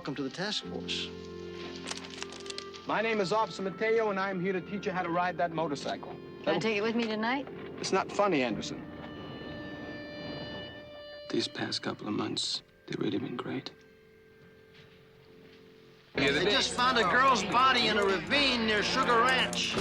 welcome to the task force. My name is Officer Mateo, and I'm here to teach you how to ride that motorcycle. Can I take it with me tonight? It's not funny, Anderson. These past couple of months, they've really been great. They just found a girl's body in a ravine near Sugar Ranch.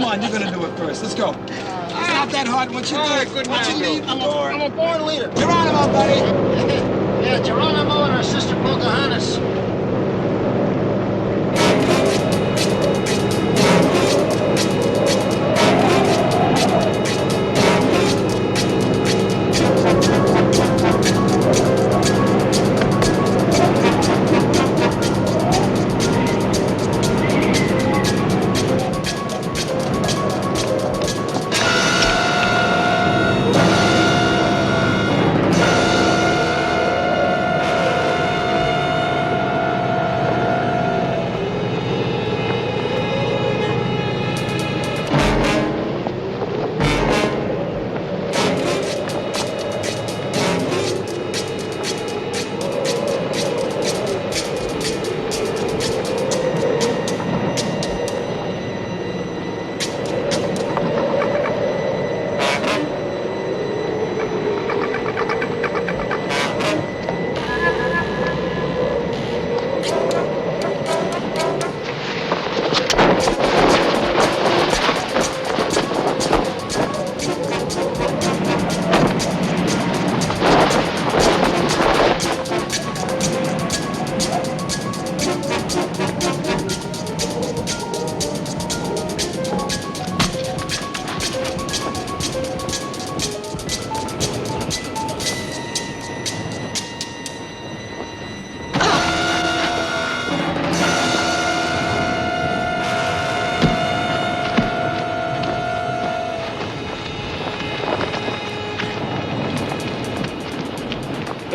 Come on, you're gonna do it first. Let's go. It's not that hard. Once you do it, once you leave, I'm a born leader. Geronimo, buddy. Yeah, Geronimo and our sister Pocahontas.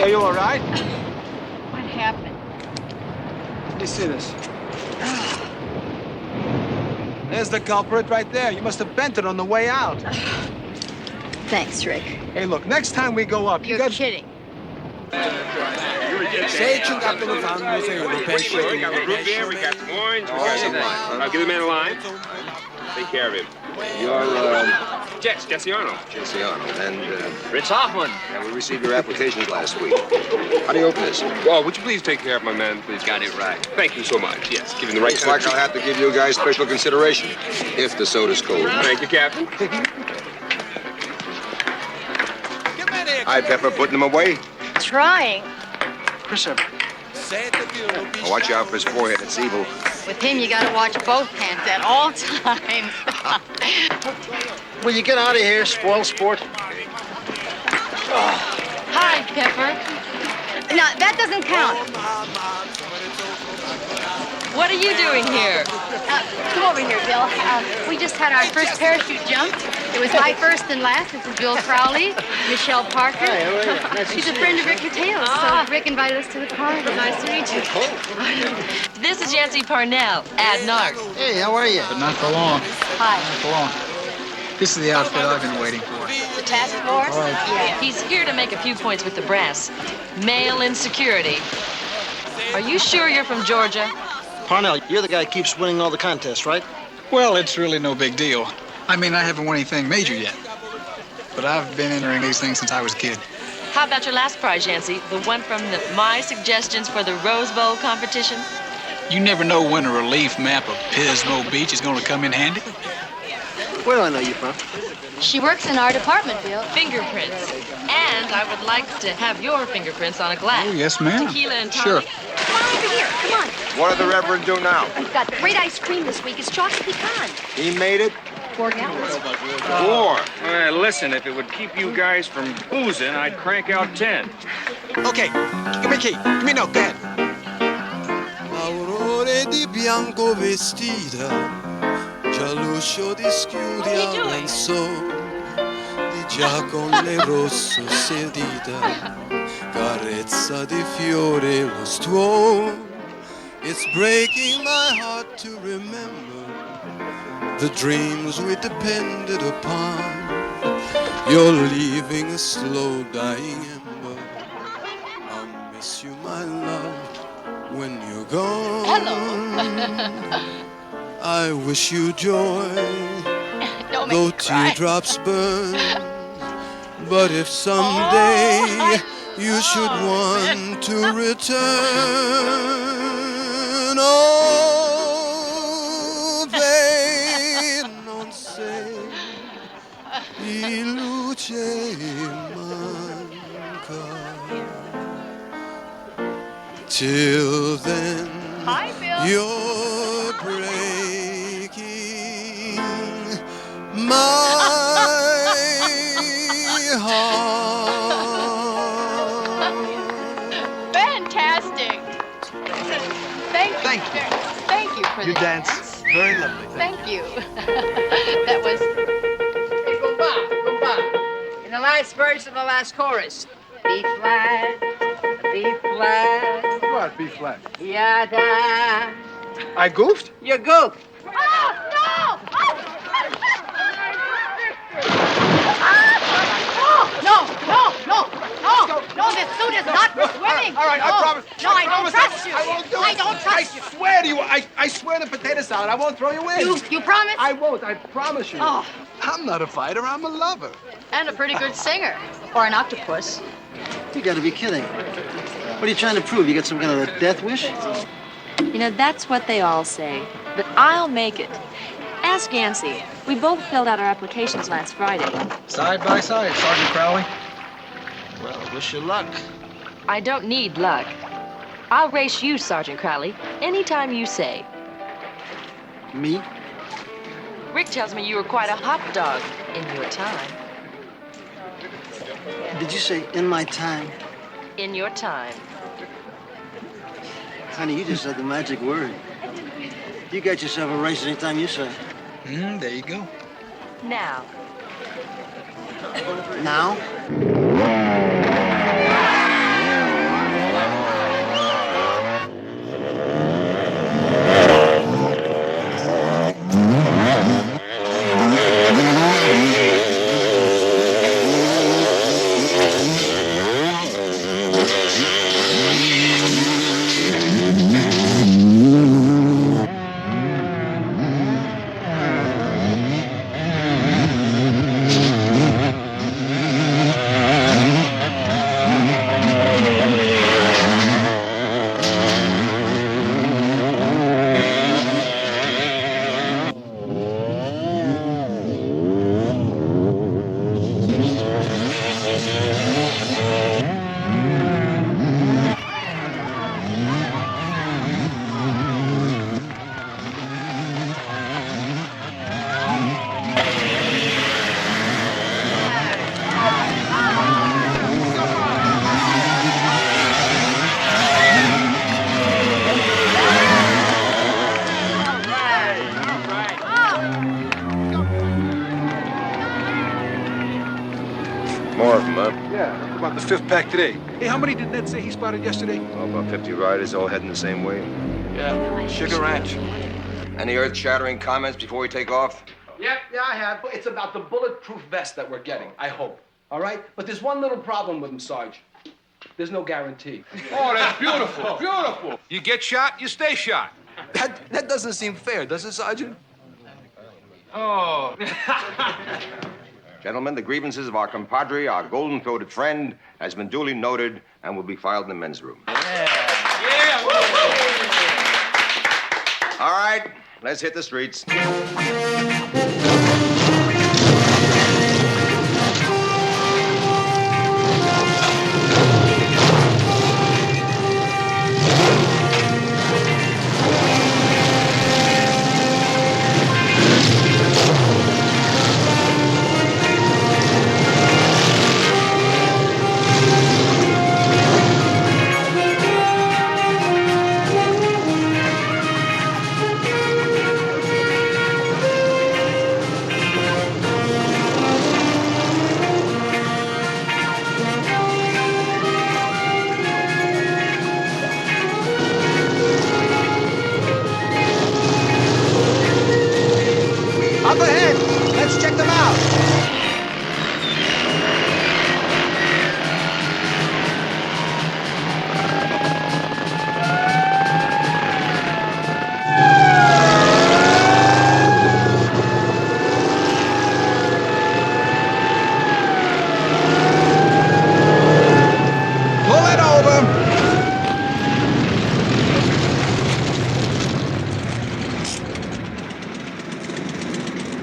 Are you all right? What happened? Let me see this. There's the culprit right there. You must have bent it on the way out. Thanks, Rick. Hey, look, next time we go up, You're kidding. Say it, you got the We got root beer, we got some orange, we got some lime. I'll give the man a lime. Take care of him. You're, Jesse Arnold. Jesse Arnold, and, Rich Hoffman. we received your applications last week. How do you open this? Oh, would you please take care of my man, please? Got it right. Thank you so much. Yes, give him the right Looks like I'll have to give you guys special consideration, if the soda's cold. Thank you, Captain. Hi, Pepper, putting them away? Trying. Chris Everett. Oh, watch out for his forehead. It's evil. With him, you gotta watch both hands at all times. Will you get out of here, spoil sport? Hi, Pepper. No, that doesn't count. What are you doing here? Come over here, Bill. We just had our first parachute jump. It was my first and last. This is Bill Crowley, Michelle Parker. Hi, how are you? Nice to She's see a friend you. of Rick Mateo, so Rick invited us to the party. Nice to meet you. This is Yancy Parnell, Ad Narc. Hey, how are you? But not for long. Hi. Not for long. This is the outfit I've been waiting for. The task force? All right. Yeah. He's here to make a few points with the brass. Male insecurity. Are you sure you're from Georgia? Parnell, you're the guy who keeps winning all the contests, right? Well, it's really no big deal. I mean, I haven't won anything major yet. But I've been entering these things since I was a kid. How about your last prize, Yancy? The one from the My Suggestions for the Rose Bowl competition? You never know when a relief map of Pismo Beach is going to come in handy. Where do I know you from? She works in our department, Bill. Fingerprints. And I would like to have your fingerprints on a glass. Oh, yes, ma'am. Tequila and Sure. tonic. Come on over here. Come on. What did the Reverend do now? We've got great ice cream this week. It's chocolate pecan. He made it? 4 gallons. 4. Listen, if it would keep you guys from boozing, I'd crank out 10. Okay, give me a key. Give me a note. Go ahead. L'aurore di bianco vestita, già l'uscio dischiudi avanzò, di già con le rosso sedita, carezza di fiore lo stuolo. It's breaking my heart to remember the dreams we depended upon. You're leaving a slow dying ember. I'll miss you, my love, when you're gone. Hello. I wish you joy, Don't though make me cry. teardrops burn. But if someday you should want to return, oh, they non sei di luce manca. Till then, Hi, Bill. you're breaking my heart. Fantastic. Thank you. Thank you for You this. dance very lovely. Thank you. That was. Hey, Gumba. In the last verse of the last chorus. B flat, B flat, What, B flat? yada. I goofed? You goofed. Oh, no! No, this suit is not for swimming. All right, I No. promise. No, I don't trust you. I won't do it. I don't trust you. I swear to you. I swear to potato salad, I won't throw you in. You promise? I won't. I promise you. Oh, I'm not a fighter. I'm a lover. and a pretty good singer. Or an octopus. You gotta be kidding. What are you trying to prove? You got some kind of a death wish? You know, that's what they all say. But I'll make it. Ask Yancy. We both filled out our applications last Friday. Side by side, Sergeant Crowley. Well, wish you luck. I don't need luck. I'll race you, Sergeant Crowley, anytime you say. Me? Rick tells me you were quite a hot dog in your time. Did you say in my time? In your time. Honey, you just said the magic word. You got yourself a race anytime you say. There you go. Now. Now? fifth pack today. Hey, how many did Ned say he spotted yesterday? Oh, about 50 riders all heading the same way. Yeah, Sugar Ranch. Any earth-shattering comments before we take off? Yeah, I have. It's about the bulletproof vest that we're getting, I hope. All right? But there's one little problem with them, Sarge. There's no guarantee. Oh, that's beautiful, beautiful. You get shot, you stay shot. That doesn't seem fair, does it, Sergeant? Oh. Gentlemen, the grievances of our compadre, our golden-throated friend, has been duly noted and will be filed in the men's room. Yeah. All right, let's hit the streets. Up ahead. Let's check them out. Pull it over.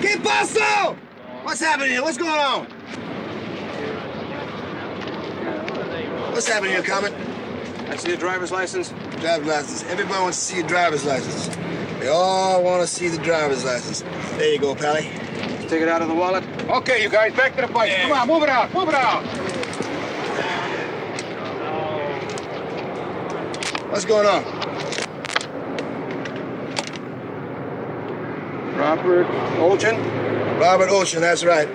¿Qué pasó? What's happening here? What's going on? What's happening here, Comet? I see a driver's license. Driver's license. Everybody wants to see your driver's license. They all want to see the driver's license. There you go, Pally. Take it out of the wallet. Okay, you guys, back to the bike. Come on, move it out, move it out. What's going on? Robert Olchin. Robert Ocean, that's right.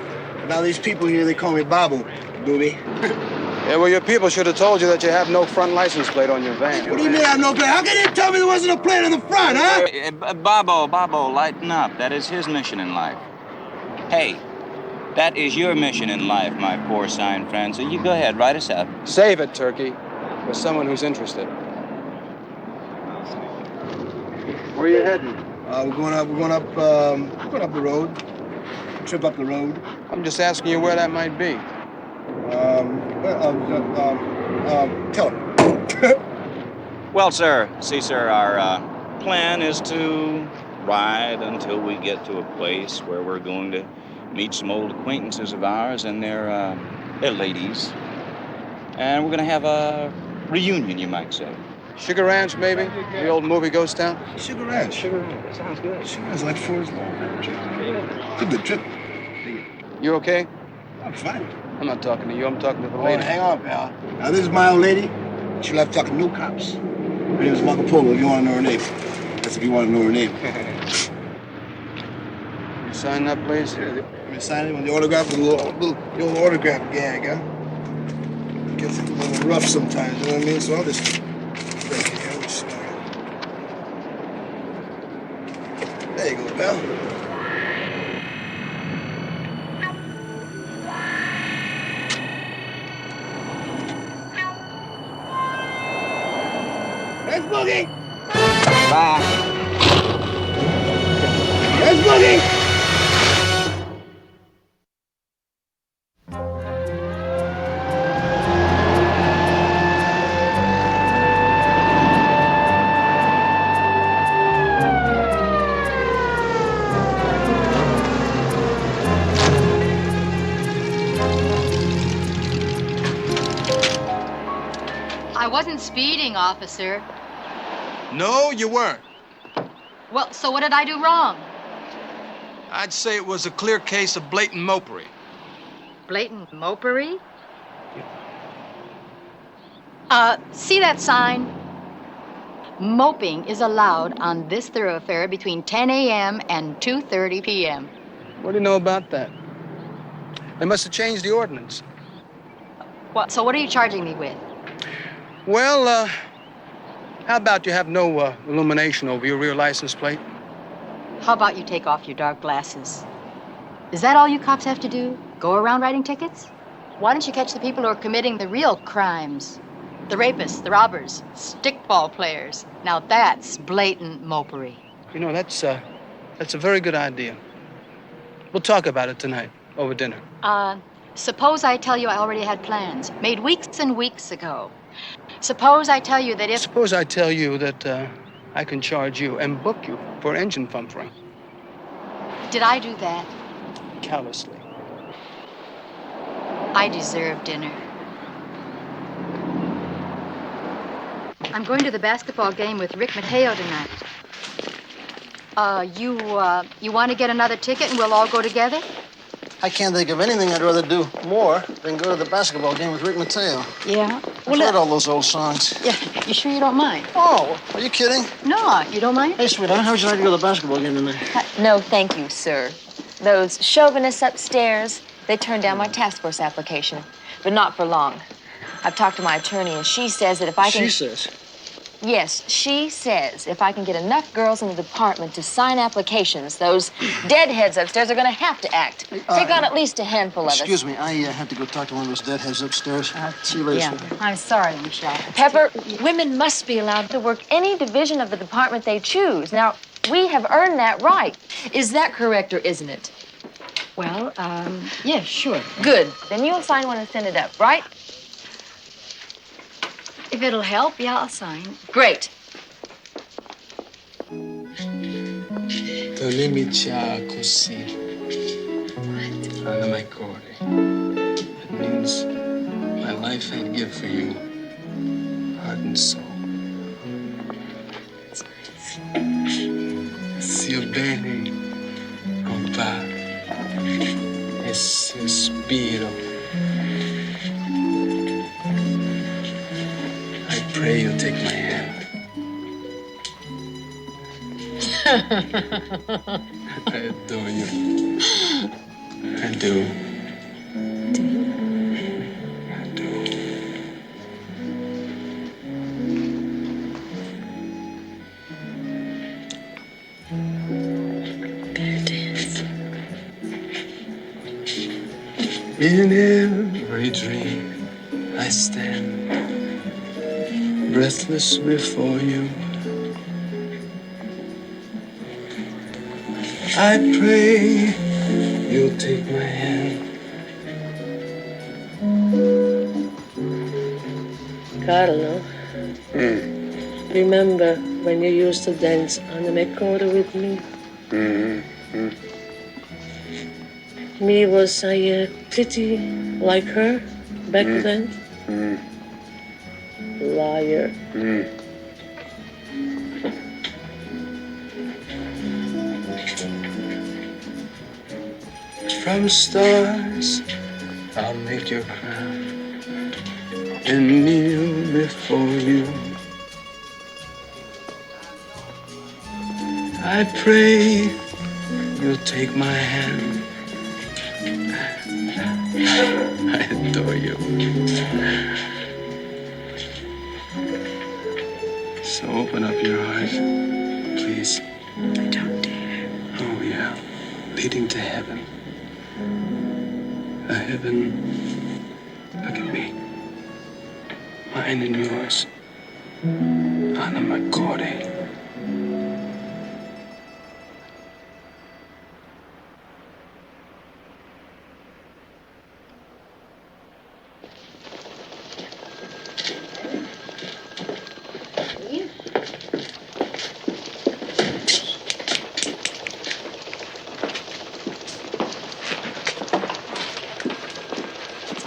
Now these people here, they call me Babu, booby. Yeah, well, your people should have told you that you have no front license plate on your van. What do you mean I have no plate? How can you tell me there wasn't a plate on the front, huh? Bobo, lighten up. That is his mission in life. Hey, that is your mission in life, my porcine friend. So you go ahead, write us up. Save it, Turkey, for someone who's interested. Where are you heading? We're going up the road. Trip up the road. I'm just asking you where that might be. Tell him. Well, sir, our plan is to ride until we get to a place where we're going to meet some old acquaintances of ours and their ladies. And we're going to have a reunion, you might say. Sugar Ranch, maybe? The old movie Ghost Town? Sugar Ranch. Sugar Ranch. That sounds good. Sugar Ranch, like 4 years long. It's a good trip. You okay? I'm fine. I'm not talking to you. I'm talking to the Oh, lady. hang on, pal. Now, this is my old lady. She left talking to new cops. Her name is Marco Polo, if you want to know her name. That's if you want to know her name. You sign that, please? Yeah, let me sign it on the autograph, the little autograph gag, huh? Gets a little rough sometimes, you know what I mean? So I'll just break it here. There you go, pal. Let's boogie! Bye. Let's boogie! I wasn't speeding, officer. No, you weren't. Well, so what did I do wrong? I'd say it was a clear case of blatant mopery. Blatant mopery? See that sign? Moping is allowed on this thoroughfare between 10 a.m. and 2:30 p.m. What do you know about that? They must have changed the ordinance. So what are you charging me with? Well, how about you have no illumination over your rear license plate? How about you take off your dark glasses? Is that all you cops have to do? Go around writing tickets? Why don't you catch the people who are committing the real crimes? The rapists, the robbers, stickball players. Now that's blatant mopery. You know, that's a very good idea. We'll talk about it tonight over dinner. Suppose I tell you I already had plans, made weeks and weeks ago. Suppose I tell you that if... Suppose I tell you that I can charge you and book you for engine pumpering. Did I do that? Callously. I deserve dinner. I'm going to the basketball game with Rick Mateo tonight. You want to get another ticket and we'll all go together? I can't think of anything I'd rather do more than go to the basketball game with Rick Mateo. Yeah? I've heard all those old songs. Yeah, you sure you don't mind? Oh, are you kidding? No, you don't mind? Hey, sweetheart, how would you like to go to the basketball game tonight? No, thank you, sir. Those chauvinists upstairs, they turned down my task force application, but not for long. I've talked to my attorney, and she says that if I can... She says? Yes, she says if I can get enough girls in the department to sign applications, those deadheads upstairs are going to have to act. Take on at least a handful of us. Excuse me, I have to go talk to one of those deadheads upstairs. See you later, Yeah, sweetheart. I'm sorry, Michelle. Pepper, women must be allowed to work any division of the department they choose. Now, we have earned that right. Is that correct or isn't it? Well, yeah, sure. Good. Then you'll sign one and send it up, right? If it'll help, yeah, I'll sign. Great. Tolimicha così. Alla mai core. It means my life I'd give for you, heart and soul. Sia bene, compa, e sospiro. I pray you'll take my hand. I adore you. I do. I do. There it is. In every dream I stand breathless before you. I pray you'll take my hand. Carlo, remember when you used to dance on the Makota with me? Me, was I pretty like her back then? Liar. From stars, I'll make your crown and kneel before you. I pray you'll take my hand. I adore you. So open up your heart, please. I don't dare. Oh, yeah. Leading to heaven. A heaven. Look at me. Mine and yours. Anna Macore.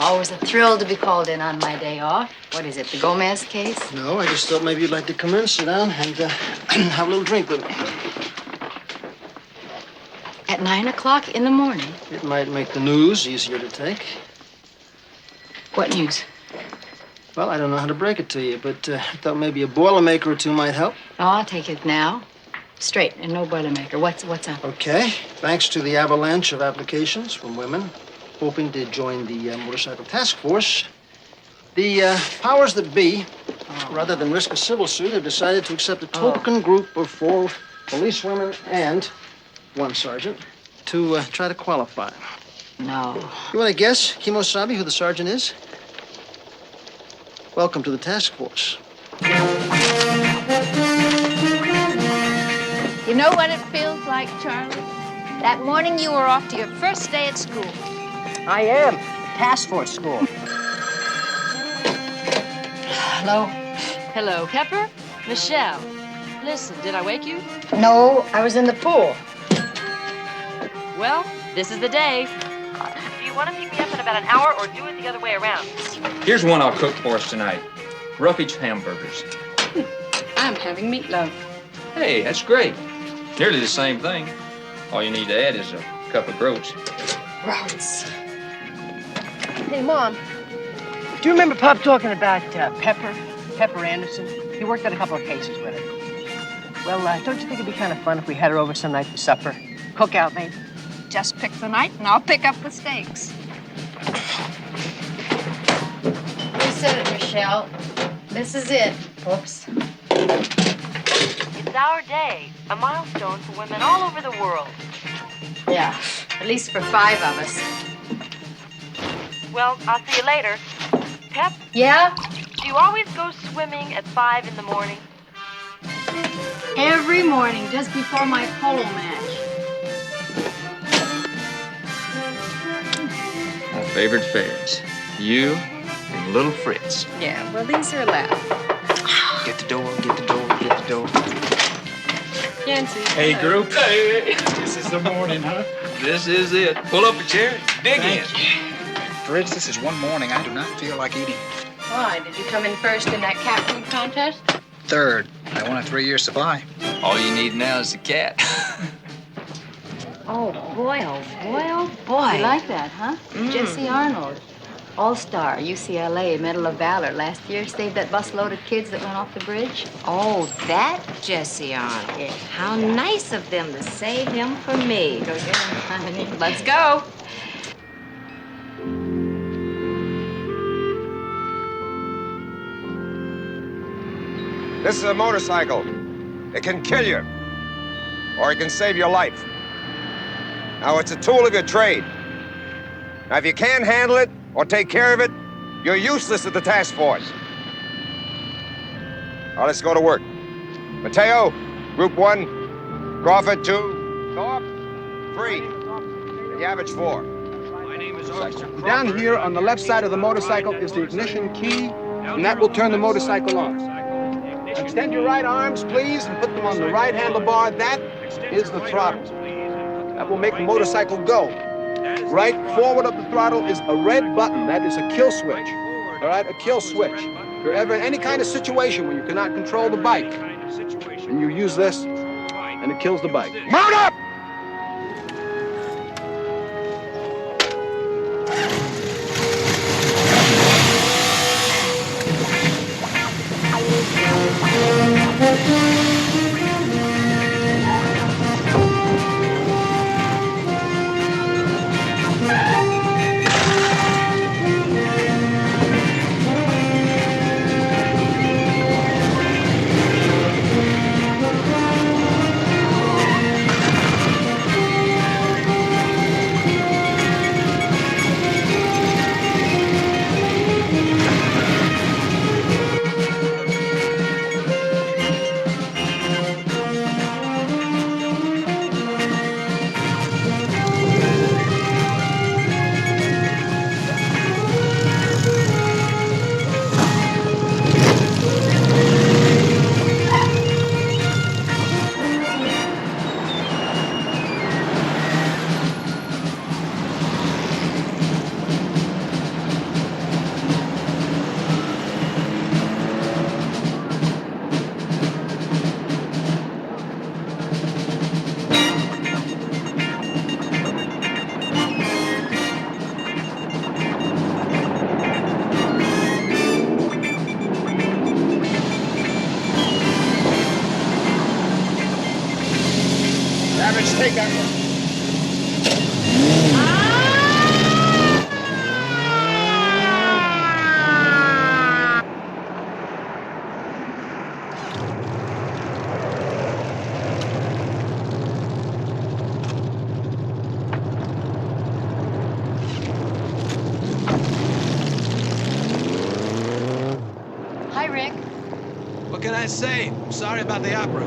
Always a thrill to be called in on my day off. What is it, the Gomez case? No, I just thought maybe you'd like to come in, sit down, and have a little drink with me. At 9 o'clock in the morning? It might make the news easier to take. What news? Well, I don't know how to break it to you, but I thought maybe a Boilermaker or two might help. Oh, I'll take it now. Straight and no Boilermaker. What's up? Okay. Thanks to the avalanche of applications from women hoping to join the motorcycle task force, The powers that be, rather than risk a civil suit, have decided to accept a token group of 4 policewomen and 1 sergeant to try to qualify. No. You want to guess, Kimosabe, who the sergeant is? Welcome to the task force. You know what it feels like, Charlie? That morning you were off to your first day at school. I am. Task force school. Hello? Hello, Pepper? Michelle. Listen, did I wake you? No, I was in the pool. Well, this is the day. Do you want to pick me up in about an hour or do it the other way around? Here's one I'll cook for us tonight. Roughage hamburgers. I'm having meatloaf. Hey, that's great. Nearly the same thing. All you need to add is a cup of groats. Gross. Hey, Mom. Do you remember Pop talking about Pepper? Pepper Anderson? He worked on a couple of cases with her. Well, don't you think it'd be kind of fun if we had her over some night for supper? Cookout, maybe? Just pick the night and I'll pick up the steaks. You said it, Michelle. This is it. Oops. It's our day, a milestone for women all over the world. Yeah, at least for 5 of us. Well, I'll see you later. Pep, Yeah? do you always go swimming at 5 in the morning? Every morning, just before my polo match. My favorite fares. You and little Fritz. Yeah, well, these are allowed. Get the door, get the door, get the door. Yancy. Hey, group. Hey, this is the morning, huh? This is it. Pull up a chair. Dig in. Fritz, this is one morning I do not feel like eating. Why? Did you come in first in that cat food contest? 3rd. I won a 3-year supply. All you need now is a cat. Oh, boy, oh, boy, oh, boy. You like that, huh? Jesse Arnold. All-star, UCLA, Medal of Valor. Last year, saved that busload of kids that went off the bridge. Oh, that Jesse Arnold. Yeah. How nice of them to save him for me. Go get him, honey. Let's go. This is a motorcycle. It can kill you, or it can save your life. Now, it's a tool of your trade. Now, if you can't handle it or take care of it, you're useless at the task force. Now, let's go to work. Mateo, Group 1, Crawford 2, Thorpe 3, Yavich 4. Down here on the left side of the motorcycle is the ignition key, and that will turn the motorcycle on. Extend your right arms, please, and put them on the right handlebar. That is the throttle. That will make the motorcycle go. Right forward of the throttle is a red button. That is a kill switch. All right, a kill switch. If you're ever in any kind of situation where you cannot control the bike, and you use this, and it kills the bike. Mount up! Take that one. I say? Sorry about the opera.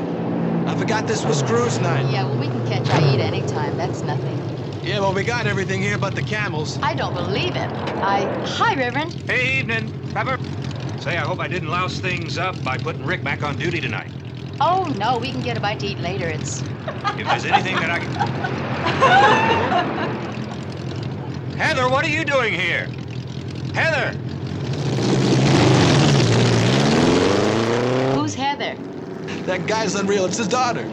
I forgot this was cruise night. Yeah, well, we can catch Aida anytime. That's nothing. Yeah, well, we got everything here but the camels. I don't believe it. Hi, Reverend. Hey, evening. Pepper. Say, I hope I didn't louse things up by putting Rick back on duty tonight. Oh, no, we can get a bite to eat later. It's... If there's anything that I can... Heather, what are you doing here? Heather! Who's Heather? That guy's unreal. It's his daughter.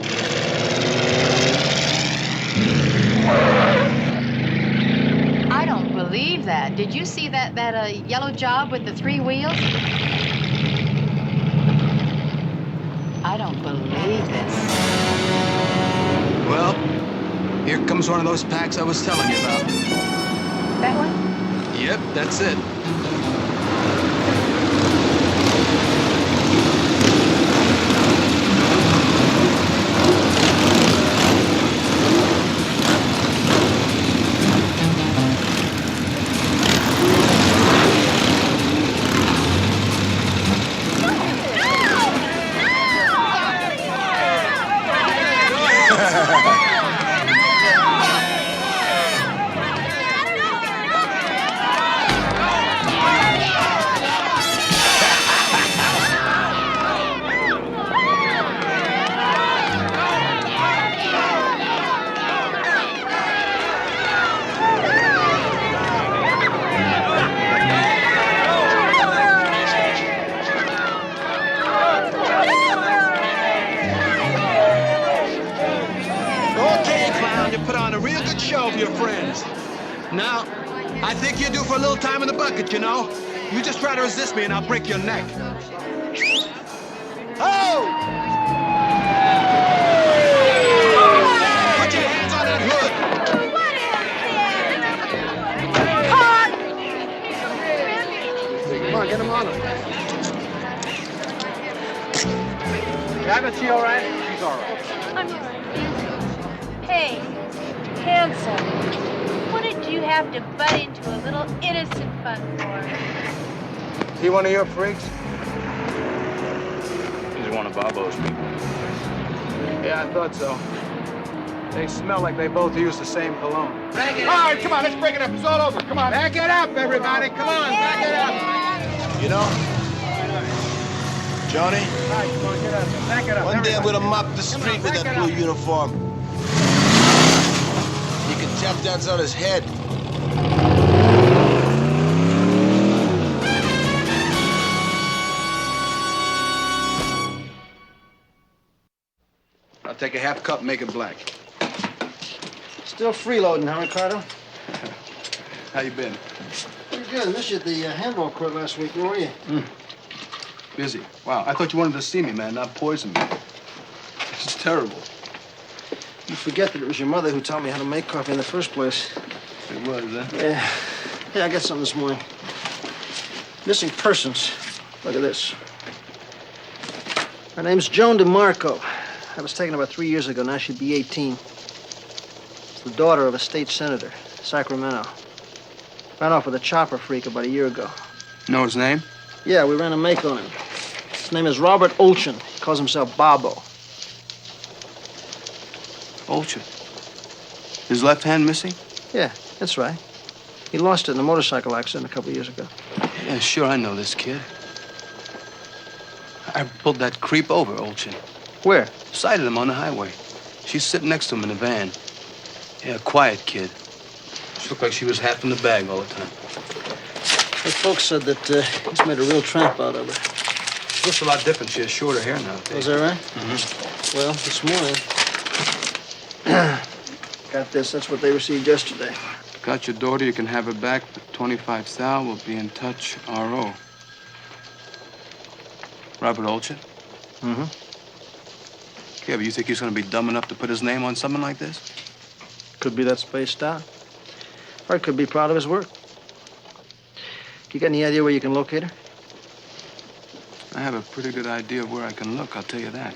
I don't believe that. Did you see that yellow job with the 3 wheels? I don't believe this. Well, here comes one of those packs I was telling you about. That one? Yep, that's it. Now, I think you're due for a little time in the bucket, you know? You just try to resist me and I'll break your neck. Oh! Put your hands on that hood! Come on, get him on him. Is she all right? She's all right. I'm all right. Hey, handsome. What did you have to butt into a little innocent fun for? Is he one of your freaks? He's one of Bobo's people. Yeah, I thought so. They smell like they both use the same cologne. Break it All right, come on, let's break it up. It's all over. Come on. Back it up, everybody. Come on, back it up. You know, Johnny, All right, come on, get up. Back it up. one day I'm everybody. gonna mop the street with that blue uniform. You can tap dance on his head. I'll take a half cup, make it black. Still freeloading, huh, Ricardo? How you been? Pretty good. Missed you at the handball court last week. Where were you? Busy. Wow, I thought you wanted to see me, man, not poison me. It's terrible. You forget that it was your mother who taught me how to make coffee in the first place. It was, huh? Yeah. Hey, I got something this morning. Missing persons. Look at this. Her name's Joan DeMarco. I was taken about 3 years ago. Now she'd be 18. It's the daughter of a state senator, Sacramento. Ran off with a chopper freak about a year ago. Know his name? Yeah, we ran a make on him. His name is Robert Olchin. He calls himself Bobo. Olchin. His left hand missing? Yeah, that's right. He lost it in a motorcycle accident a couple of years ago. Yeah, sure, I know this kid. I pulled that creep over, Olchin. Where? Sighted him on the highway. She's sitting next to him in the van. Yeah, quiet kid. She looked like she was half in the bag all the time. Her folks said that he's made a real tramp out of her. She looks a lot different. She has shorter hair now. Was that right? Mm-hmm. Well, this morning, got this. That's what they received yesterday. Got your daughter. You can have her back for 25 thou. We'll be in touch. R.O. Robert Olchin? Mm-hmm. Yeah, but you think he's going to be dumb enough to put his name on something like this? Could be that spaced out. Or it could be proud of his work. You got any idea where you can locate her? I have a pretty good idea of where I can look, I'll tell you that.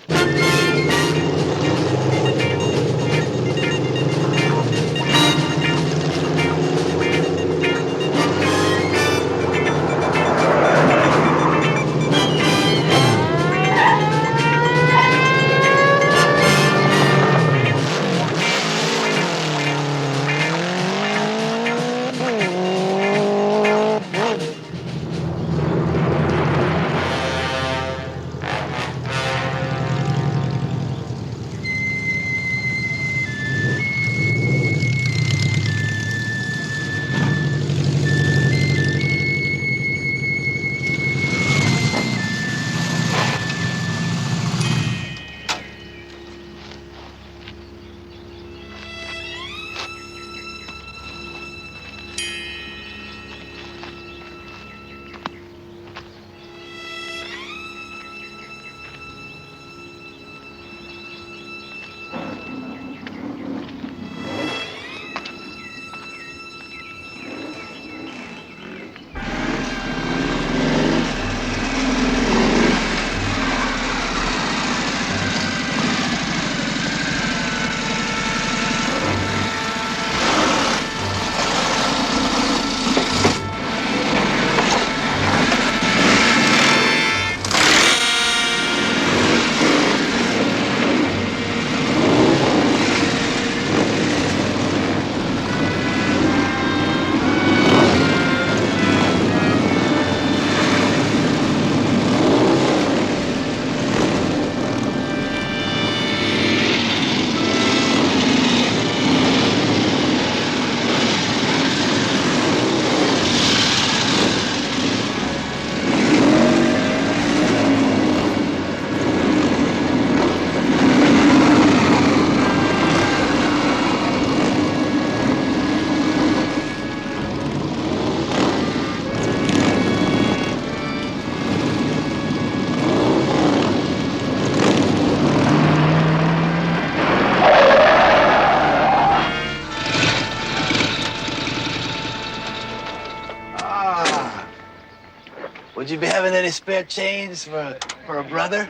Would you be having any spare change for a brother?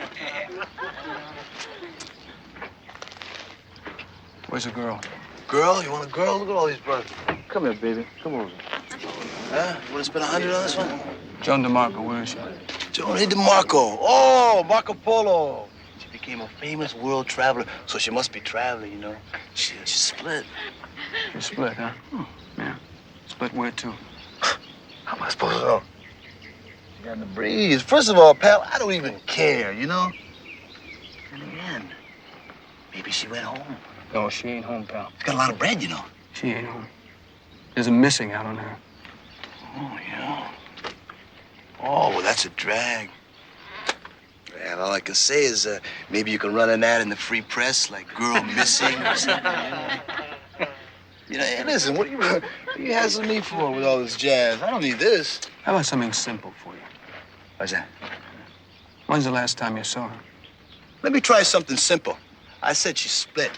Where's the girl? Girl? You want a girl? Look at all these brothers. Come here, baby. Come over. Huh? You want to spend 100 on this one? Joan DeMarco, where is she? Joan DeMarco. Oh, Marco Polo. She became a famous world traveler, so she must be traveling, you know. She split. She split, huh? Yeah. Split where to? How am I supposed to know? She got in the breeze. First of all, pal, I don't even care, you know? And in the end, maybe she went home. No, she ain't home, pal. She's got a lot of bread, you know. She ain't home. There's a missing out on her. Oh, yeah. Oh, well, that's a drag. And all I can say is maybe you can run an ad in the free press, like girl missing or something. You know, hey, listen, what are you hassling me for with all this jazz? I don't need this. How about something simple for you? What's that? When's the last time you saw her? Let me try something simple. I said she split.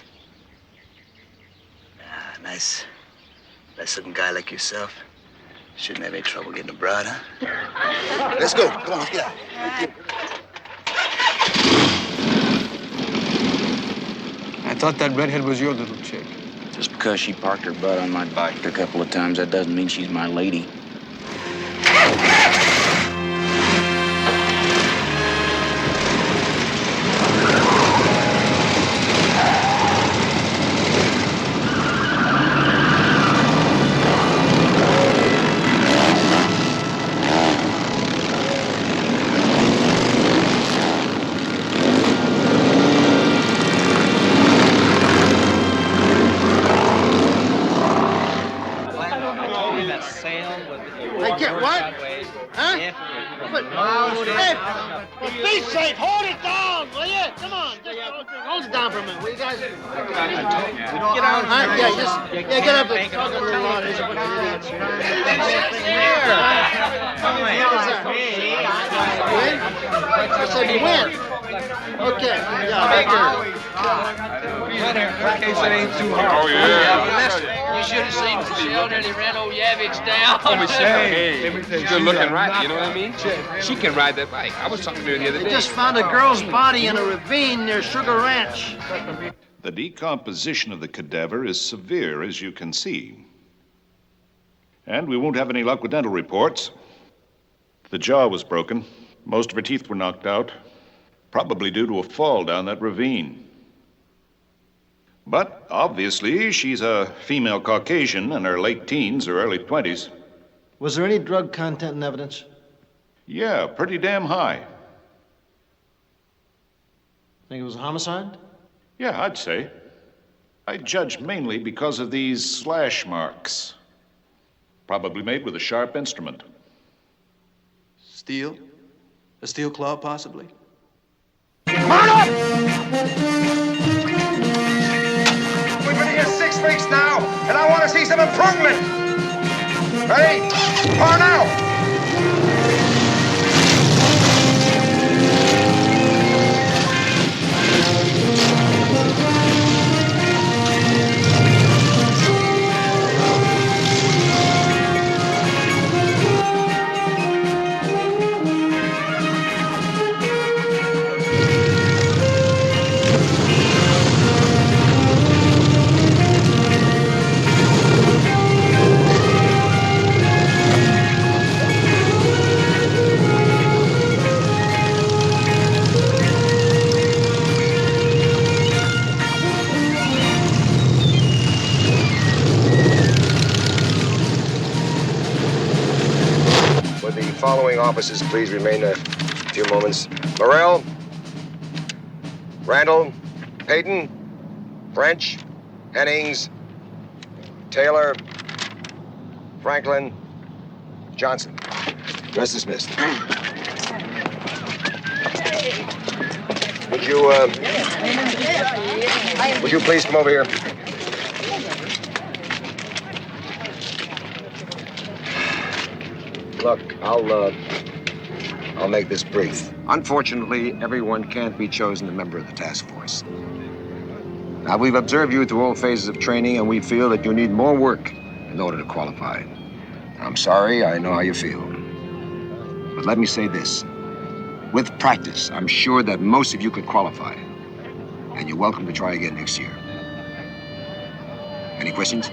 Nice looking guy like yourself. Shouldn't have any trouble getting a broad, huh? Let's go. Come on, let's get out. I thought that redhead was your little chick. Just because she parked her butt on my bike a couple of times, that doesn't mean she's my lady. Good looking rider, you know what I mean? She can ride that bike. I was talking to her the other day. They just found a girl's body in a ravine near Sugar Ranch. The decomposition of the cadaver is severe, as you can see. And we won't have any luck with dental reports. The jaw was broken. Most of her teeth were knocked out, probably due to a fall down that ravine. But obviously, she's a female Caucasian in her late teens or early 20s. Was there any drug content in evidence? Yeah, pretty damn high. Think it was a homicide? Yeah, I'd say. I judge mainly because of these slash marks. Probably made with a sharp instrument. Steel? A steel claw, possibly? Mount up! We've been here 6 weeks now, and I want to see some improvement. Ready? Pour now! following officers please remain a few moments? Morrell, Randall, Peyton, French, Hennings, Taylor, Franklin, Johnson. Rest dismissed. Would you please come over here? Look, I'll make this brief. Unfortunately, everyone can't be chosen a member of the task force. Now, we've observed you through all phases of training, and we feel that you need more work in order to qualify. I'm sorry, I know how you feel. But let me say this. With practice, I'm sure that most of you could qualify. And you're welcome to try again next year. Any questions?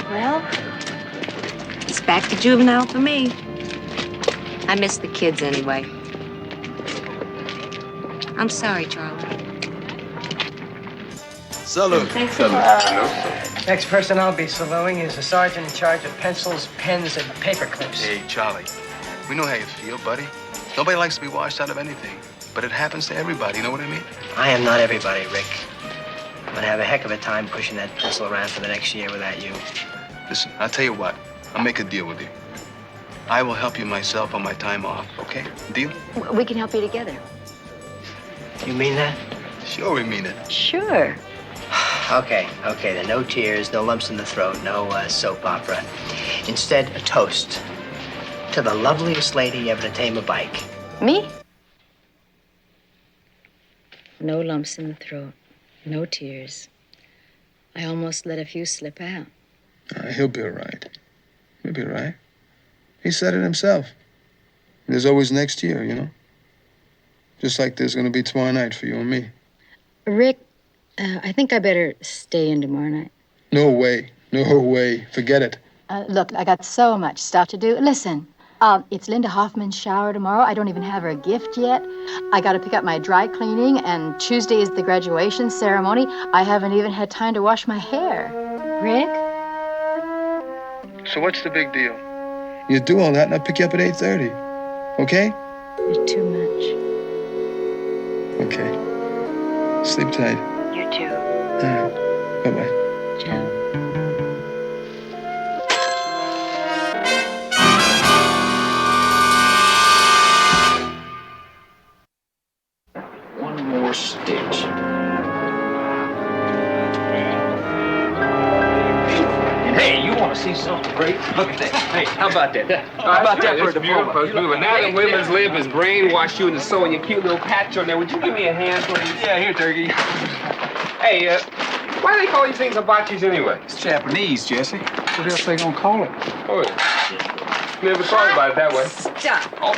Well, it's back to juvenile for me. I miss the kids anyway. I'm sorry, Charlie. Salute. Thanks Next person I'll be saluting is the sergeant in charge of pencils, pens, and paper clips. Hey, Charlie, we know how you feel, buddy. Nobody likes to be washed out of anything, but it happens to everybody, you know what I mean? I am not everybody, Rick. I'm gonna have a heck of a time pushing that pencil around for the next year without you. Listen, I'll tell you what. I'll make a deal with you. I will help you myself on my time off, okay? Deal? We can help you together. You mean that? Sure, we mean it. Sure. Okay, then no tears, no lumps in the throat, no soap opera. Instead, a toast to the loveliest lady ever to tame a bike. Me? No lumps in the throat, no tears. I almost let a few slip out. He'll be all right. He'll be all right. He said it himself. There's always next year, you know? Just like there's gonna be tomorrow night for you and me. Rick, I think I better stay in tomorrow night. No way. No way. Forget it. Look, I got so much stuff to do. Listen, it's Linda Hoffman's shower tomorrow. I don't even have her a gift yet. I got to pick up my dry cleaning, and Tuesday is the graduation ceremony. I haven't even had time to wash my hair. Rick? So what's the big deal? You do all that, and I'll pick you up at 8:30. Okay? You're too much. Okay. Sleep tight. You too. All right. Bye-bye. Ciao. One more stitch. Hey, you want to see something great? Look at that. Hey, how about that? How about that for a diploma? Beautiful. Now the women's lib has brainwashed you into sewing your cute little patch on there. Would you give me a hand, please? Yeah, here, Turkey. Hey, why do they call these things hibachis anyway? It's Japanese, Jesse. What else they gonna call it? Oh, yeah. Never thought about it that way. Stuff. Oh.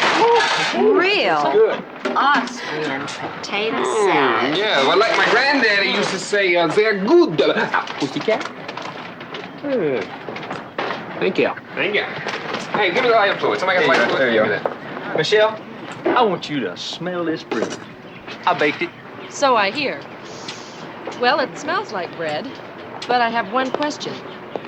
Real. It's good. Austrian potato salad. Yeah, well, like my granddaddy used to say, they're good. Pussycat? Thank you. Thank you. Hey, give me the light fluid. Somebody got light fluid. There you go. Michelle, I want you to smell this bread. I baked it. So I hear. Well, it smells like bread, but I have one question.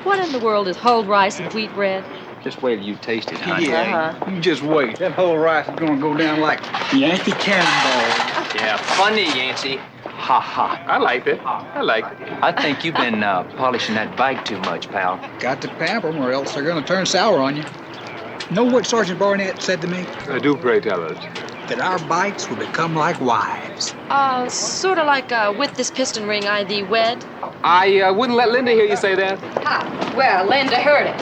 What in the world is hulled rice and wheat bread? Just wait till you taste it, honey. Yeah. You just wait. That whole rice is gonna go down like Yankee cannonball. Yeah, funny, Yancey. Ha ha. I like it. I like it. I think you've been polishing that bike too much, pal. Got to pamper them or else they're going to turn sour on you. Know what Sergeant Barnett said to me? I do, pray tell us. That our bikes will become like wives. Sort of like with this piston ring I thee wed. I wouldn't let Linda hear you say that. Ha! Well, Linda heard it.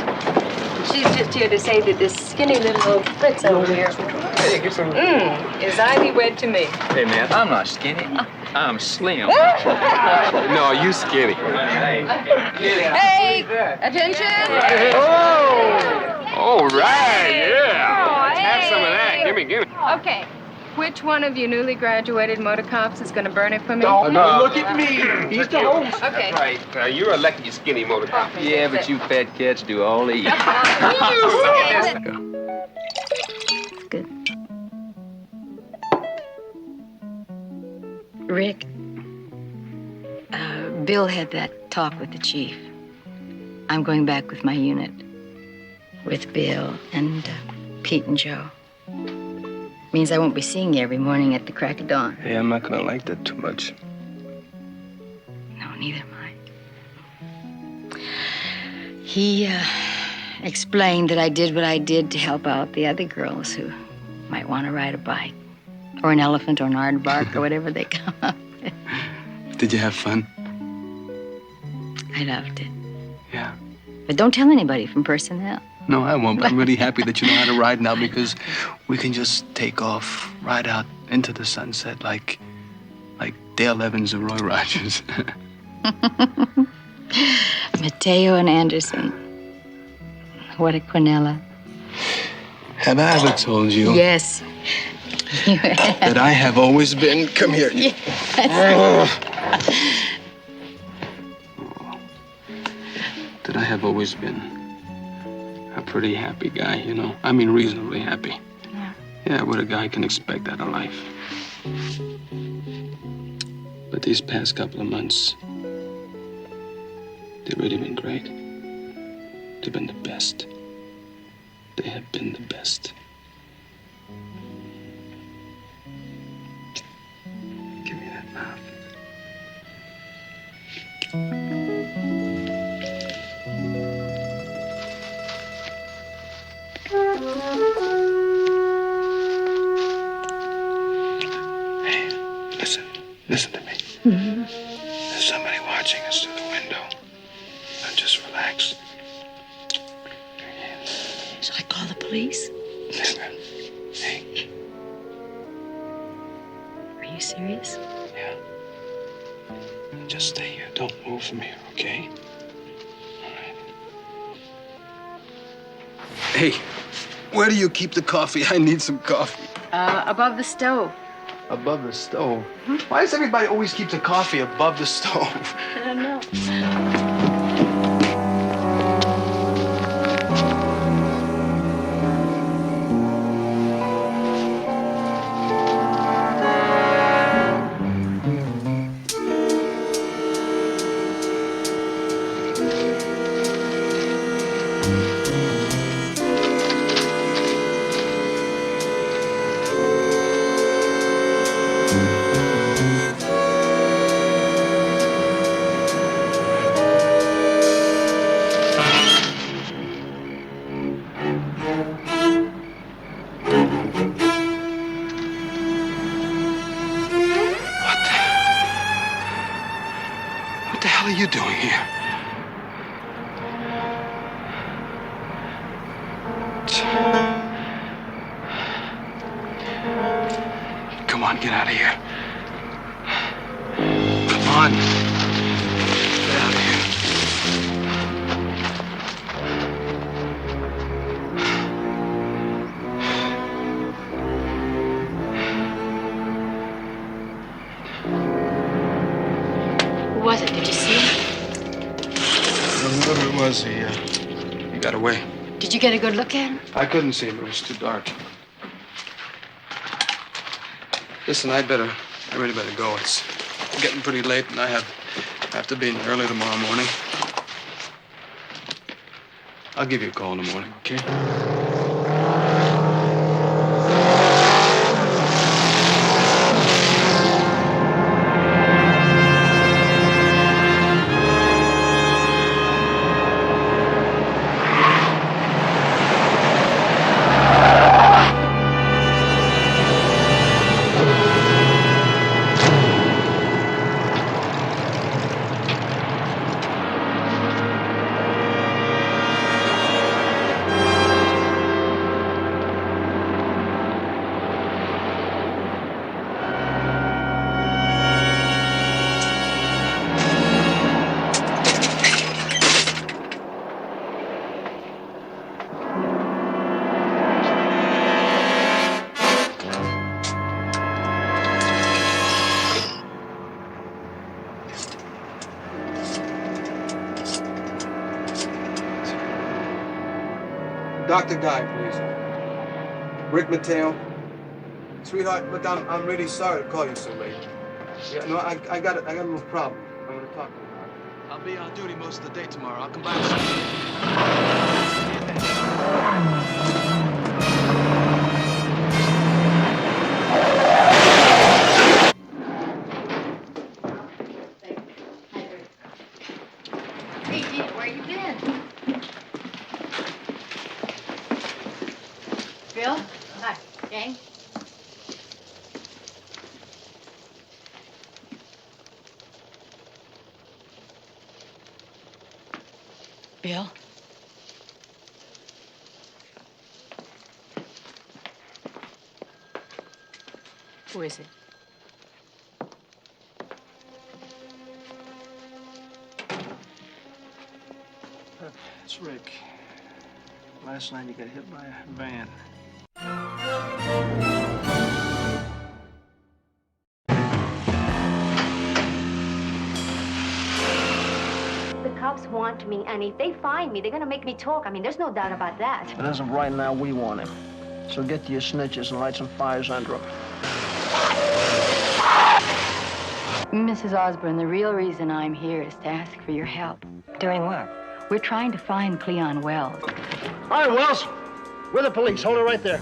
She's just here to say that this skinny little Fritz over here Hey, get some. is I thee wed to me. Hey, man, I'm not skinny. I'm slim. No, you skinny. Hey! Attention! Oh! All right, yeah. Oh, Let's have some of that. hey. Give me. Okay. Which one of you newly graduated motor cops is going to burn it for me? No, look at me. He's the host. Okay. That's right. You're elected, you skinny motor cop. Yeah, but you fat cats do all the eating. It's good. Rick, Bill had that talk with the chief. I'm going back with my unit, with Bill and Pete and Joe. Means I won't be seeing you every morning at the crack of dawn. Hey, I'm not gonna like that too much. No, neither am I. He explained that I did what I did to help out the other girls who might want to ride a bike, or an elephant, or an aardvark, or whatever they come up with. Did you have fun? I loved it. Yeah. But don't tell anybody from personnel. No, I won't. But I'm really happy that you know how to ride now because we can just take off, ride out into the sunset like Dale Evans and Roy Rogers. Mateo and Anderson. What a quinella. Have I ever told you? Yes. You have. That I have always been. Come here. Yes. That I have always been a pretty happy guy, you know. I mean, reasonably happy. Yeah. Yeah, what a guy can expect out of life. But these past couple of months, they've really been great. They've been the best. They have been the best. Give me that mouth. Hey, listen to me. Mm-hmm. There's somebody watching us through the window. Now just relax. Shall I call the police? Never. Hey. Are you serious? Yeah. Just stay here. Don't move from here, okay? All right. Hey, where do you keep the coffee? I need some coffee. Above the stove. Above the stove? Why does everybody always keep the coffee above the stove? I don't know. What the hell are you doing here? Come on, get out of here. Come on. Get out of here. Who was it? Did you see him? Whoever it was, he got away. Did you get a good look at him? I couldn't see him. It was too dark. Listen, I really better go. It's getting pretty late, and I have to be in early tomorrow morning. I'll give you a call in the morning, okay? Dr. Guy, please. Rick Mateo. Sweetheart, look, I'm really sorry to call you so late. Yeah, no, I got a little problem. I'm gonna talk to you about it. I'll be on duty most of the day tomorrow. I'll come by and see Hey, Gina, where you been? Bill? Hi. Gang? Bill? Who is it? It's Rick. Last night you got hit by a van. The cops want me, and if they find me, they're gonna make me talk. I mean, there's no doubt about that. But as of right now, we want him. So get to your snitches and light some fires under him. Mrs. Osborne, the real reason I'm here is to ask for your help. Doing what? We're trying to find Cleon Wells. All right, Wells. We're the police. Hold it right there.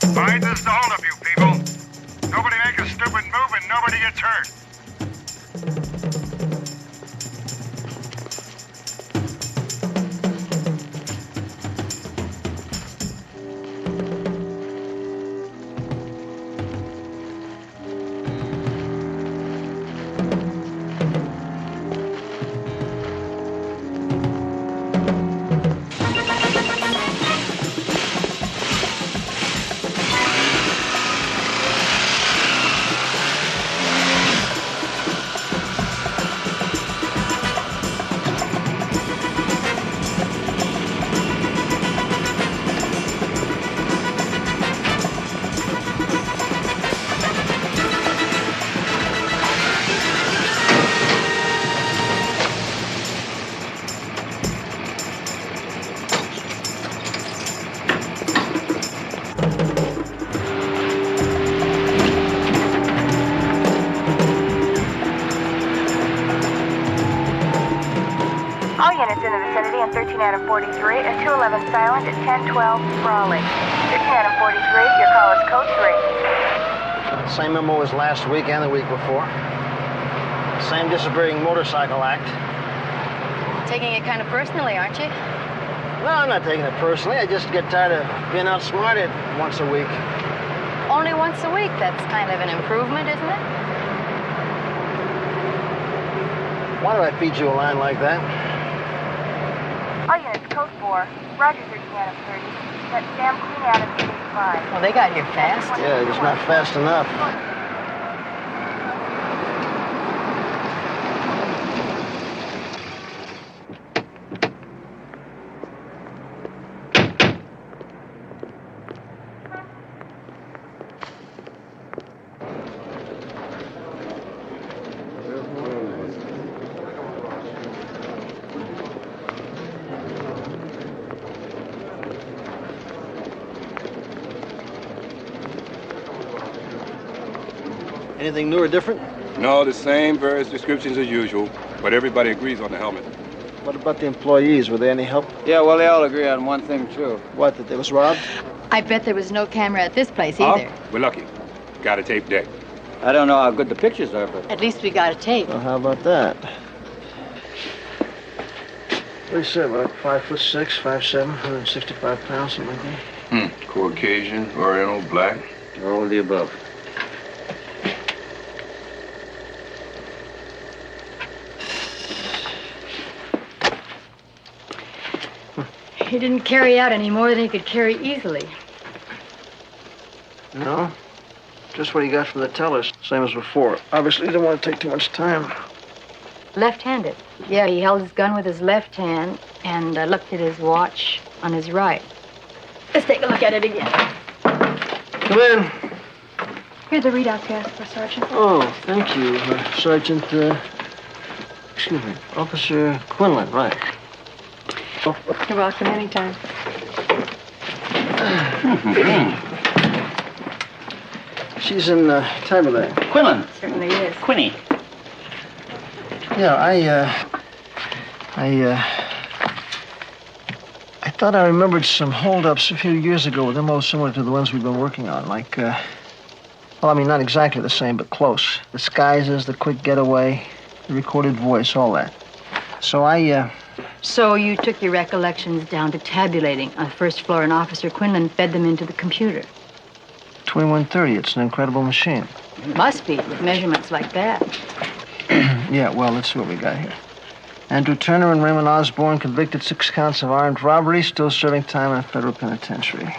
All right, this is the holdup, you people. Nobody make a stupid move and nobody gets hurt. All units in the vicinity on 13 Adam 43 and 211 silent at 1012 Raleigh. 13 Adam 43, your call is code 3. Same memo as last week and the week before. Same disappearing motorcycle act. Taking it kind of personally, aren't you? No, I'm not taking it personally. I just get tired of being outsmarted once a week. Only once a week. That's kind of an improvement, isn't it? Why do I feed you a line like that? All units code 4, Roger 13 Adam 30. That's Sam Queen Adam 85. Well, they got here fast. Yeah, it's not fast enough. Anything new or different? No, the same various descriptions as usual, but everybody agrees on the helmet. What about the employees? Were they any help? Yeah, well, they all agree on one thing, too. What, that they was robbed? I bet there was no camera at this place either. We're lucky. Got a tape deck. I don't know how good the pictures are, but... At least we got a tape. Well, how about that? What do you say, about 5'6", 5'7", 165 pounds, something like that? Caucasian, Oriental, black. All of the above. He didn't carry out any more than he could carry easily. No? Just what he got from the tellers, same as before. Obviously, he didn't want to take too much time. Left-handed. Yeah, he held his gun with his left hand and looked at his watch on his right. Let's take a look at it again. Come in. Here's the readout casper, Sergeant. Oh, thank you, Sergeant, excuse me, Officer Quinlan, right. Oh. You're welcome anytime. She's in Taberlane. Quinlan. Certainly is. Quinny. Yeah, I thought I remembered some holdups a few years ago with them all similar to the ones we've been working on. Like, well, I mean, not exactly the same, but close. Disguises, the quick getaway, the recorded voice, all that. So So you took your recollections down to tabulating on the first floor, and Officer Quinlan fed them into the computer. 2130, it's an incredible machine. Must be, with measurements like that. Yeah, well, let's see what we got here. Andrew Turner and Raymond Osborne convicted 6 counts of armed robbery, still serving time in a federal penitentiary.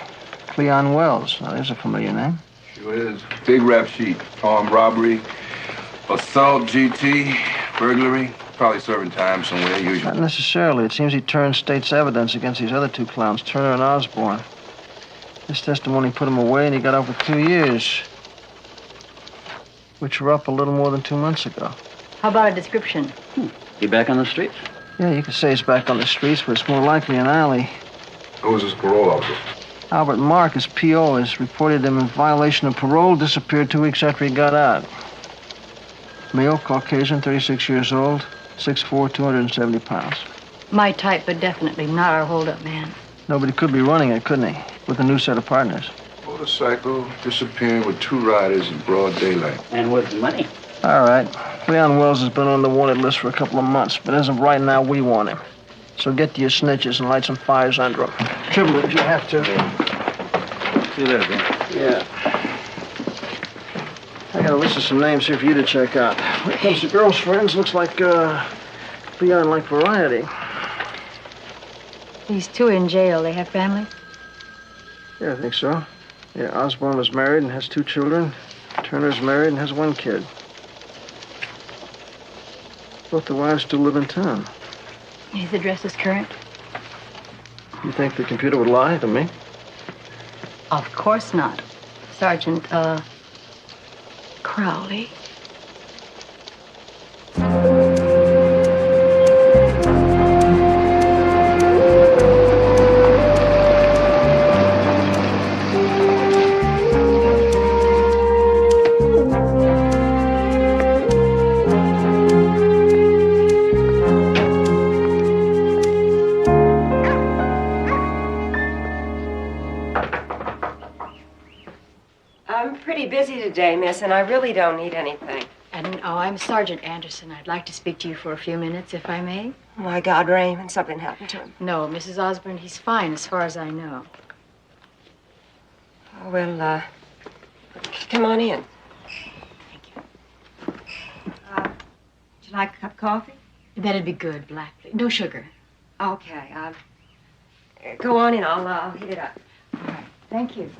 Cleon Wells, now there's a familiar name. Sure is. Big rap sheet. Armed robbery, assault, GT, burglary. Probably serving time somewhere, usually. Not necessarily. It seems he turned state's evidence against these other 2 clowns, Turner and Osborne. His testimony put him away, and he got off with 2 years, which were up a little more than 2 months ago. How about a description? He back on the streets? Yeah, you could say he's back on the streets, but it's more likely an alley. Who was his parole officer? Albert Mark, his P.O., has reported him in violation of parole, disappeared 2 weeks after he got out. Male, Caucasian, 36 years old, 6'4", 270 pounds. My type, but definitely not our hold-up man. Nobody could be running it, couldn't he? With a new set of partners. Motorcycle disappearing with 2 riders in broad daylight. And with money. All right. Cleon Wells has been on the wanted list for a couple of months, but as of right now, we want him. So get to your snitches and light some fires under him. Triple it if you have to. See you later, Ben. Yeah. I got a list of some names here for you to check out. When it comes to girls' friends, looks like, Cleon like variety. These 2 in jail, they have family? Yeah, I think so. Yeah, Osborne was married and has 2 children. Turner's married and has 1 kid. Both the wives still live in town. His address is current? You think the computer would lie to me? Of course not. Sergeant, Crowley. I'm pretty busy today, miss, and I really don't need anything. And, I'm Sergeant Anderson. I'd like to speak to you for a few minutes, if I may. Oh, my God, Raymond, something happened to him. No, Mrs. Osborne, he's fine as far as I know. Oh, well, come on in. Would you like a cup of coffee? That'd be good, black. No sugar. Okay, go on in. I'll heat it up. All right. Thank you.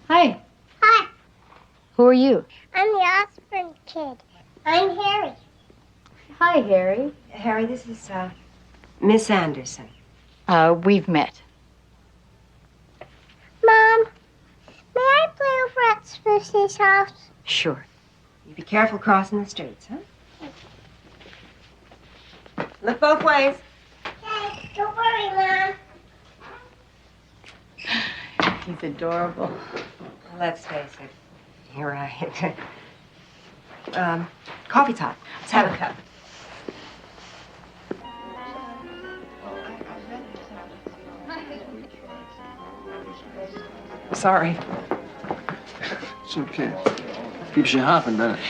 Hi. Hi. Who are you? I'm the Osborne kid. I'm Harry. Hi, Harry. Harry, this is, Miss Anderson. We've met. Mom, may I play over at Spruce's house? Sure. You be careful crossing the streets, huh? Look both ways. Okay, don't worry, Mom. He's adorable. Well, let's face it. You're right. Coffee's hot. Let's have a cup. Sorry. It's okay. Keeps you hopping, doesn't it?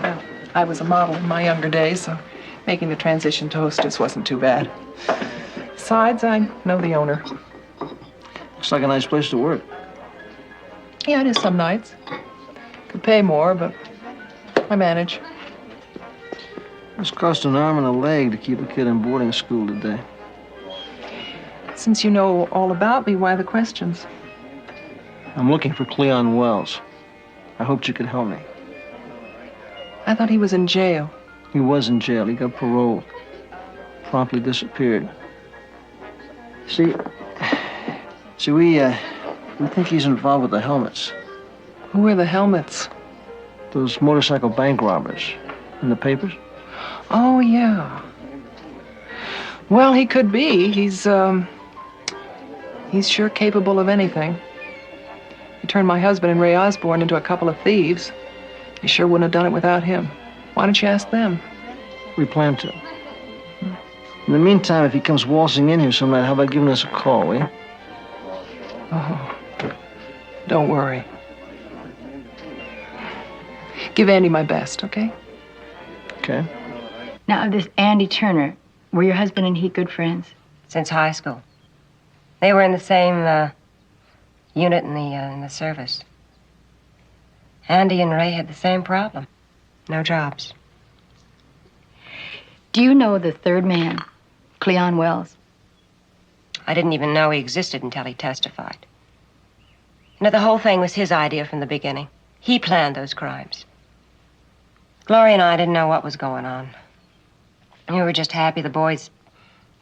Well, I was a model in my younger days, so making the transition to hostess wasn't too bad. Besides, I know the owner. Looks like a nice place to work. Yeah, it is some nights. Could pay more, but I manage. It's cost an arm and a leg to keep a kid in boarding school today. Since you know all about me, why the questions? I'm looking for Cleon Wells. I hoped you could help me. I thought he was in jail. He was in jail. He got paroled. Promptly disappeared. See, we think he's involved with the Helmets. Who are the Helmets? Those motorcycle bank robbers. In the papers? Oh, yeah. Well, he could be. He's sure capable of anything. He turned my husband and Ray Osborne into a couple of thieves. He sure wouldn't have done it without him. Why don't you ask them? We plan to. In the meantime, if he comes waltzing in here some night, how about giving us a call, will you? Oh, don't worry. Give Andy my best, okay? Okay. Now, this Andy Turner, were your husband and he good friends? Since high school. They were in the same unit in the service. Andy and Ray had the same problem. No jobs. Do you know the third man, Cleon Wells? I didn't even know he existed until he testified. You know, the whole thing was his idea from the beginning. He planned those crimes. Gloria and I didn't know what was going on. We were just happy the boys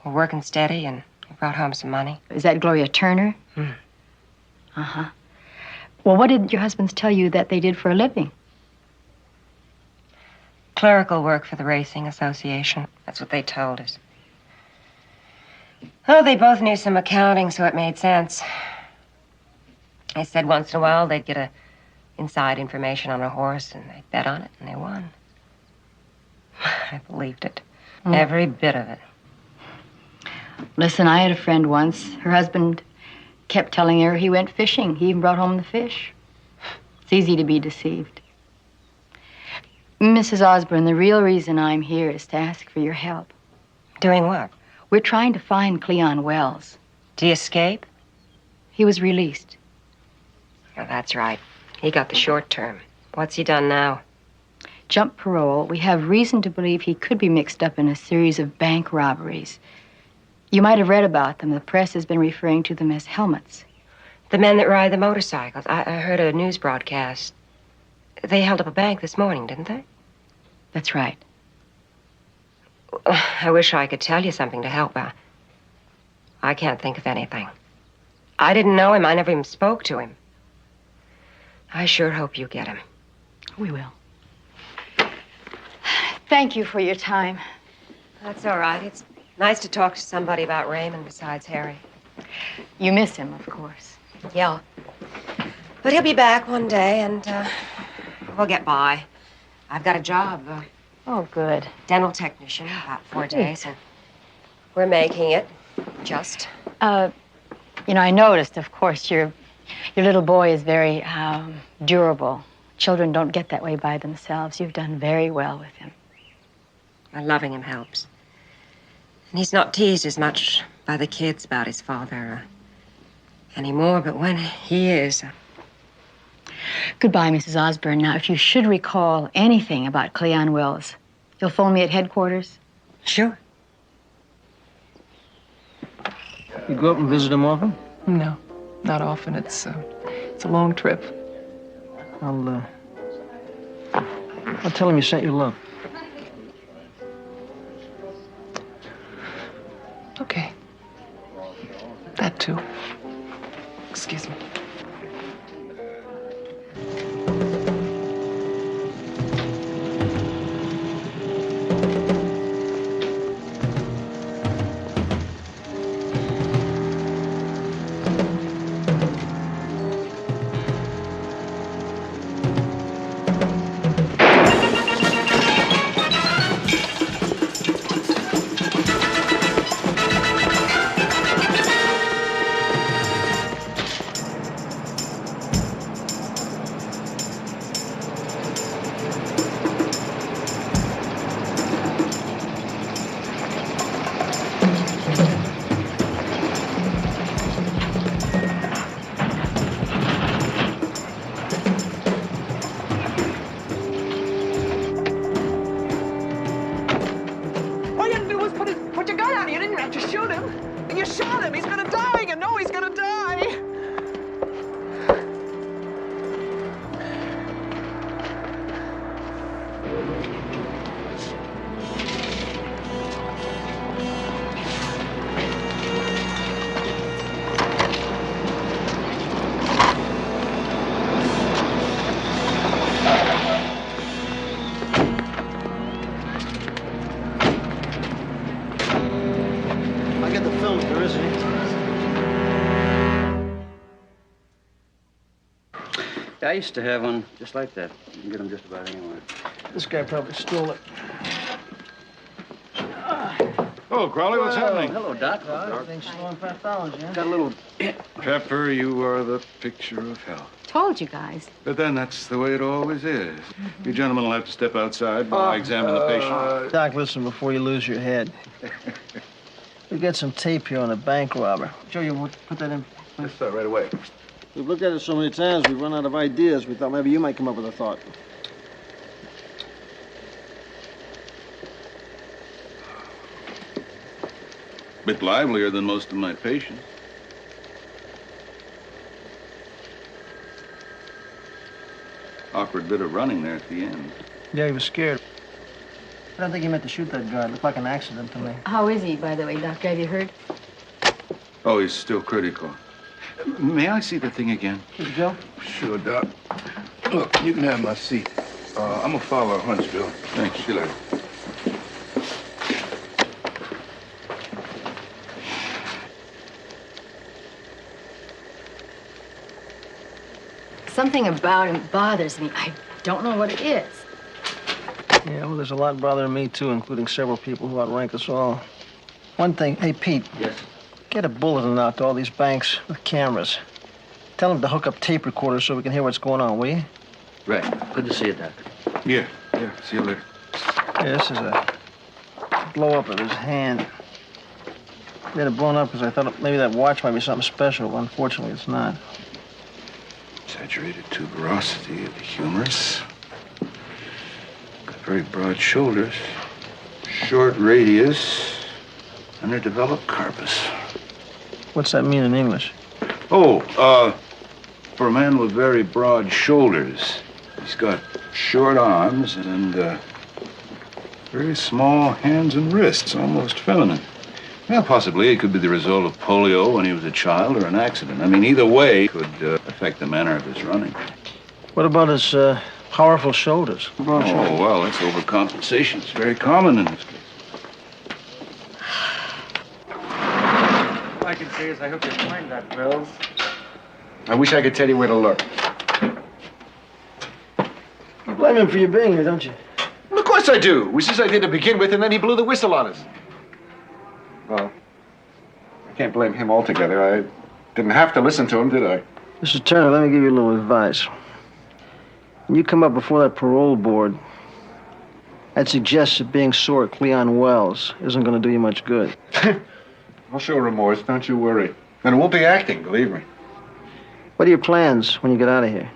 were working steady and brought home some money. Is that Gloria Turner? Uh-huh. Well, what did your husbands tell you that they did for a living? Clerical work for the Racing Association. That's what they told us. Oh, they both knew some accounting, so it made sense. They said once in a while they'd get inside information on a horse, and they'd bet on it, and they won. I believed it. Every bit of it. Listen, I had a friend once. Her husband kept telling her he went fishing. He even brought home the fish. It's easy to be deceived. Mrs. Osborne, the real reason I'm here is to ask for your help. Doing what? We're trying to find Cleon Wells. Did he escape? He was released. Oh, that's right. He got the short term. What's he done now? Jump parole. We have reason to believe he could be mixed up in a series of bank robberies. You might have read about them. The press has been referring to them as Helmets. The men that ride the motorcycles. I heard a news broadcast. They held up a bank this morning, didn't they? That's right. I wish I could tell you something to help. I can't think of anything. I didn't know him. I never even spoke to him. I sure hope you get him. We will. Thank you for your time. That's all right. It's nice to talk to somebody about Raymond besides Harry. You miss him, of course. Yeah. But he'll be back one day, and we'll get by. I've got a job. Oh, good. Dental technician, about 4 days, and we're making it. Just. You know, I noticed, of course, your little boy is very durable. Children don't get that way by themselves. You've done very well with him. Loving him helps. And he's not teased as much by the kids about his father anymore, but when he is... Goodbye, Mrs. Osborne. Now, if you should recall anything about Cleon Wells, you'll phone me at headquarters? Sure. You go up and visit him often? No, not often. It's a long trip. I'll tell him you sent your love. Okay. That too. Excuse me. Yeah, I used to have one just like that. You can get them just about anywhere. This guy probably stole it. Oh, Crowley, what's happening? Hello, Doc. Everything's slow in pathology, huh? Got a little... Pepper, you are the picture of health. Told you guys. But then that's the way it always is. You gentlemen will have to step outside while I examine the patient. Doc, listen before you lose your head. We got some tape here on a bank robber. Joe, you put that in? Yes, sir, right away. We've looked at it so many times, we've run out of ideas. We thought maybe you might come up with a thought. Bit livelier than most of my patients. Awkward bit of running there at the end. Yeah, he was scared. I don't think he meant to shoot that guy. It looked like an accident to me. How is he, by the way, Doctor? Have you heard? Oh, he's still critical. May I see the thing again? Joe? Sure, Doc. Look, you can have my seat. I'm gonna follow Huntsville. Thanks. See you later. Something about him bothers me. I don't know what it is. Yeah, well, there's a lot bothering me, too, including several people who outrank us all. One thing, hey, Pete. Yes? Get a bulletin out to all these banks with cameras. Tell them to hook up tape recorders so we can hear what's going on, will you? Right. Good to see you, Doc. Yeah. See you later. Yeah, this is a blow-up of his hand. They had it blown up because I thought maybe that watch might be something special, but unfortunately it's not. Exaggerated tuberosity of the humerus. Got very broad shoulders. Short radius. Underdeveloped carpus. What's that mean in English? Oh, for a man with very broad shoulders, he's got short arms and very small hands and wrists, almost feminine. Well, possibly it could be the result of polio when he was a child or an accident. I mean, either way could affect the manner of his running. What about his powerful shoulders? Oh, well, that's overcompensation. It's very common in this case. All I can say is I hope you find that, Bills. I wish I could tell you where to look. You blame him for you being here, don't you? Well, of course I do. We says I did to begin with, and then he blew the whistle on us. Well, I can't blame him altogether. I didn't have to listen to him, did I? Mr. Turner, let me give you a little advice. When you come up before that parole board, I'd suggest that being sore at Cleon Wells isn't going to do you much good. I'll show remorse, don't you worry. And it won't be acting, believe me. What are your plans when you get out of here?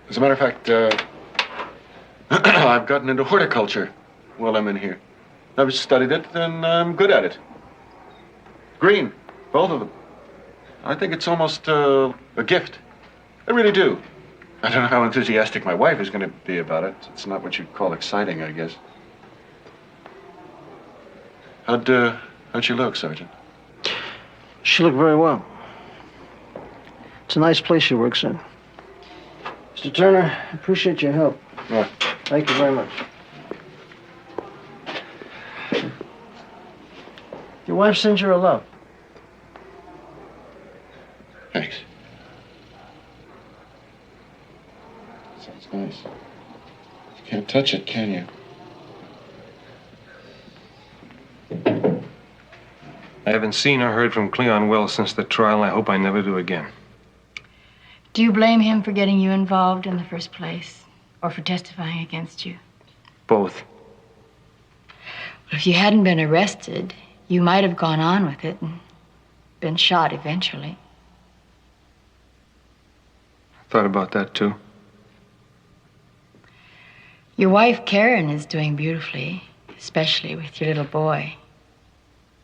As a matter of fact, I've gotten into horticulture while I'm in here. I've studied it, and I'm good at it. Green, both of them. I think it's almost a gift. I really do. I don't know how enthusiastic my wife is going to be about it. It's not what you'd call exciting, I guess. How'd she look, Sergeant? She looked very well. It's a nice place she works in. Mr. Turner, I appreciate your help. Yeah. Thank you very much. Your wife sends you her love. Thanks. Sounds nice. You can't touch it, can you? I haven't seen or heard from Cleon Wells since the trial, and I hope I never do again. Do you blame him for getting you involved in the first place, or for testifying against you? Both. Well, if you hadn't been arrested, you might have gone on with it and been shot eventually. Thought about that, too. Your wife, Karen, is doing beautifully, especially with your little boy.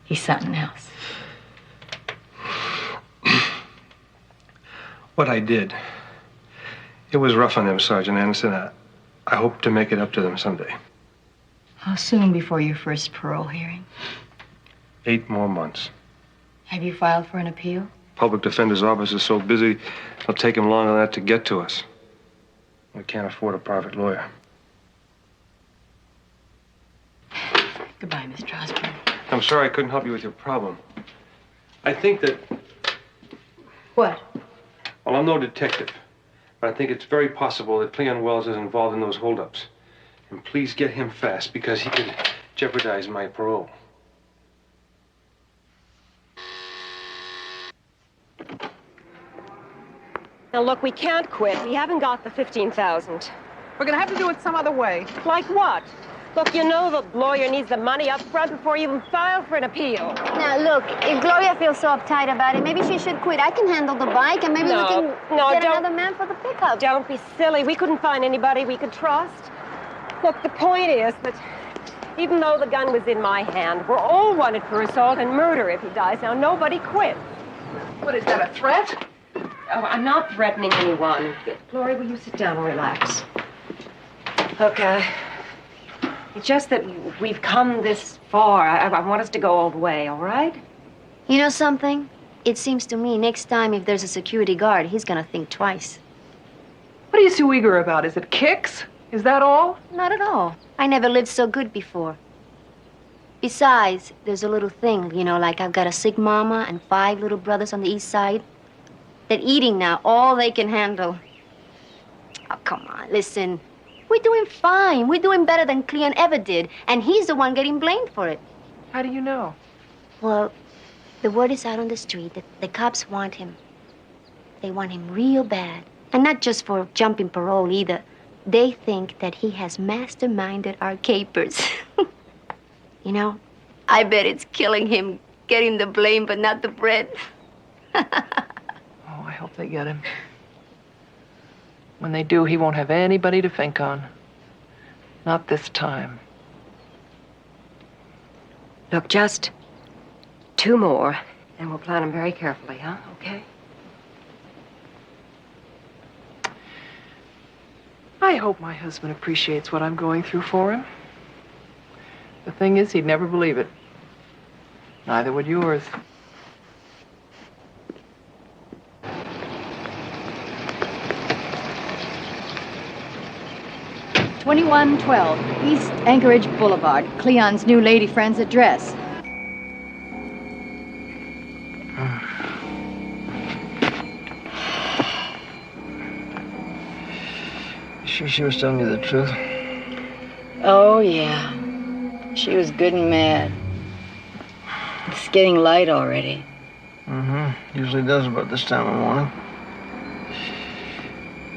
He's something else. What I did, it was rough on them, Sergeant Anderson. I hope to make it up to them someday. How soon before your first parole hearing? 8 more months. Have you filed for an appeal? Public defender's office is so busy, it'll take him longer than that to get to us. We can't afford a private lawyer. Goodbye, Miss Strasburg. I'm sorry I couldn't help you with your problem. I think that... What? Well, I'm no detective, but I think it's very possible that Cleon Wells is involved in those holdups. And please get him fast, because he could jeopardize my parole. Now, look, we can't quit. We haven't got the 15,000. We're gonna have to do it some other way. Like what? Look, you know the lawyer needs the money up front before you even file for an appeal. Now, look, if Gloria feels so uptight about it, maybe she should quit. I can handle the bike, and maybe we can get another man for the pickup. Don't be silly. We couldn't find anybody we could trust. Look, the point is that even though the gun was in my hand, we're all wanted for assault and murder if he dies. Now, nobody quits. What, is that a threat? Oh, I'm not threatening anyone. Gloria, will you sit down and relax? Okay. It's just that we've come this far. I want us to go all the way, all right? You know something? It seems to me next time if there's a security guard, he's gonna think twice. What are you so eager about? Is it kicks? Is that all? Not at all. I never lived so good before. Besides, there's a little thing, you know, like I've got a sick mama and 5 little brothers on the east side. They're eating now all they can handle. Oh, come on, listen. We're doing fine. We're doing better than Cleon ever did, and he's the one getting blamed for it. How do you know? Well, the word is out on the street that the cops want him. They want him real bad. And not just for jumping parole either. They think that he has masterminded our capers. You know, I bet it's killing him getting the blame but not the bread. Oh, I hope they get him. When they do, he won't have anybody to think on. Not this time. Look, just 2 more, and we'll plan them very carefully, huh? Okay? I hope my husband appreciates what I'm going through for him. The thing is, he'd never believe it. Neither would yours. $2112 East Anchorage Boulevard, Cleon's new lady friend's address. Sure she was telling you the truth? Oh, yeah. She was good and mad. It's getting light already. Mm-hmm. Usually does about this time of morning.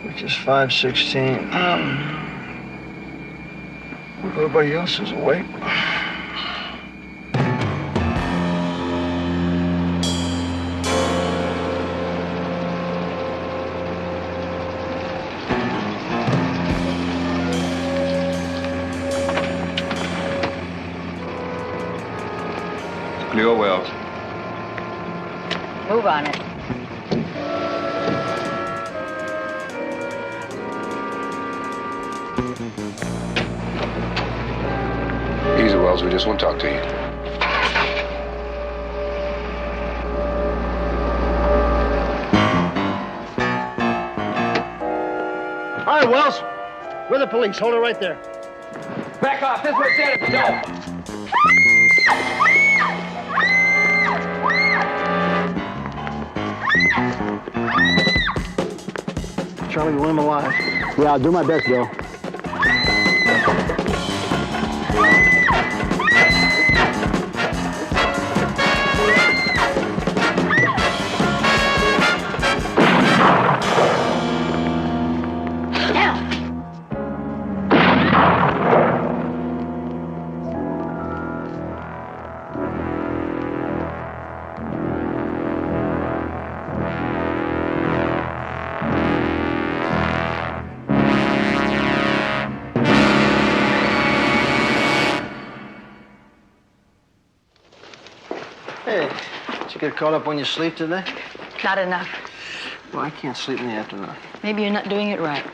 Which is 5:16. Everybody else is awake. Cleo Wells. Move on it. Easy, Wells. We just want to talk to you. All right, Wells. We're the police. Hold it right there. Back off. This way, Santa. Go. Charlie, we want him alive. Yeah, I'll do my best, Bill. Hey, did you get caught up on your sleep today? Not enough. Well, I can't sleep in the afternoon. Maybe you're not doing it right.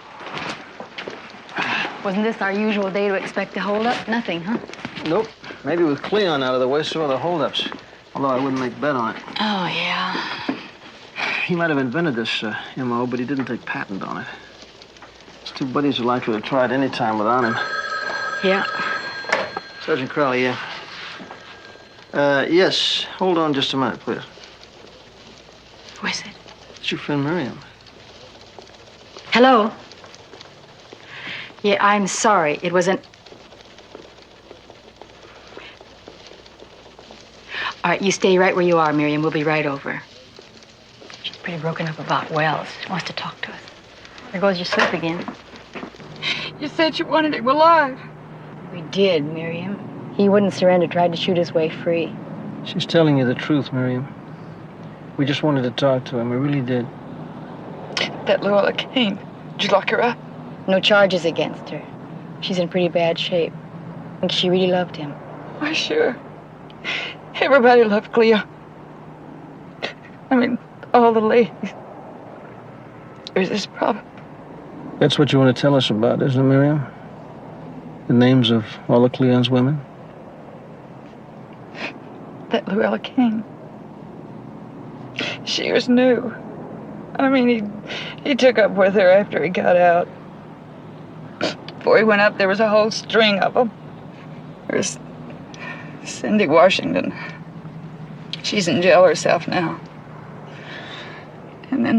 Wasn't this our usual day to expect to hold up? Nothing, huh? Nope. Maybe with Cleon out of the way, so are the holdups. Although I wouldn't make a bet on it. Oh, yeah. He might have invented this MO, but he didn't take patent on it. His 2 buddies are likely to try it any time without him. Yeah. Sergeant Crowley, yeah. Yes. Hold on just a minute, please. Who is it? It's your friend Miriam. Hello? Yeah, I'm sorry. It was an... All right, you stay right where you are, Miriam. We'll be right over. She's pretty broken up about Wells. She wants to talk to us. There goes your slip again. You said you wanted him alive. We did, Miriam. He wouldn't surrender, tried to shoot his way free. She's telling you the truth, Miriam. We just wanted to talk to him. We really did. That Luella Kane. Did you lock her up? No charges against her. She's in pretty bad shape. I think she really loved him. Why, sure. Everybody loved Cleo. I mean, all the ladies. There's this problem. That's what you want to tell us about, isn't it, Miriam? The names of all of Cleon's women? That Luella Kane. She was new. I mean, he took up with her after he got out. Before he went up, there was a whole string of them. There's Cindy Washington. She's in jail herself now. And then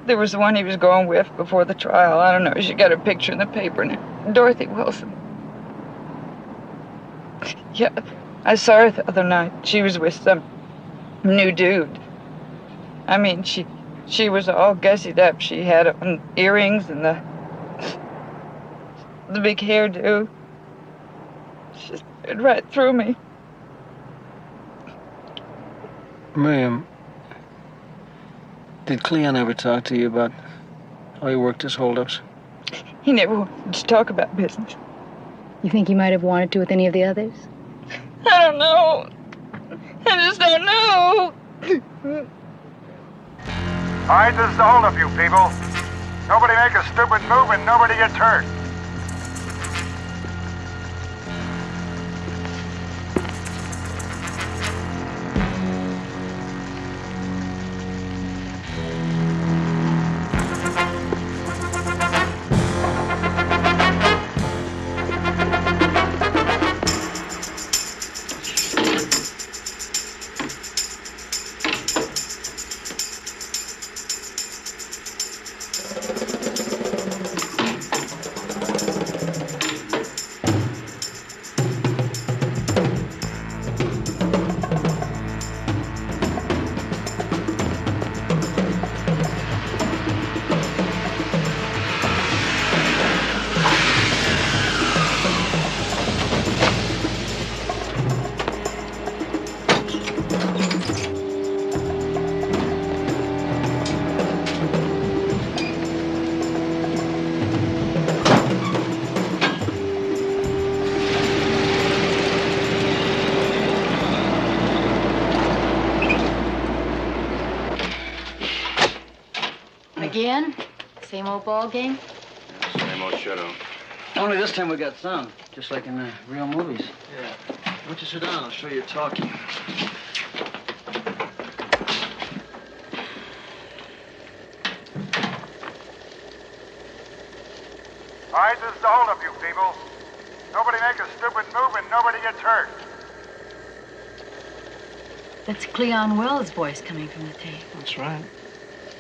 there was the one he was going with before the trial. I don't know. She got her picture in the paper. And Dorothy Wilson. Yeah, I saw her the other night. She was with some new dude. I mean, she was all gussied up. She had on earrings and the big hairdo. She stared right through me. Miriam, did Cleon ever talk to you about how he worked his holdups? He never wanted to talk about business. You think he might have wanted to with any of the others? I don't know. I just don't know. All right, this is the holdup, you people. Nobody make a stupid move and nobody gets hurt. Again? Same old ball game? Same old shadow. Only this time we got sound, just like in the real movies. Yeah. Why don't you sit down? I'll show you talking. All right, this is the holdup, you people. Nobody make a stupid move and nobody gets hurt. That's Cleon Wells' voice coming from the tape. That's right.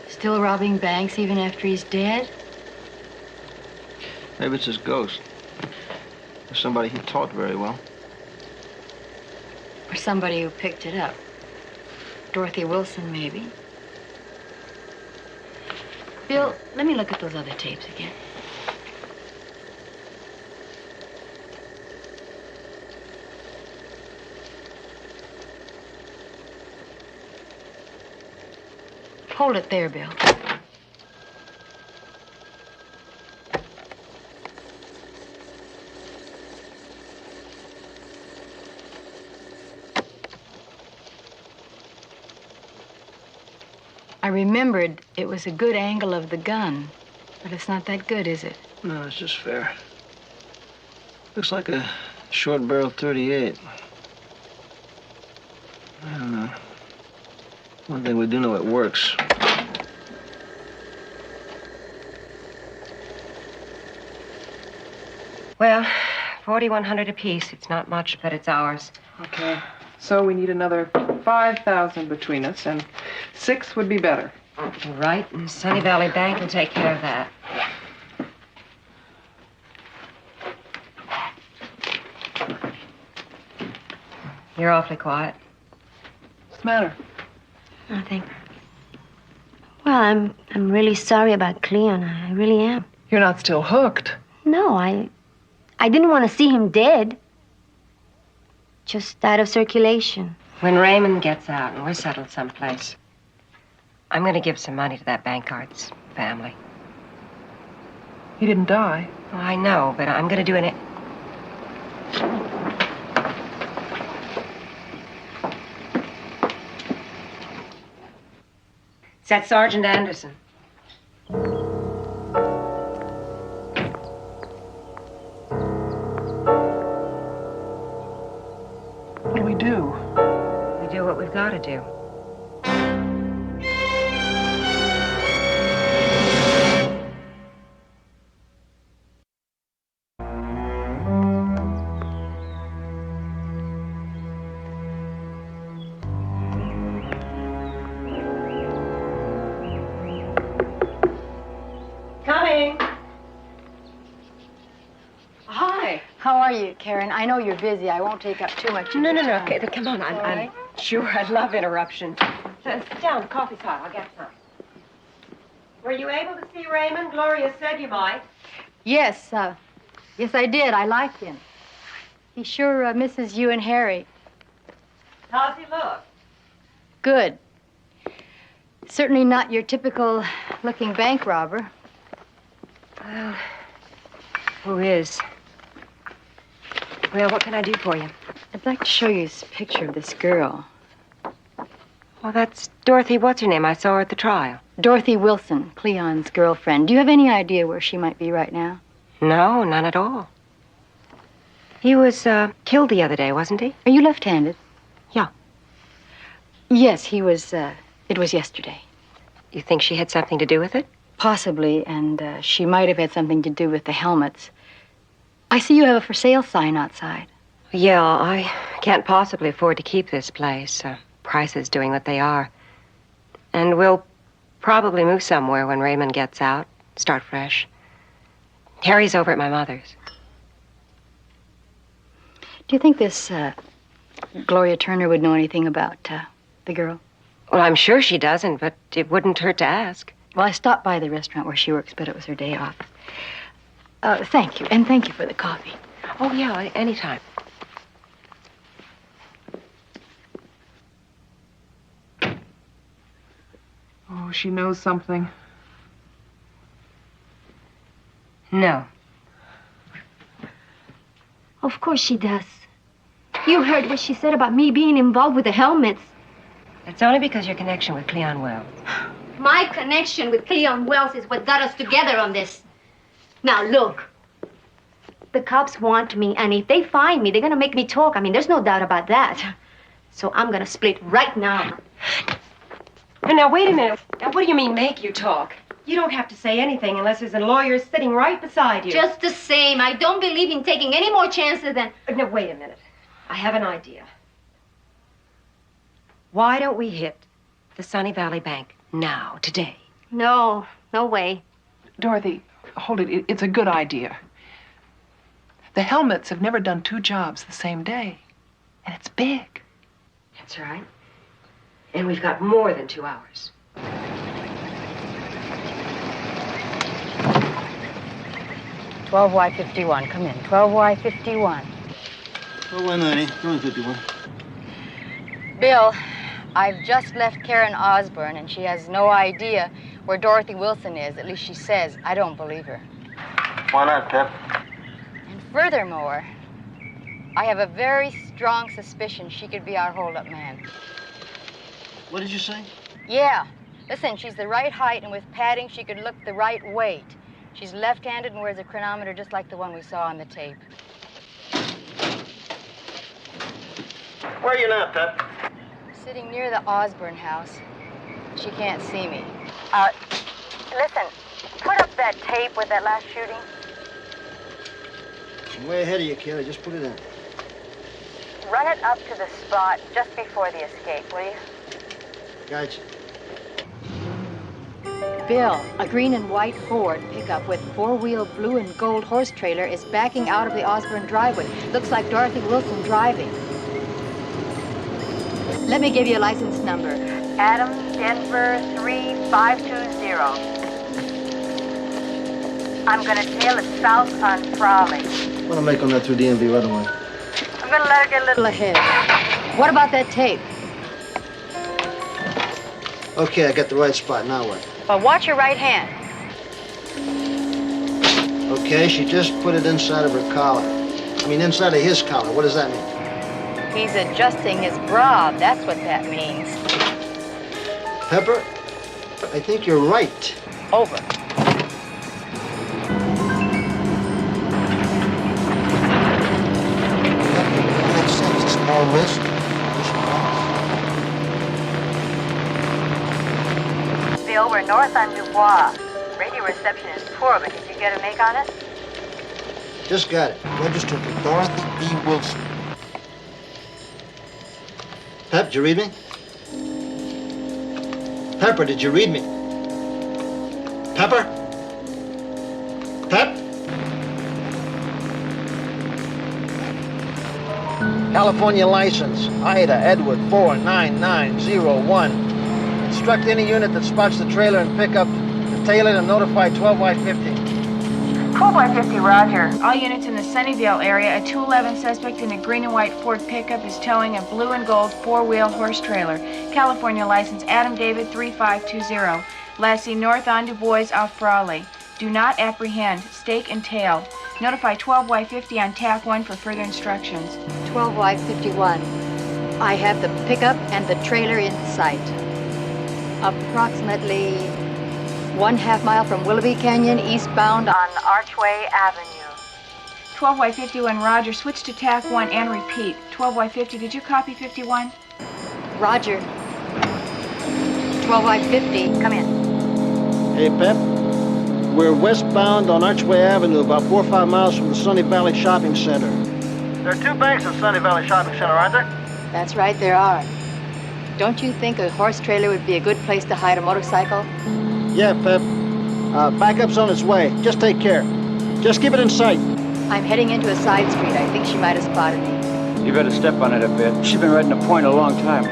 Still robbing banks even after he's dead? Maybe it's his ghost. Or somebody he taught very well. Or somebody who picked it up. Dorothy Wilson, maybe. Bill, let me look at those other tapes again. Hold it there, Bill. I remembered it was a good angle of the gun, but it's not that good, is it? No, it's just fair. Looks like a short-barreled .38. I don't know. One thing we do know, it works. Well, 4,100 apiece. It's not much, but it's ours. Okay. So we need another 5,000 between us, and 6 would be better. All right, and Sunny Valley Bank will take care of that. You're awfully quiet. What's the matter? Nothing. Well, I'm really sorry about Cleon. I really am. You're not still hooked. No, I didn't want to see him dead. Just out of circulation. When Raymond gets out and we're settled someplace, I'm going to give some money to that Bankard's family. He didn't die. Oh, I know, but I'm going to do it. Is that Sergeant Anderson? What do we do? We do what we've got to do. Coming. Hi. How are you, Karen? I know you're busy. I won't take up too much of No, your no, no. time. Okay, come on. I'm sure I'd love interruption. Sit down. Coffee's hot. I'll get some. Were you able to see Raymond? Gloria said you might. Yes, yes, I did. I liked him. He sure misses you and Harry. How's he look? Good. Certainly not your typical looking bank robber. Well, who is? Well, what can I do for you? I'd like to show you this picture of this girl. Well, that's Dorothy. What's her name? I saw her at the trial. Dorothy Wilson, Cleon's girlfriend. Do you have any idea where she might be right now? No, none at all. He was killed the other day, wasn't he? Are you left-handed? Yeah. Yes, he was, it was yesterday. You think she had something to do with it? Possibly, and she might have had something to do with the helmets. I see you have a for sale sign outside. Yeah, I can't possibly afford to keep this place. Prices doing what they are. And we'll probably move somewhere when Raymond gets out. Start fresh. Harry's over at my mother's. Do you think this Gloria Turner would know anything about the girl? Well, I'm sure she doesn't, but it wouldn't hurt to ask. Well, I stopped by the restaurant where she works, but it was her day off. Thank you, and thank you for the coffee. Oh, yeah, anytime. Oh, she knows something. No. Of course she does. You heard what she said about me being involved with the helmets. It's only because your connection with Cleon Wells. My connection with Cleon Wells is what got us together on this. Now, look. The cops want me, and if they find me, they're gonna make me talk. I mean, there's no doubt about that. So I'm gonna split right now. Now, wait a minute. Now, what do you mean, make you talk? You don't have to say anything unless there's a lawyer sitting right beside you. Just the same, I don't believe in taking any more chances than... Now, wait a minute. I have an idea. Why don't we hit the Sunny Valley Bank now, today? No, no way. Dorothy, hold it. It's a good idea. The helmets have never done two jobs the same day. And it's big. That's right. And we've got more than 2 hours. Y51, come in. 12Y51. 12Y90, 12Y51. Bill, I've just left Karen Osborne, and she has no idea where Dorothy Wilson is. At least she says. I don't believe her. Why not, Pep? And furthermore, I have a very strong suspicion she could be our hold-up man. What did you say? Yeah. Listen, she's the right height, and with padding, she could look the right weight. She's left-handed and wears a chronometer just like the one we saw on the tape. Where are you now, Pep? Sitting near the Osborne house. She can't see me. Listen, put up that tape with that last shooting. I'm way ahead of you, kid. I just put it in. Run it up to the spot just before the escape, will you? Gotcha. Bill, a green and white Ford pickup with four-wheel blue and gold horse trailer is backing out of the Osborne driveway. Looks like Dorothy Wilson driving. Let me give you a license number. Adam Denver 3520. I'm gonna tail it south on Frawley. I'm gonna make on that through DMV right away. I'm gonna let her get a little Ahead. What about that tape? Okay, I got the right spot. Now what? Well, watch your right hand. Okay, she just put it inside of her collar. I mean, inside of his collar. What does that mean? He's adjusting his bra. That's what that means. Pepper, I think you're right. Over. Makes sense. A small wrist. Bill, we're north on Dubois. Radio reception is poor, but did you get a make on it? Just got it. Registered to Dorothy E. Wilson. Pep, did you read me? Pepper, did you read me? Pepper? Pep? California license, Ida Edward 49901. Instruct any unit that spots the trailer and pickup to tail it and notify 12Y50. 12Y50, Roger. All units in the Sunnyvale area, a 211 suspect in a green and white Ford pickup is towing a blue and gold four-wheel horse trailer. California license Adam David 3520. Lastly, north on Du Bois off Frawley. Do not apprehend. Stake and tail. Notify 12Y50 on TAC 1 for further instructions. 12Y51. I have the pickup and the trailer in sight. Approximately 1/2 mile from Willoughby Canyon, eastbound on Archway Avenue. 12Y51, Roger. Switch to TAC 1 and repeat. 12Y50, did you copy 51? Roger. 12Y50, come in. Hey, Pep. We're westbound on Archway Avenue, about 4 or 5 miles from the Sunny Valley Shopping Center. There are 2 banks in Sunny Valley Shopping Center, aren't there? That's right, there are. Don't you think a horse trailer would be a good place to hide a motorcycle? Yeah, Pep. Backup's on its way. Just take care. Just keep it in sight. I'm heading into a side street. I think she might have spotted me. You better step on it a bit. She's been riding a point a long time.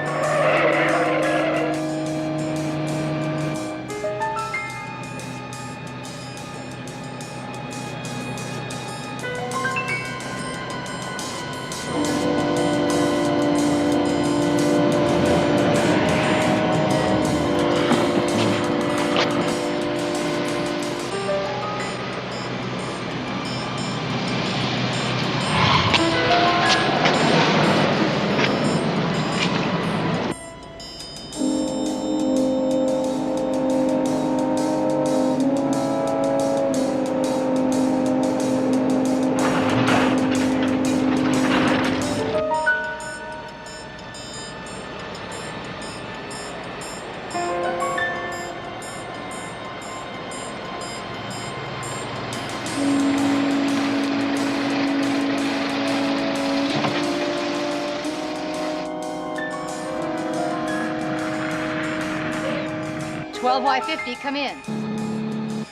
Y50, come in.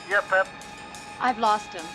Yeah, Pep. I've lost him.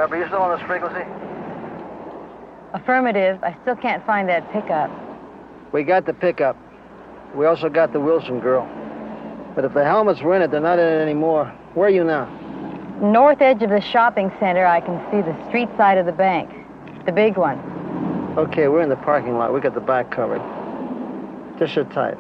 Pepper, you still on this frequency? Affirmative. I still can't find that pickup. We got the pickup. We also got the Wilson girl. But if the helmets were in it, they're not in it anymore. Where are you now? North edge of the shopping center, I can see the street side of the bank. The big one. Okay, we're in the parking lot. We got the back covered. Just sit tight.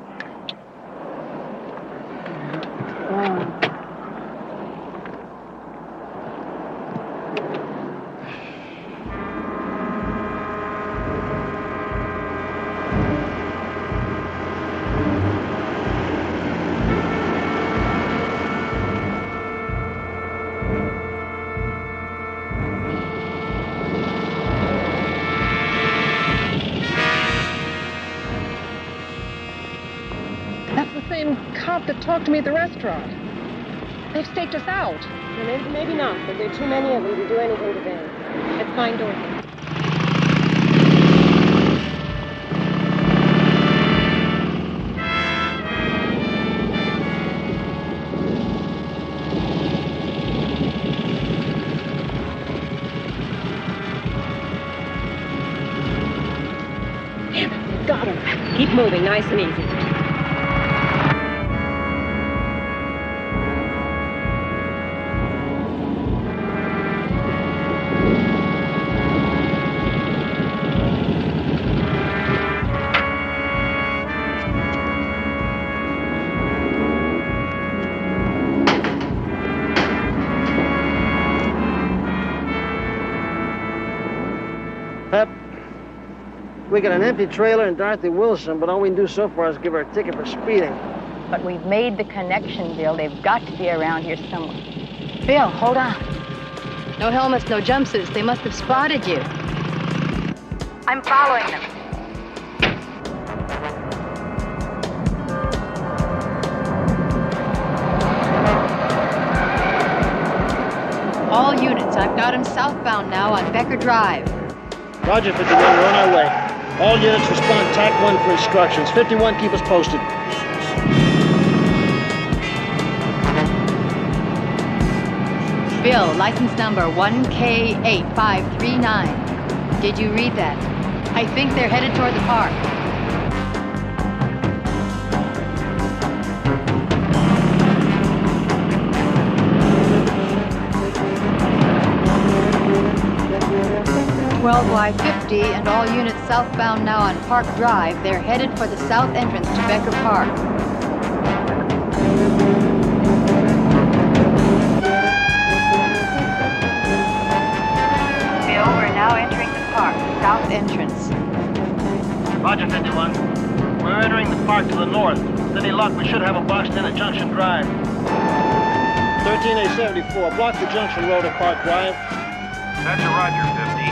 That's the same cop that talked to me at the restaurant. They've staked us out. Maybe not, but there are too many of them to do anything to them. Let's find Dorothy. Damn it, got him. Keep moving, nice and easy. Pep, we got an empty trailer and Dorothy Wilson, but all we can do so far is give her a ticket for speeding. But we've made the connection, Bill. They've got to be around here somewhere. Bill, hold on. No helmets, no jumpsuits. They must have spotted you. I'm following them. All units, I've got them southbound now on Becker Drive. Roger, 51, we're on our way. All units respond TAC 1 for instructions. 51, keep us posted. Bill, license number 1K8539. Did you read that? I think they're headed toward the park. Y50 and all units southbound now on Park Drive. They're headed for the south entrance to Becker Park. Bill, we're now entering the park, south entrance. Roger, 51. We're entering the park to the north. With any luck, we should have a box in at Junction Drive. 13A74, block the Junction Road at Park Drive. That's a Roger, 50.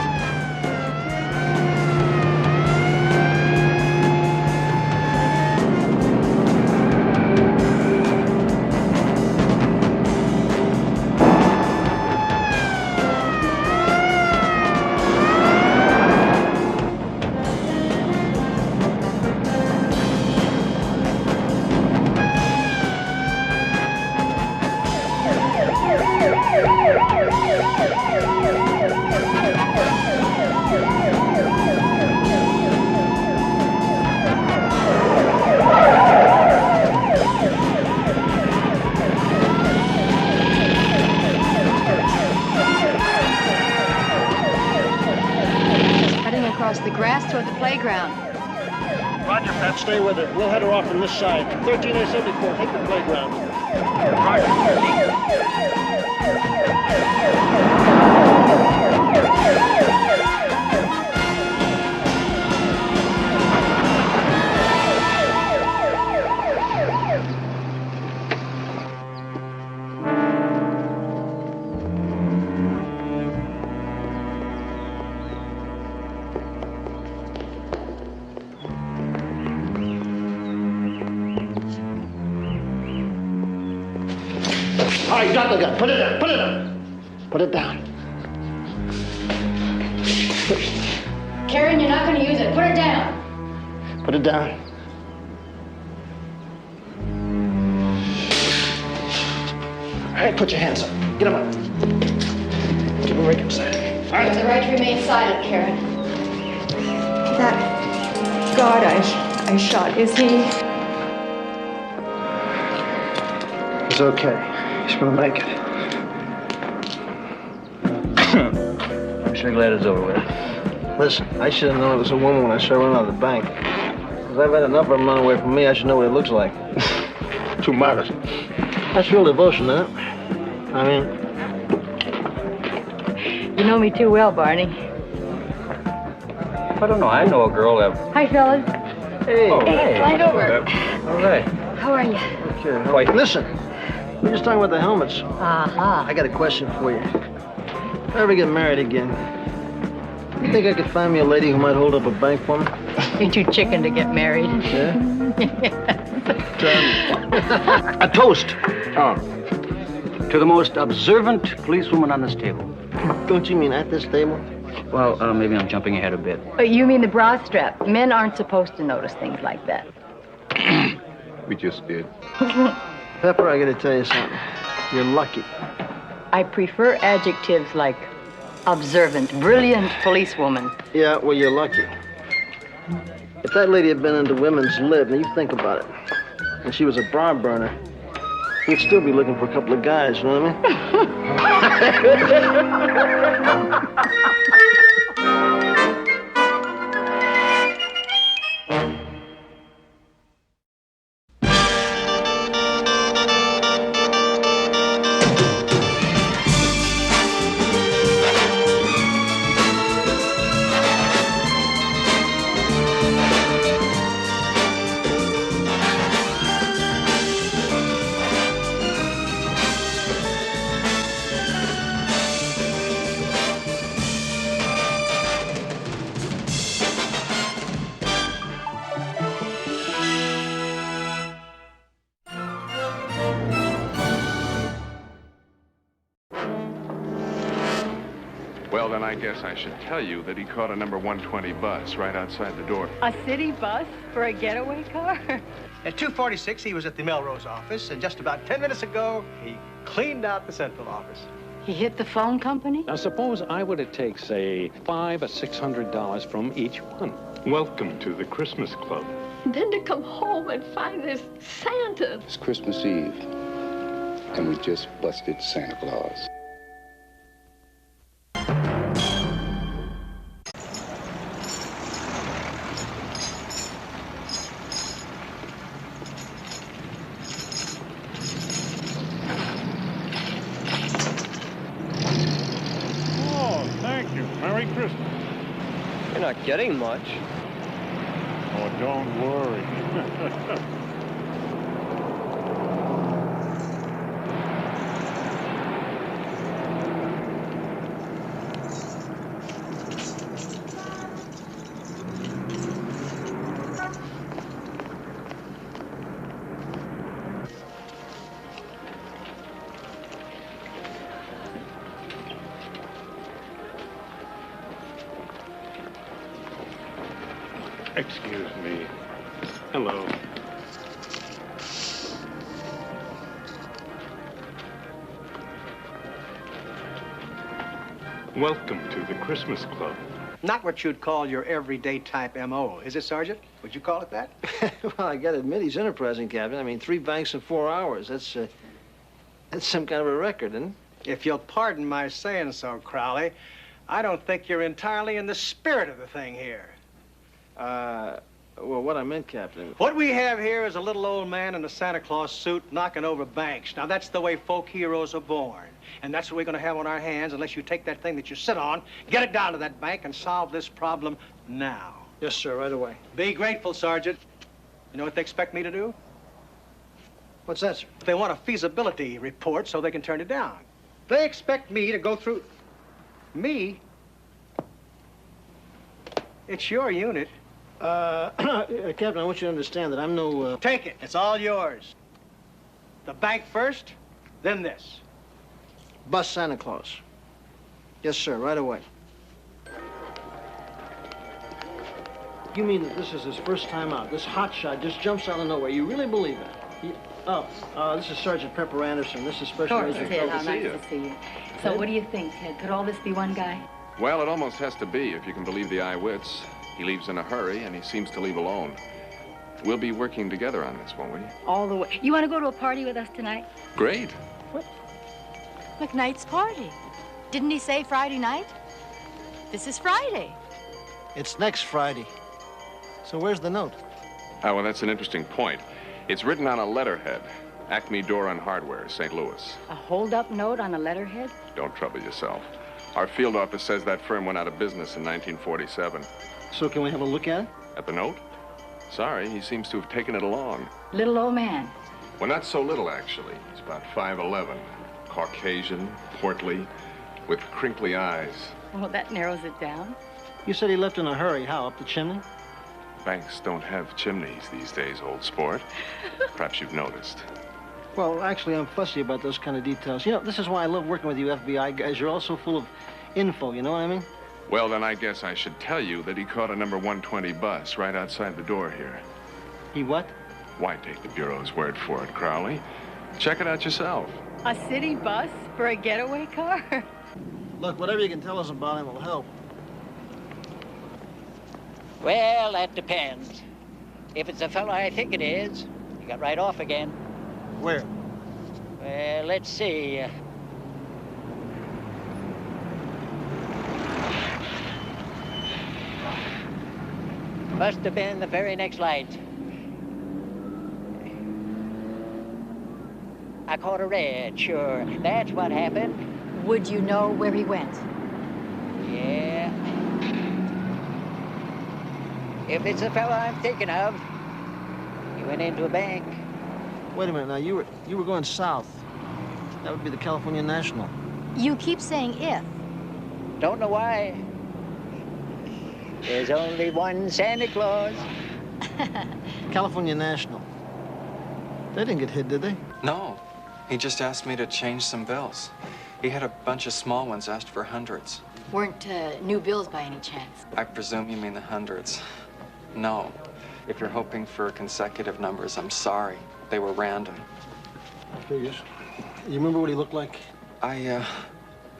Across the grass toward the playground. Roger, Pat, stay with her. We'll head her off from this side. 13A74, take the playground. Roger, 50. All right, drop the gun. Put it down. Put it down. Put it down. Karen, you're not going to use it. Put it down. Put it down. All right, put your hands up. Get them up. Keep them right inside. You have the right to remain silent, Karen. That guard I shot, is he? He's okay. He's gonna make it. I'm sure glad it's over with. Listen, I should have known it was a woman when I saw her run out of the bank. Because I've had enough of them run away from me, I should know what it looks like. Too modest. That's real devotion, isn't it? I mean, You know me too well, Barney. I don't know. I know a girl that... Hi, fellas. hey. Hey, slide over. All right. How are you? Okay, Wait. listen. We're just talking about the helmets. Uh-huh. I got a question for you. If I ever get married again, you think I could find me a lady who might hold up a bank for me? You're too chicken to get married. Yeah? A toast. Tom. To the most observant policewoman on this table. Don't you mean at this table? Well, maybe I'm jumping ahead a bit. You mean the bra strap. Men aren't supposed to notice things like that. We just did. Pepper, I gotta tell you something. You're lucky. I prefer adjectives like observant, brilliant policewoman. Yeah, well, you're lucky. If that lady had been into women's lib, now you think about it, and she was a bra burner, we'd still be looking for a couple of guys, you know what I mean? Well, then I guess I should tell you that he caught a number 120 bus right outside the door. A city bus for a getaway car? At 2:46, he was at the Melrose office, and just about 10 minutes ago, he cleaned out the central office. He hit the phone company? Now, suppose I were to take, say, $500 or $600 from each one. Welcome to the Christmas Club. Then to come home and find this Santa. It's Christmas Eve, and we just busted Santa Claus. Merry Christmas. You're not getting much. Oh, don't worry. Excuse me. Hello. Welcome to the Christmas Club. Not what you'd call your everyday type M.O., is it, Sergeant? Would you call it that? Well, I gotta admit, he's enterprising, Captain. I mean, 3 banks in 4 hours. That's some kind of a record, isn't it? If you'll pardon my saying so, Crowley, I don't think you're entirely in the spirit of the thing here. Well, what I meant, Captain... What we have here is a little old man in a Santa Claus suit knocking over banks. Now, that's the way folk heroes are born. And that's what we're going to have on our hands unless you take that thing that you sit on, get it down to that bank, and solve this problem now. Yes, sir, right away. Be grateful, Sergeant. You know what they expect me to do? What's that, sir? They want a feasibility report so they can turn it down. They expect me to go through... Me? It's your unit. Captain, I want you to understand that I'm no, Take it. It's all yours. The bank first, then this. Bust Santa Claus. Yes, sir, right away. You mean that this is his first time out? This hotshot just jumps out of nowhere. You really believe that? This is Sergeant Pepper Anderson. This is Special Agent Ted, how Phil. nice to see you. So what do you think, Ted? Could all this be one guy? Well, it almost has to be, if you can believe the eye-wits. He leaves in a hurry, and he seems to leave alone. We'll be working together on this, won't we? All the way. You want to go to a party with us tonight? Great. McKnight's party. Didn't he say Friday night? This is Friday. It's next Friday. So where's the note? Oh, well, that's an interesting point. It's written on a letterhead. Acme Door and Hardware, St. Louis. A hold-up note on a letterhead? Don't trouble yourself. Our field office says that firm went out of business in 1947. So can we have a look at it? At the note? Sorry, he seems to have taken it along. Little old man. Well, not so little, actually. He's about 5'11", Caucasian, portly, with crinkly eyes. Well, that narrows it down. You said he left in a hurry. How, up the chimney? Banks don't have chimneys these days, old sport. Perhaps you've noticed. Well, actually, I'm fussy about those kind of details. You know, this is why I love working with you FBI guys. You're all so full of info, you know what I mean? Well, then I guess I should tell you that he caught a number 120 bus right outside the door here. He what? Why take the Bureau's word for it, Crowley? Check it out yourself. A city bus for a getaway car? Look, whatever you can tell us about him will help. Well, that depends. If it's the fellow I think it is, he got right off again. Where? Well, let's see. Must have been the very next light. I caught a red, sure. That's what happened. Would you know where he went? Yeah. If it's the fellow I'm thinking of, he went into a bank. Wait a minute, now, you were going south. That would be the California National. You keep saying if. Don't know why. There's only one Santa Claus. California National. They didn't get hit, did they? No. He just asked me to change some bills. He had a bunch of small ones, asked for hundreds. Weren't new bills by any chance? I presume you mean the hundreds. No. If you're hoping for consecutive numbers, I'm sorry. They were random. Figures. You remember what he looked like? I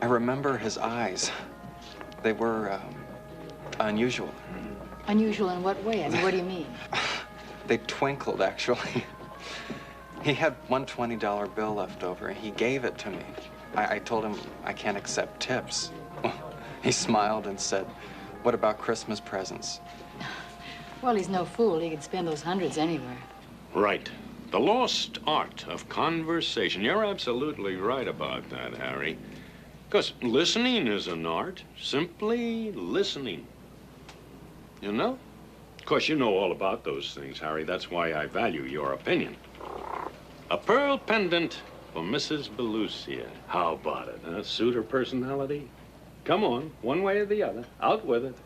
remember his eyes. They were, unusual. Unusual in what way? I mean, what do you mean? They twinkled, actually. He had one $20 bill left over, and he gave it to me. I told him I can't accept tips. He smiled and said, "What about Christmas presents?" Well, he's no fool. He could spend those hundreds anywhere. Right. The lost art of conversation. You're absolutely right about that, Harry. Because listening is an art. Simply listening. You know? Of course, you know all about those things, Harry. That's why I value your opinion. A pearl pendant for Mrs. Belusia. How about it, huh? Suit her personality? Come on, one way or the other. Out with it.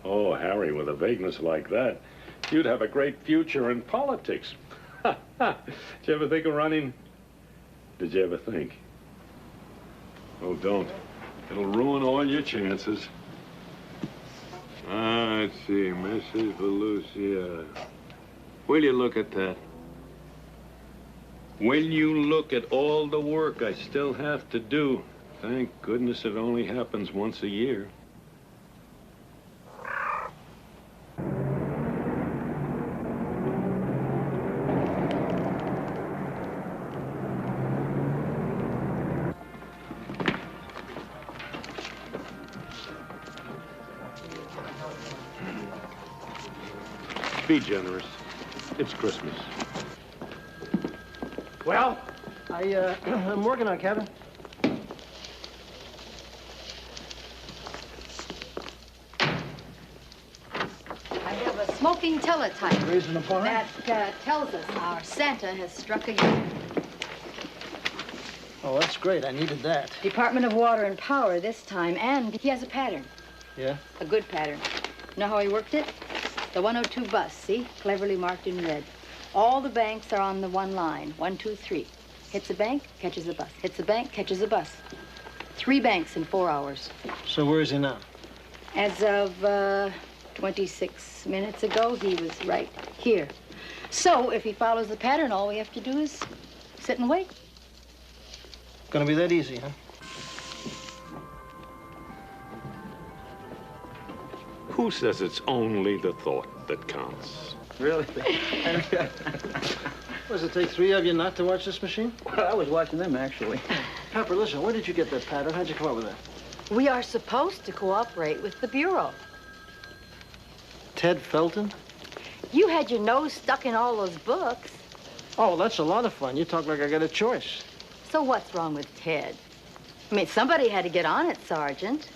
Oh, Harry, with a vagueness like that, you'd have a great future in politics. Did you ever think of running? Did you ever think? Oh, don't. It'll ruin all your chances. Let's see, Mrs. Belusia. Will you look at that? Will you look at all the work I still have to do? Thank goodness it only happens once a year. Be generous. It's Christmas. Well, I'm working on it, Captain. I have a smoking teletype. Raising a bar? That tells us our Santa has struck again. Oh, that's great. I needed that. Department of Water and Power this time, and he has a pattern. Yeah? A good pattern. Know how he worked it? The 102 bus, see? Cleverly marked in red. All the banks are on the one line. 1, 2, 3. Hits a bank, catches a bus. Hits a bank, catches a bus. 3 banks in 4 hours. So where is he now? As of 26 minutes ago, he was right here. So if he follows the pattern, all we have to do is sit and wait. Gonna be that easy, huh? Who says it's only the thought that counts? Really? Does it take three of you not to watch this machine? Well, I was watching them, actually. Pepper, listen, where did you get that pattern? How'd you come up with that? We are supposed to cooperate with the Bureau. Ted Felton? You had your nose stuck in all those books. Oh, that's a lot of fun. You talk like I got a choice. So what's wrong with Ted? I mean, somebody had to get on it, Sergeant.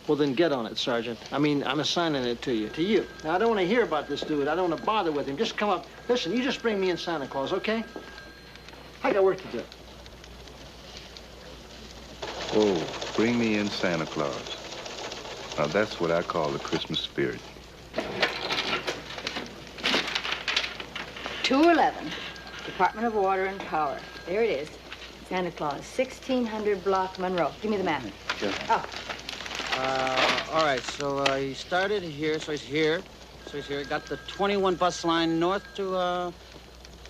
Well, then get on it, Sergeant. I mean, I'm assigning it to you. To you. Now, I don't want to hear about this dude. I don't want to bother with him. Just come up. Listen, you just bring me in Santa Claus, okay? I got work to do. Oh, bring me in Santa Claus. Now, that's what I call the Christmas spirit. 211, Department of Water and Power. There it is. Santa Claus, 1600 block Monroe. Give me the map. Sure. Oh, All right, so he started here, so he's here. So he's here. Got the 21 bus line north to,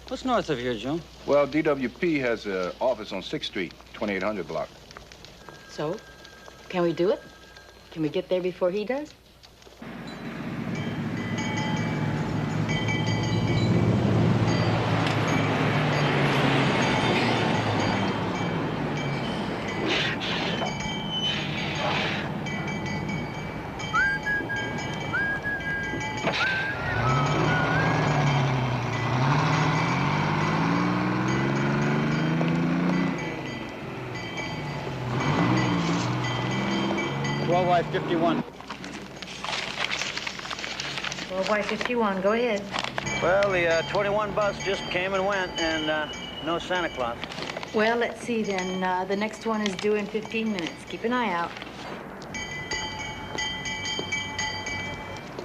what's north of here, Joe? Well, DWP has an office on 6th Street, 2800 block. so, can we do it? Can we get there before he does? Y51. Well, Y51, go ahead. Well, the 21 bus just came and went, and no Santa Claus. Well, let's see then. The next one is due in 15 minutes. Keep an eye out.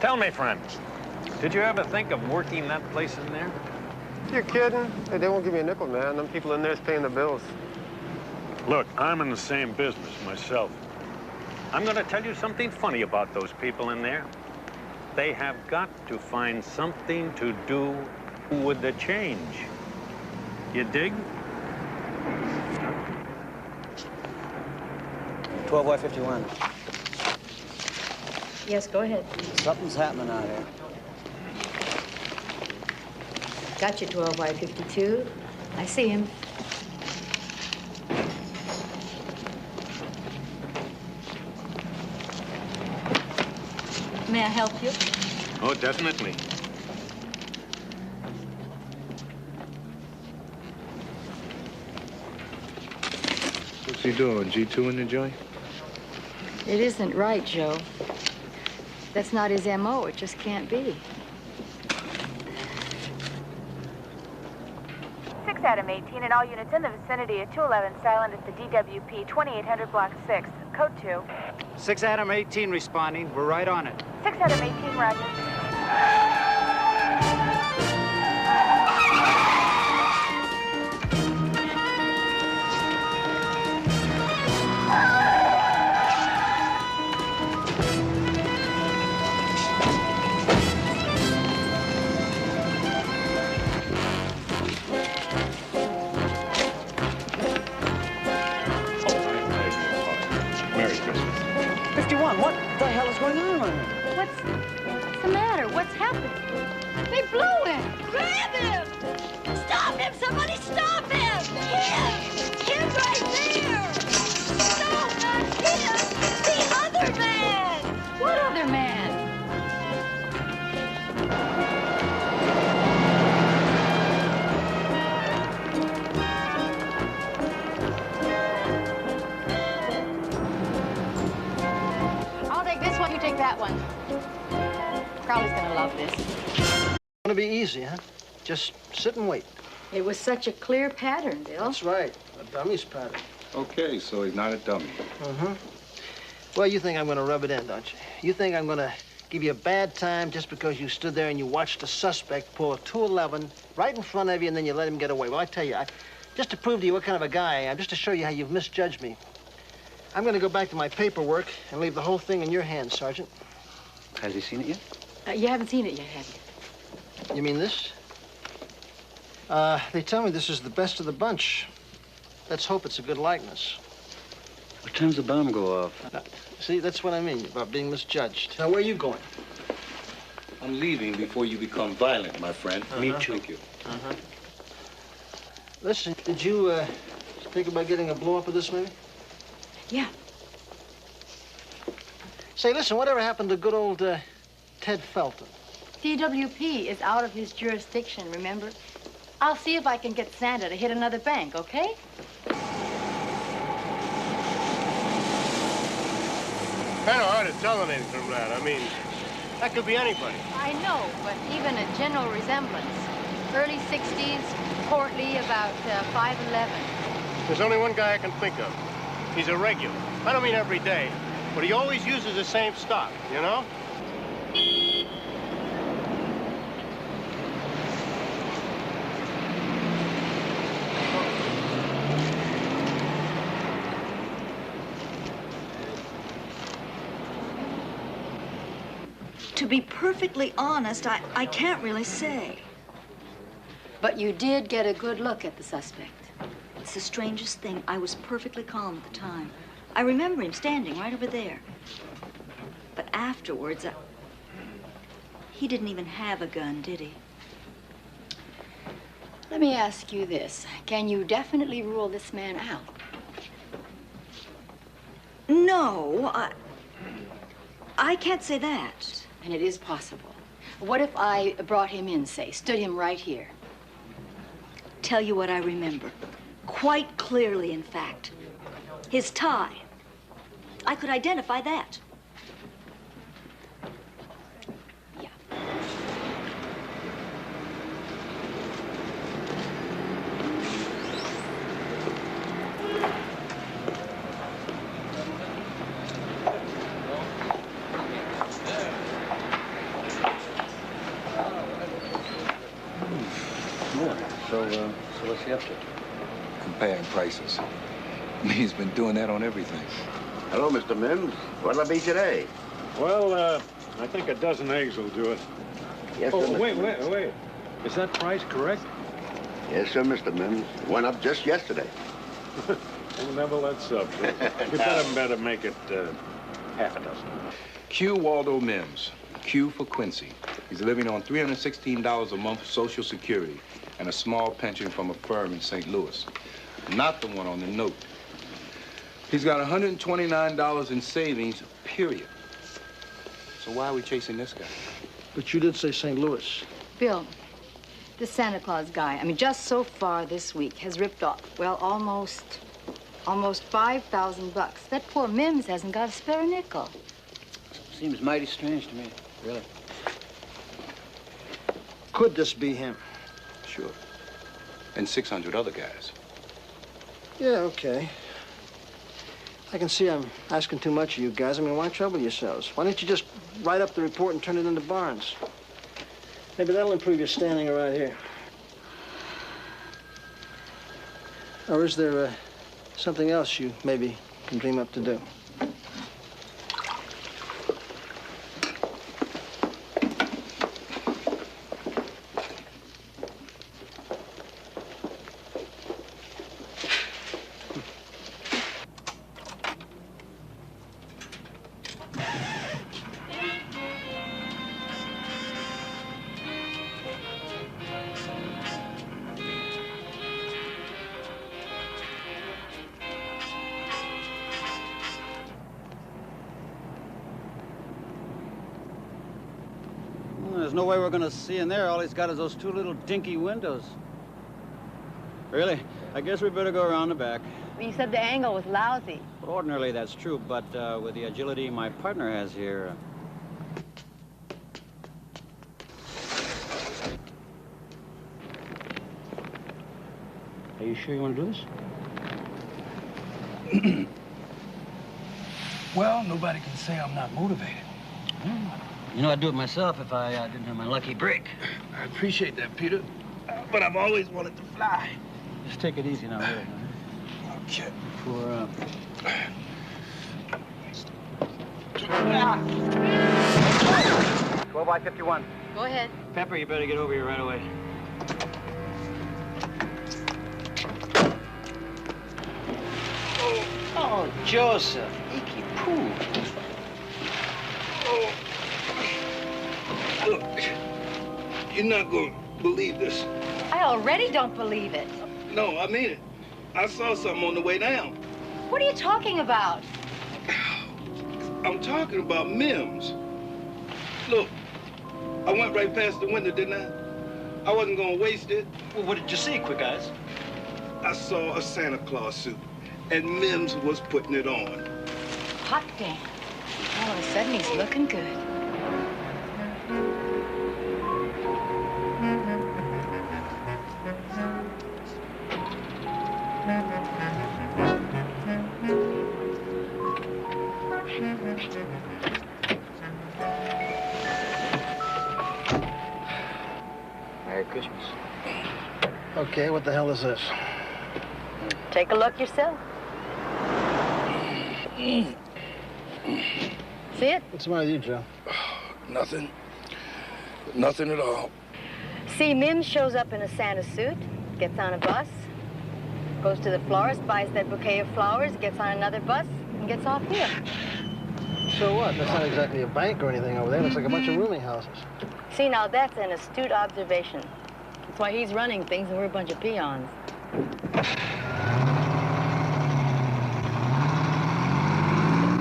Tell me, friend, did you ever think of working that place in there? You're kidding? Hey, they won't give me a nickel, man. Them people in there's paying the bills. Look, I'm in the same business myself. I'm going to tell you something funny about those people in there. They have got to find something to do with the change. You dig? 12Y51. Yes, go ahead. Something's happening out here. Got you, 12Y52. I see him. May I help you? Oh, definitely. What's he doing, G2 in the joint? It isn't right, Joe. That's not his M.O. It just can't be. 6 Adam 18 and all units in the vicinity of 211 silent at the DWP 2800 block 6. Code 2. 6 Adam 18 responding. We're right on it. 6 Adam 18, roger. Merry Christmas. 51, what the hell is going on right now? What's the matter? What's happening? They blew him! Grab him! Stop him! Somebody stop him! Him! Him right there! No, not him! The other man! What other man? I'll take this one, you take that one. Crowley's gonna love this. It's gonna be easy, huh? Just sit and wait. It was such a clear pattern, Bill. That's right. A dummy's pattern. Okay, so he's not a dummy. Mm-hmm. Well, you think I'm gonna rub it in, don't you? You think I'm gonna give you a bad time just because you stood there and you watched a suspect pull a 211 right in front of you and then you let him get away. Well, I tell you, just to prove to you what kind of a guy I am, just to show you how you've misjudged me, I'm gonna go back to my paperwork and leave the whole thing in your hands, Sergeant. Has he seen it yet? You haven't seen it yet, have you? You mean this? They tell me this is the best of the bunch. Let's hope it's a good likeness. What time's the bomb go off? See, that's what I mean about being misjudged. Now, where are you going? I'm leaving before you become violent, my friend. Uh-huh. Me too. Thank you. Uh-huh. Listen, did you think about getting a blow-up of this, maybe? Yeah. Say, listen, whatever happened to good old Ted Felton? DWP is out of his jurisdiction, remember? I'll see if I can get Santa to hit another bank, okay? Kind of hard to tell anything from that. I mean, that could be anybody. I know, but even a general resemblance. Early 60s, portly, about 5'11". There's only one guy I can think of. He's a regular. I don't mean every day, but he always uses the same stuff, you know? To be perfectly honest, I can't really say. But you did get a good look at the suspect. It's the strangest thing. I was perfectly calm at the time. I remember him standing right over there. But afterwards, he didn't even have a gun, did he? Let me ask you this. Can you definitely rule this man out? No, I can't say that. And it is possible. What if I brought him in, say, stood him right here? Tell you what I remember. Quite clearly, in fact. His tie. I could identify that. So what's he up to? Comparing prices. He's been doing that on everything. Hello, Mr. Mims. What'll it be today? Well, I think a dozen eggs will do it. Yes, oh, sir. wait. Is that price correct? Yes, sir, Mr. Mims. Went up just yesterday. Well, never lets up. You better make it half a dozen. Q. Waldo Mims. Q for Quincy. He's living on $316 a month Social Security and a small pension from a firm in St. Louis. Not the one on the note. He's got $129 in savings, period. So why are we chasing this guy? But you did say St. Louis. Bill, this Santa Claus guy, I mean, just so far this week has ripped off, well, almost 5,000 bucks. That poor Mims hasn't got a spare nickel. Seems mighty strange to me, really. Could this be him? Sure. And 600 other guys. Yeah, okay. I can see I'm asking too much of you guys. I mean, why trouble yourselves? Why don't you just write up the report and turn it into Barnes? Maybe that'll improve your standing around here. Or is there something else you maybe can dream up to do? There's no way we're gonna see in there. All he's got is those two little dinky windows. Really? I guess we better go around the back. You said the angle was lousy. Well, ordinarily that's true, but with the agility my partner has here... Are you sure you want to do this? Well, nobody can say I'm not motivated. You know, I'd do it myself if I didn't have my lucky break. I appreciate that, Peter. But I've always wanted to fly. Just take it easy now, really. Okay. For, 12 by 51. Go ahead. Pepper, you better get over here right away. Oh, Joseph, Icky Poo. Oh. Look, you're not gonna believe this. I already don't believe it. No, I mean it. I saw something on the way down. What are you talking about? I'm talking about Mims. Look, I went right past the window, didn't I? I wasn't gonna waste it. Well, what did you see, Quick Eyes? I saw a Santa Claus suit, and Mims was putting it on. Hot damn. All of a sudden, he's looking good. Merry Christmas. Okay, what the hell is this? Take a look yourself. See it? What's the matter with you, Joe? Nothing. Nothing at all. See, Mims shows up in a Santa suit, gets on a bus, goes to the florist, buys that bouquet of flowers, gets on another bus, and gets off here. So what? That's not exactly a bank or anything over there. It looks like a bunch of rooming houses. See, now that's an astute observation. That's why he's running things and we're a bunch of peons.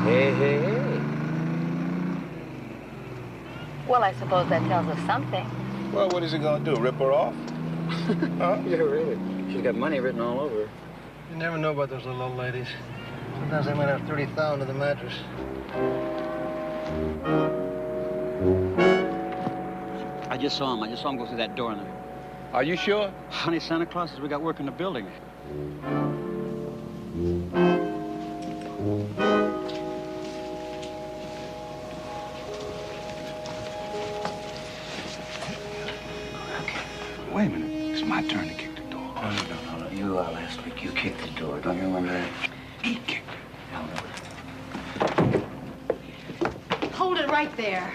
Hey, hey, hey. Well, I suppose that tells us something. Well, what is he gonna do, rip her off? Huh? Yeah, really. She's got money written all over her. You never know about those little old ladies. Sometimes they might have 30,000 to the mattress. I just saw him. I just saw him go through that door in there. Are you sure? Honey, Santa Clauses we got work in the building. Wait a minute. It's my turn to kick the door. No. You, last week, you kicked the door. Don't you remember that? He kicked it. Hold it right there.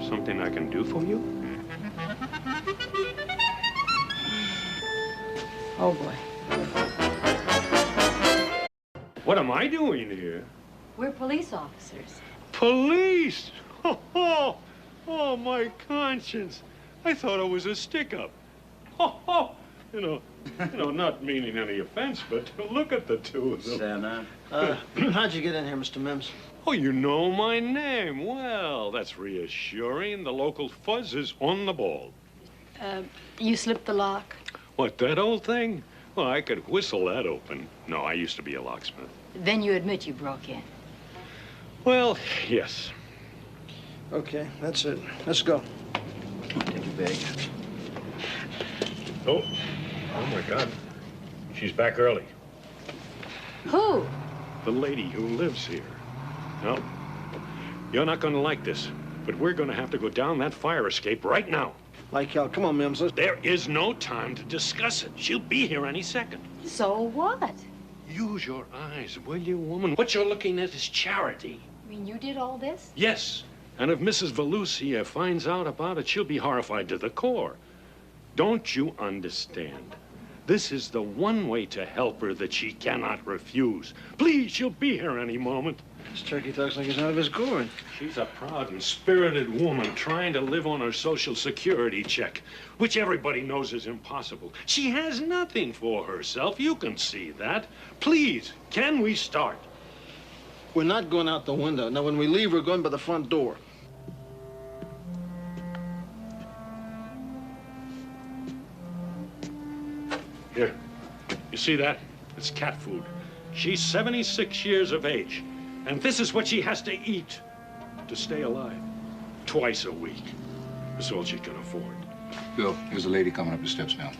Something I can do for you? Oh, boy. What am I doing here? We're police officers. Police! Oh, my conscience. I thought I was a stick-up. You know, not meaning any offense, but look at the two of them. Santa. How'd you get in here, Mr. Mims? Oh, you know my name. Well, that's reassuring. The local fuzz is on the ball. You slipped the lock. What, that old thing? Well, I could whistle that open. No, I used to be a locksmith. Then you admit you broke in. Well, yes. Okay, that's it. Let's go. Take your bag. Oh my God. She's back early. Who? The lady who lives here. No, you're not going to like this, but we're going to have to go down that fire escape right now. Like hell. Come on, Mims. There is no time to discuss it. She'll be here any second. So what? Use your eyes, will you, woman? What you're looking at is charity. I mean, you did all this? Yes, and if Mrs. Volusia finds out about it, she'll be horrified to the core. Don't you understand? This is the one way to help her that she cannot refuse. Please, she'll be here any moment. This turkey talks like he's out of his gourd. She's a proud and spirited woman trying to live on her Social Security check, which everybody knows is impossible. She has nothing for herself. You can see that. Please, can we start? We're not going out the window. Now, when we leave, we're going by the front door. Here, you see that? It's cat food. She's 76 years of age, and this is what she has to eat to stay alive. Twice a week. That's all she can afford. Bill, there's a lady coming up the steps now.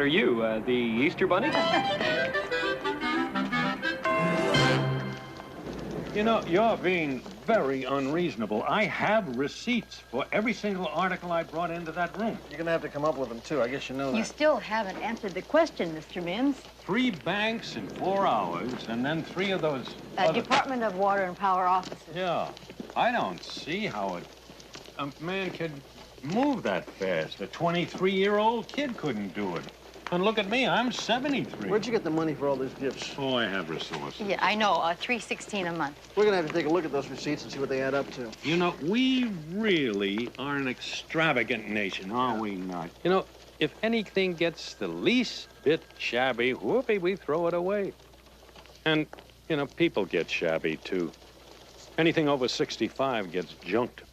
you, the Easter Bunny? You know, you're being very unreasonable. I have receipts for every single article I brought into that room. You're gonna have to come up with them, too. I guess you know that. You still haven't answered the question, Mr. Mims. 3 banks in 4 hours, and then 3 of those other... Department of Water and Power offices. Yeah, I don't see how a man could move that fast. A 23-year-old kid couldn't do it. And look at me, I'm 73. Where'd you get the money for all these gifts? Oh, I have resources. Yeah, I know. $3.16 a month. We're gonna have to take a look at those receipts and see what they add up to. You know, we really are an extravagant nation, are we not? You know, if anything gets the least bit shabby, whoopee, we throw it away. And, you know, people get shabby, too. Anything over 65 gets junked.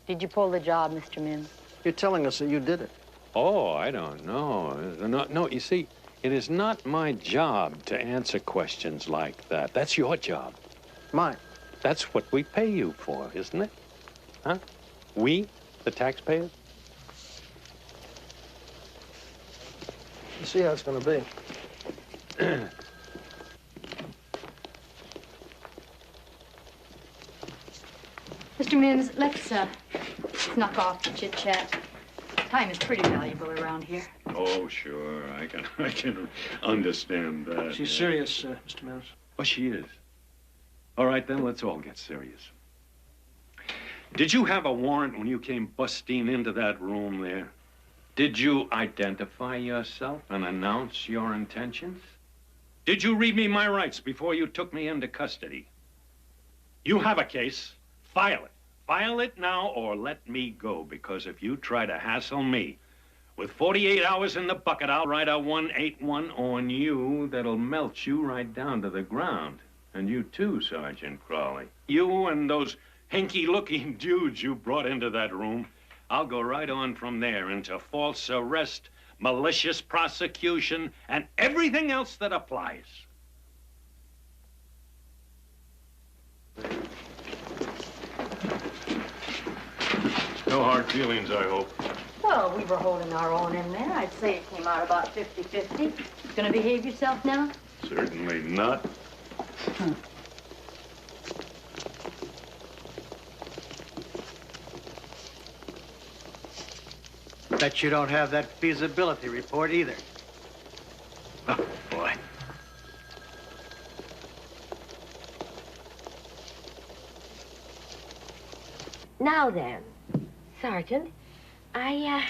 Did you pull the job, Mr. Mims? You're telling us that you did it. Oh, I don't know. No, you see, it is not my job to answer questions like that. That's your job. Mine. That's what we pay you for, isn't it? Huh? We, the taxpayers? You see how it's gonna be. Mr. Mims, let's knock off the chit-chat. Time is pretty valuable around here. Oh, sure. I can understand that. She's serious, Mr. Mims. Oh, she is. All right, then, let's all get serious. Did you have a warrant when you came busting into that room there? Did you identify yourself and announce your intentions? Did you read me my rights before you took me into custody? You have a case. File it. File it now or let me go, because if you try to hassle me, with 48 hours in the bucket, I'll write a 181 on you that'll melt you right down to the ground. And you too, Sergeant Crawley. You and those hinky-looking dudes you brought into that room, I'll go right on from there into false arrest, malicious prosecution, and everything else that applies. No hard feelings, I hope. Well, we were holding our own in there. I'd say it came out about 50-50. Gonna behave yourself now? Certainly not. Bet you don't have that feasibility report either. Oh, boy. Now then, Sergeant, I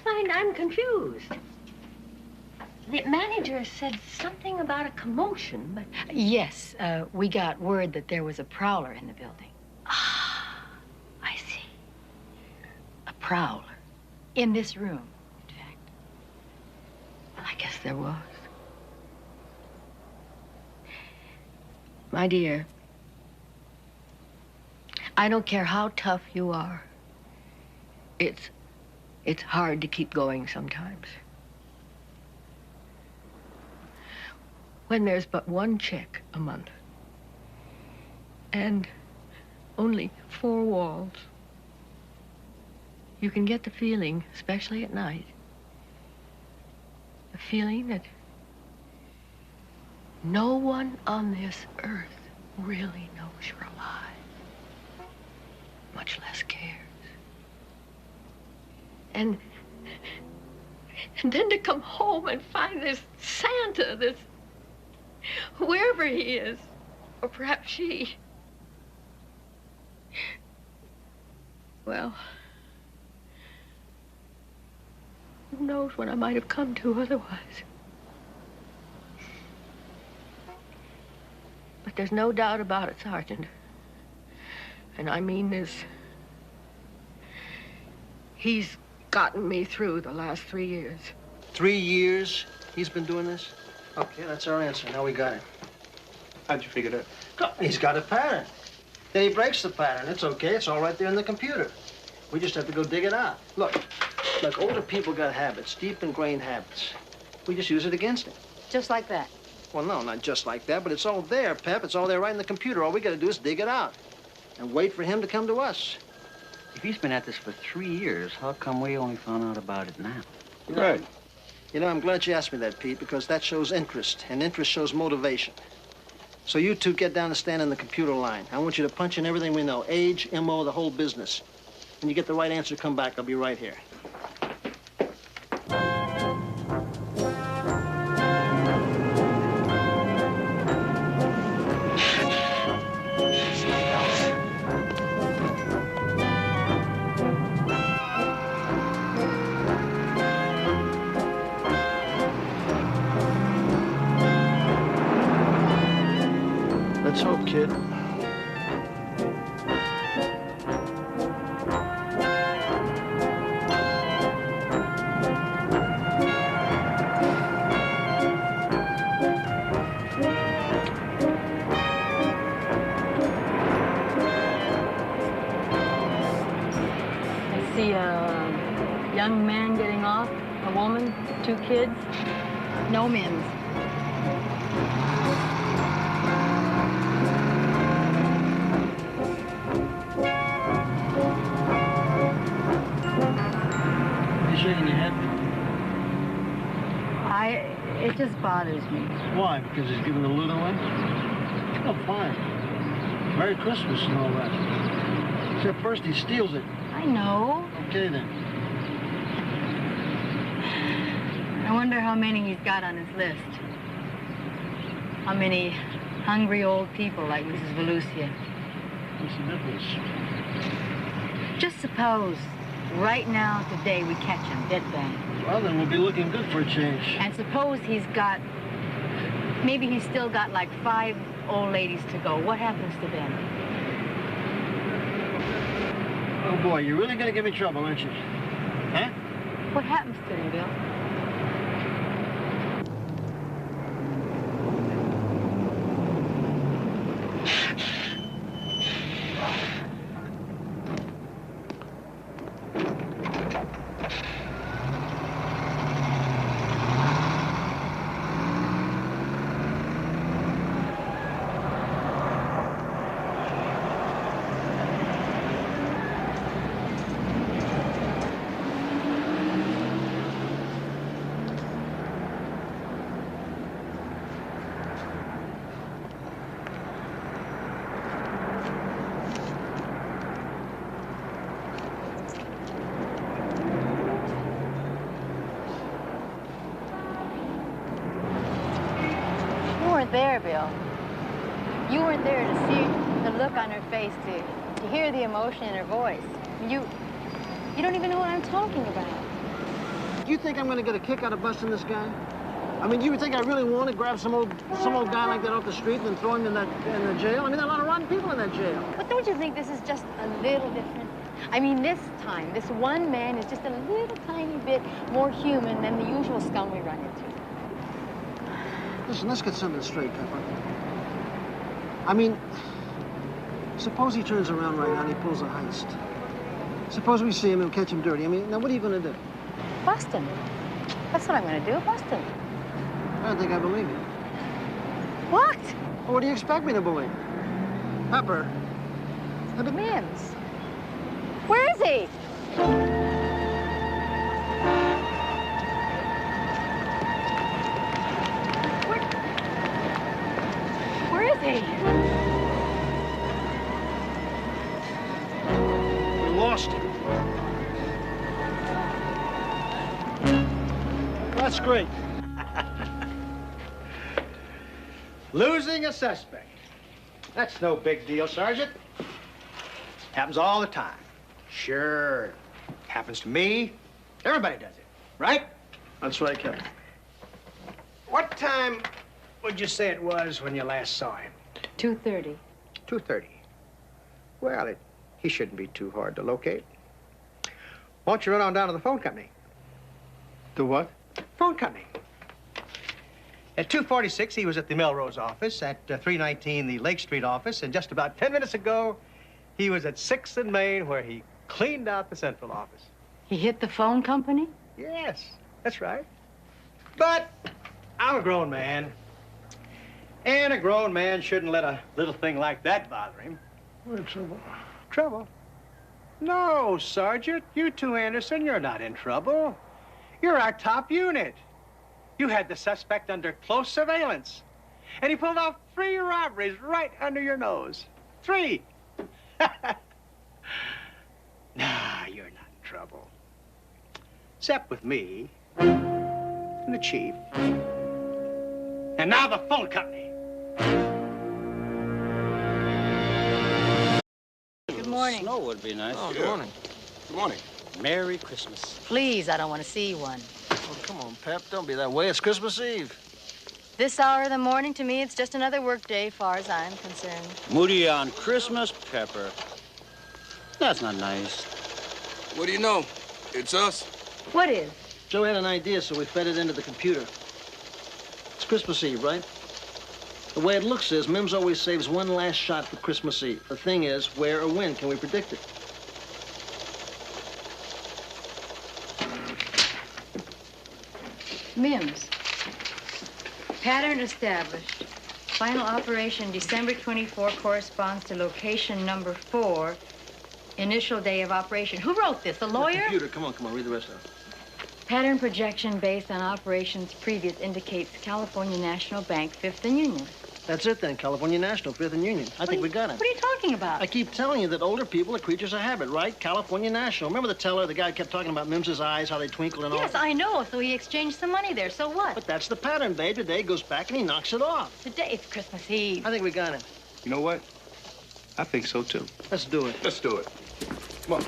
find I'm confused. The manager said something about a commotion, but... Yes, we got word that there was a prowler in the building. Ah, I see. A prowler. In this room, in fact. Well, I guess there was. My dear, I don't care how tough you are. It's hard to keep going sometimes. When there's but 1 check a month and only 4 walls, you can get the feeling, especially at night, the feeling that no one on this earth really knows you're alive, much less cares. And then to come home and find this Santa, this, wherever he is, or perhaps she. Well, who knows what I might have come to otherwise. But there's no doubt about it, Sergeant. And I mean this. He's gotten me through the last 3 years. 3 years he's been doing this? Okay, that's our answer. Now we got it. How'd you figure that? He's got a pattern. Then he breaks the pattern. It's okay. It's all right there in the computer. We just have to go dig it out. Look, older people got habits, deep ingrained habits. We just use it against him. Just like that? Well, no, not just like that, but it's all there, Pep. It's all there right in the computer. All we got to do is dig it out and wait for him to come to us. If he's been at this for 3 years, how come we only found out about it now? Right. You know, I'm glad you asked me that, Pete, because that shows interest, and interest shows motivation. So you two get down and stand in the computer line. I want you to punch in everything we know, age, MO, the whole business. When you get the right answer, come back. I'll be right here. Let's hope, kid. I see a young man getting off, a woman, 2 kids. No Mims. You shaking your head? It just bothers me. Why? Because he's giving the loot away? Oh, fine. Merry Christmas and all that. Except first he steals it. I know. Okay, then. I wonder how many he's got on his list. How many hungry old people like Mrs. Volusia. What's the difference? Just suppose, right now, today, we catch him, dead bang. Well, then we'll be looking good for a change. And suppose he's got, maybe he's still got like 5 old ladies to go. What happens to them? Oh, boy, you're really going to give me trouble, aren't you? Huh? What happens to them, Bill? There, Bill. You weren't there to see the look on her face, to hear the emotion in her voice. You don't even know what I'm talking about. You think I'm going to get a kick out of busting this guy? I mean, you would think I really want to grab some old guy like that off the street and throw him in the jail? I mean, there are a lot of rotten people in that jail. But don't you think this is just a little different? I mean, this time, this one man is just a little tiny bit more human than the usual scum we run into. Listen, let's get something straight, Pepper. I mean, suppose he turns around right now and he pulls a heist. Suppose we see him and catch him dirty. I mean, now what are you going to do? Bust him. That's what I'm going to do, bust him. I don't think I believe you. What? Well, what do you expect me to believe? Pepper. Mims. Where is he? Where is he? We lost him. That's great. Losing a suspect. That's no big deal, Sergeant. Happens all the time. Sure. Happens to me. Everybody does it, right? That's right, Captain. What time would you say it was when you last saw him? 2:30. 2:30. Well, he shouldn't be too hard to locate. Why don't you run on down to the phone company? The what? Phone company. At 2:46, he was at the Melrose office. At 3:19, the Lake Street office. And just about 10 minutes ago, he was at 6th and Main, where he cleaned out the central office. He hit the phone company? Yes, that's right. But I'm a grown man. And a grown man shouldn't let a little thing like that bother him. What trouble? Trouble? No, Sergeant. You two, Anderson, you're not in trouble. You're our top unit. You had the suspect under close surveillance. And he pulled off 3 robberies right under your nose. 3. Nah, you're not in trouble. Except with me and the chief. And now the phone company. Good morning. Snow would be nice. Oh, good morning. Good morning. Merry Christmas. Please, I don't want to see one. Oh, come on, Pep. Don't be that way. It's Christmas Eve. This hour of the morning, to me, it's just another work day, far as I'm concerned. Moody on Christmas, Pepper. That's not nice. What do you know? It's us. What is? Joe had an idea, so we fed it into the computer. It's Christmas Eve, right? The way it looks is Mims always saves one last shot for Christmas Eve. The thing is, where or when can we predict it? Mims. Pattern established. Final operation December 24 corresponds to location number 4. Initial day of operation. Who wrote this? The lawyer? The computer. Come on, read the rest of it. Pattern projection based on operations previous indicates California National Bank, 5th and Union. That's it then, California National, 5th and Union. I think we got it. What are you talking about? I keep telling you that older people are creatures of habit, right? California National. Remember the teller, the guy kept talking about Mims's eyes, how they twinkle and all? Yes, I know. So he exchanged some money there. So what? But that's the pattern, babe. Today goes back and he knocks it off. Today it's Christmas Eve. I think we got it. You know what? I think so, too. Let's do it. Let's do it. Come on.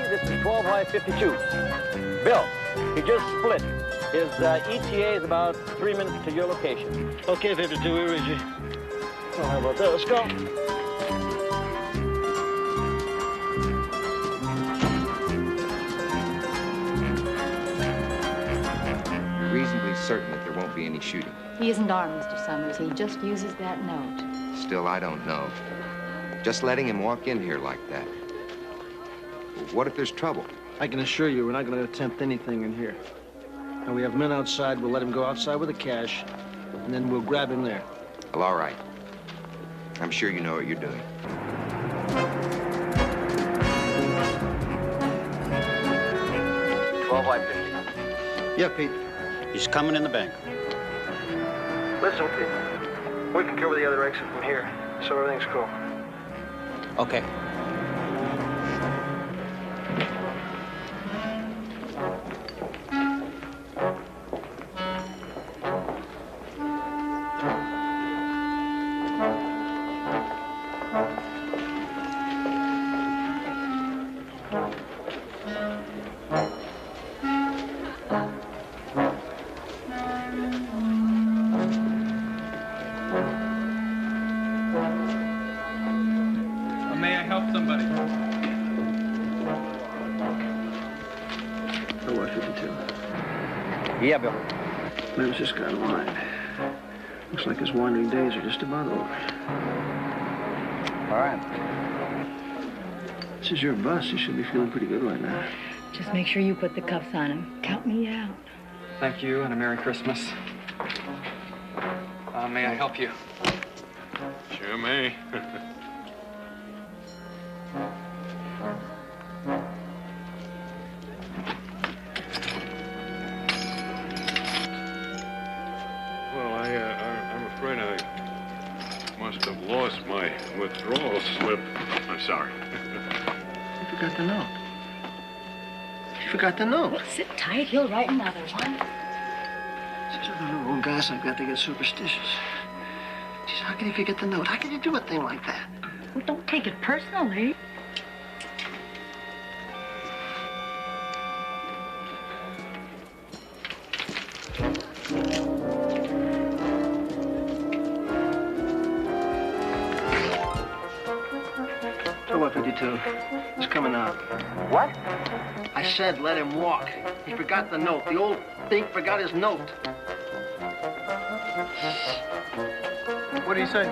This is 12 Y 52. Bill, he just split. His ETA is about 3 minutes to your location. Okay, 52, we read you. Well, how about that? Let's go. You're reasonably certain that there won't be any shooting. He isn't armed, Mr. Summers. He just uses that note. Still, I don't know. Just letting him walk in here like that. What if there's trouble? I can assure you we're not going to attempt anything in here. And we have men outside. We'll let him go outside with the cash, and then we'll grab him there. Well, all right. I'm sure you know what you're doing. Yeah, Pete. He's coming in the bank. Listen, Pete. We can cover the other exit from here, so everything's cool. Okay. May I help somebody? Oh, 52. Yeah, Bill. Mims just got in line. Looks like his wandering days are just about over. All right. This is your bus. You should be feeling pretty good right now. Just make sure you put the cuffs on him. Count me out. Thank you, and a Merry Christmas. May I help you? Sure may. Well, I'm afraid I must have lost my withdrawal slip. I'm sorry. You forgot the note. You forgot the note. Well, sit tight. He'll write another one. These are the old guys I've got to get superstitious. Jeez, how can you forget the note? How can you do a thing like that? Well, don't take it personally. So what, 52? He's coming out. What? I said let him walk. He forgot the note. The old thief forgot his note. What do you say?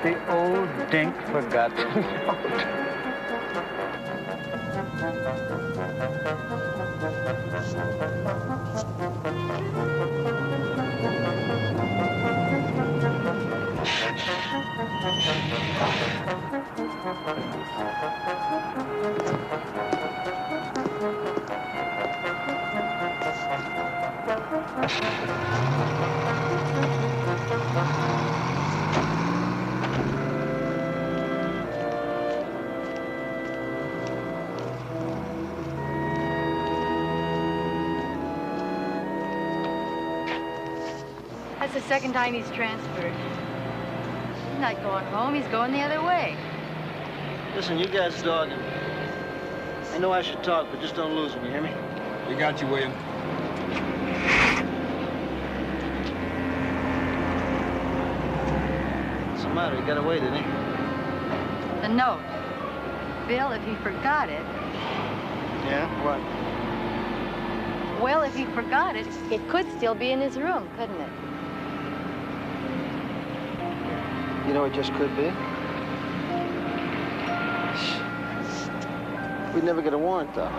The old dink forgot the note. That's the second time he's transferred. He's not going home, he's going the other way. Listen, you guys dogging. I know I should talk, but just don't lose him, you hear me? We got you, William. What's the matter? He got away, didn't he? The note. Bill, if he forgot it, Yeah? What? well, if he forgot it, it could still be in his room, couldn't it? You know, it just could be. We'd never get a warrant, though.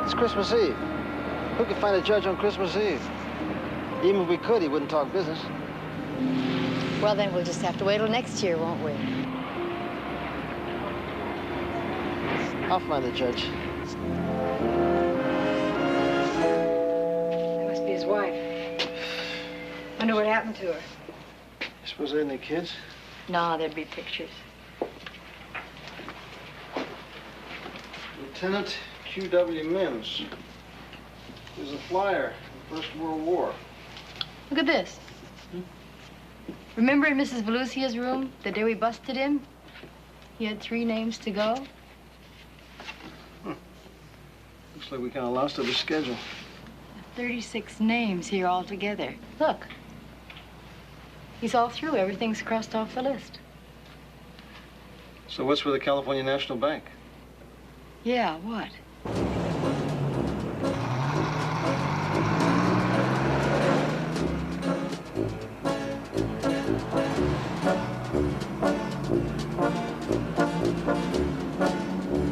It's Christmas Eve. Who could find a judge on Christmas Eve? Even if we could, he wouldn't talk business. Well, then we'll just have to wait till next year, won't we? I'll find the judge. That must be his wife. Wonder what happened to her. You suppose there ain't any kids? No, there'd be pictures. Lieutenant Q.W. Mims. He was a flyer in the First World War. Look at this. Remember in Mrs. Volusia's room, the day we busted him? He had 3 names to go. Looks like we kind of lost our schedule. 36 names here altogether. Look. He's all through. Everything's crossed off the list. So what's with the California National Bank? Yeah, what?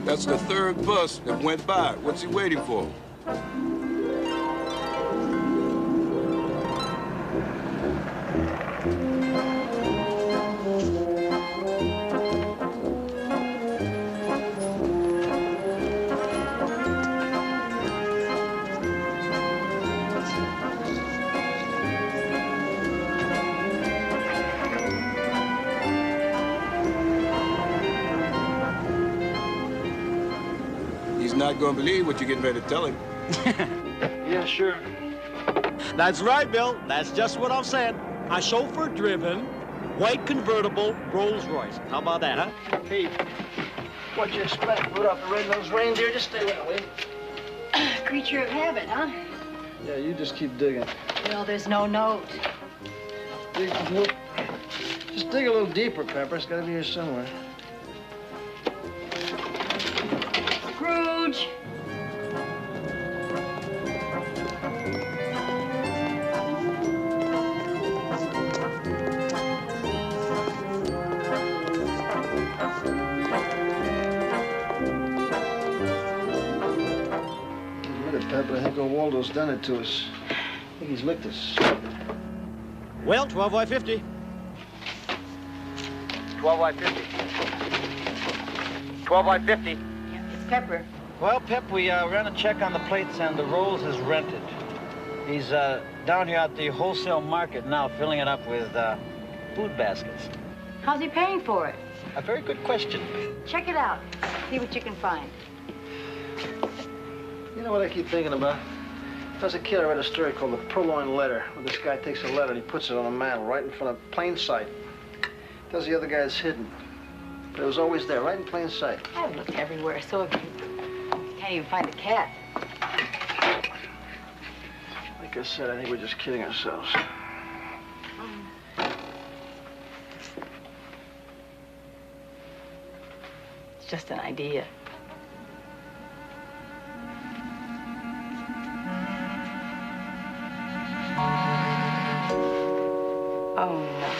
That's the 3rd bus that went by. What's he waiting for? Not gonna believe what you're getting ready to tell him. Yeah, sure. That's right, Bill. That's just what I'm saying. A chauffeur-driven, white convertible Rolls-Royce. How about that, huh? Pete, what you expect? Put off the red-nosed reindeer? Just stay that way. Creature of habit, huh? Yeah, you just keep digging. Well, there's no note. Just dig a little deeper, Pepper. It's got to be here somewhere. Scrooge! Pepper, I think old Waldo's done it to us. I think he's licked us. Well, 12 by 50. 12 by 50. 12 by 50. It's Pepper. Well, Pep, we ran a check on the plates and the Rolls is rented. He's down here at the wholesale market now, filling it up with food baskets. How's he paying for it? A very good question. Check it out. See what you can find. You know what I keep thinking about? When I was a kid, I read a story called The Purloined Letter, where this guy takes a letter and he puts it on a mantle right in front of plain sight. Tells the other guy it's hidden. But it was always there, right in plain sight. I've looked everywhere, so have you. Can't even find a cat. Like I said, I think we're just kidding ourselves. It's just an idea. Oh, no.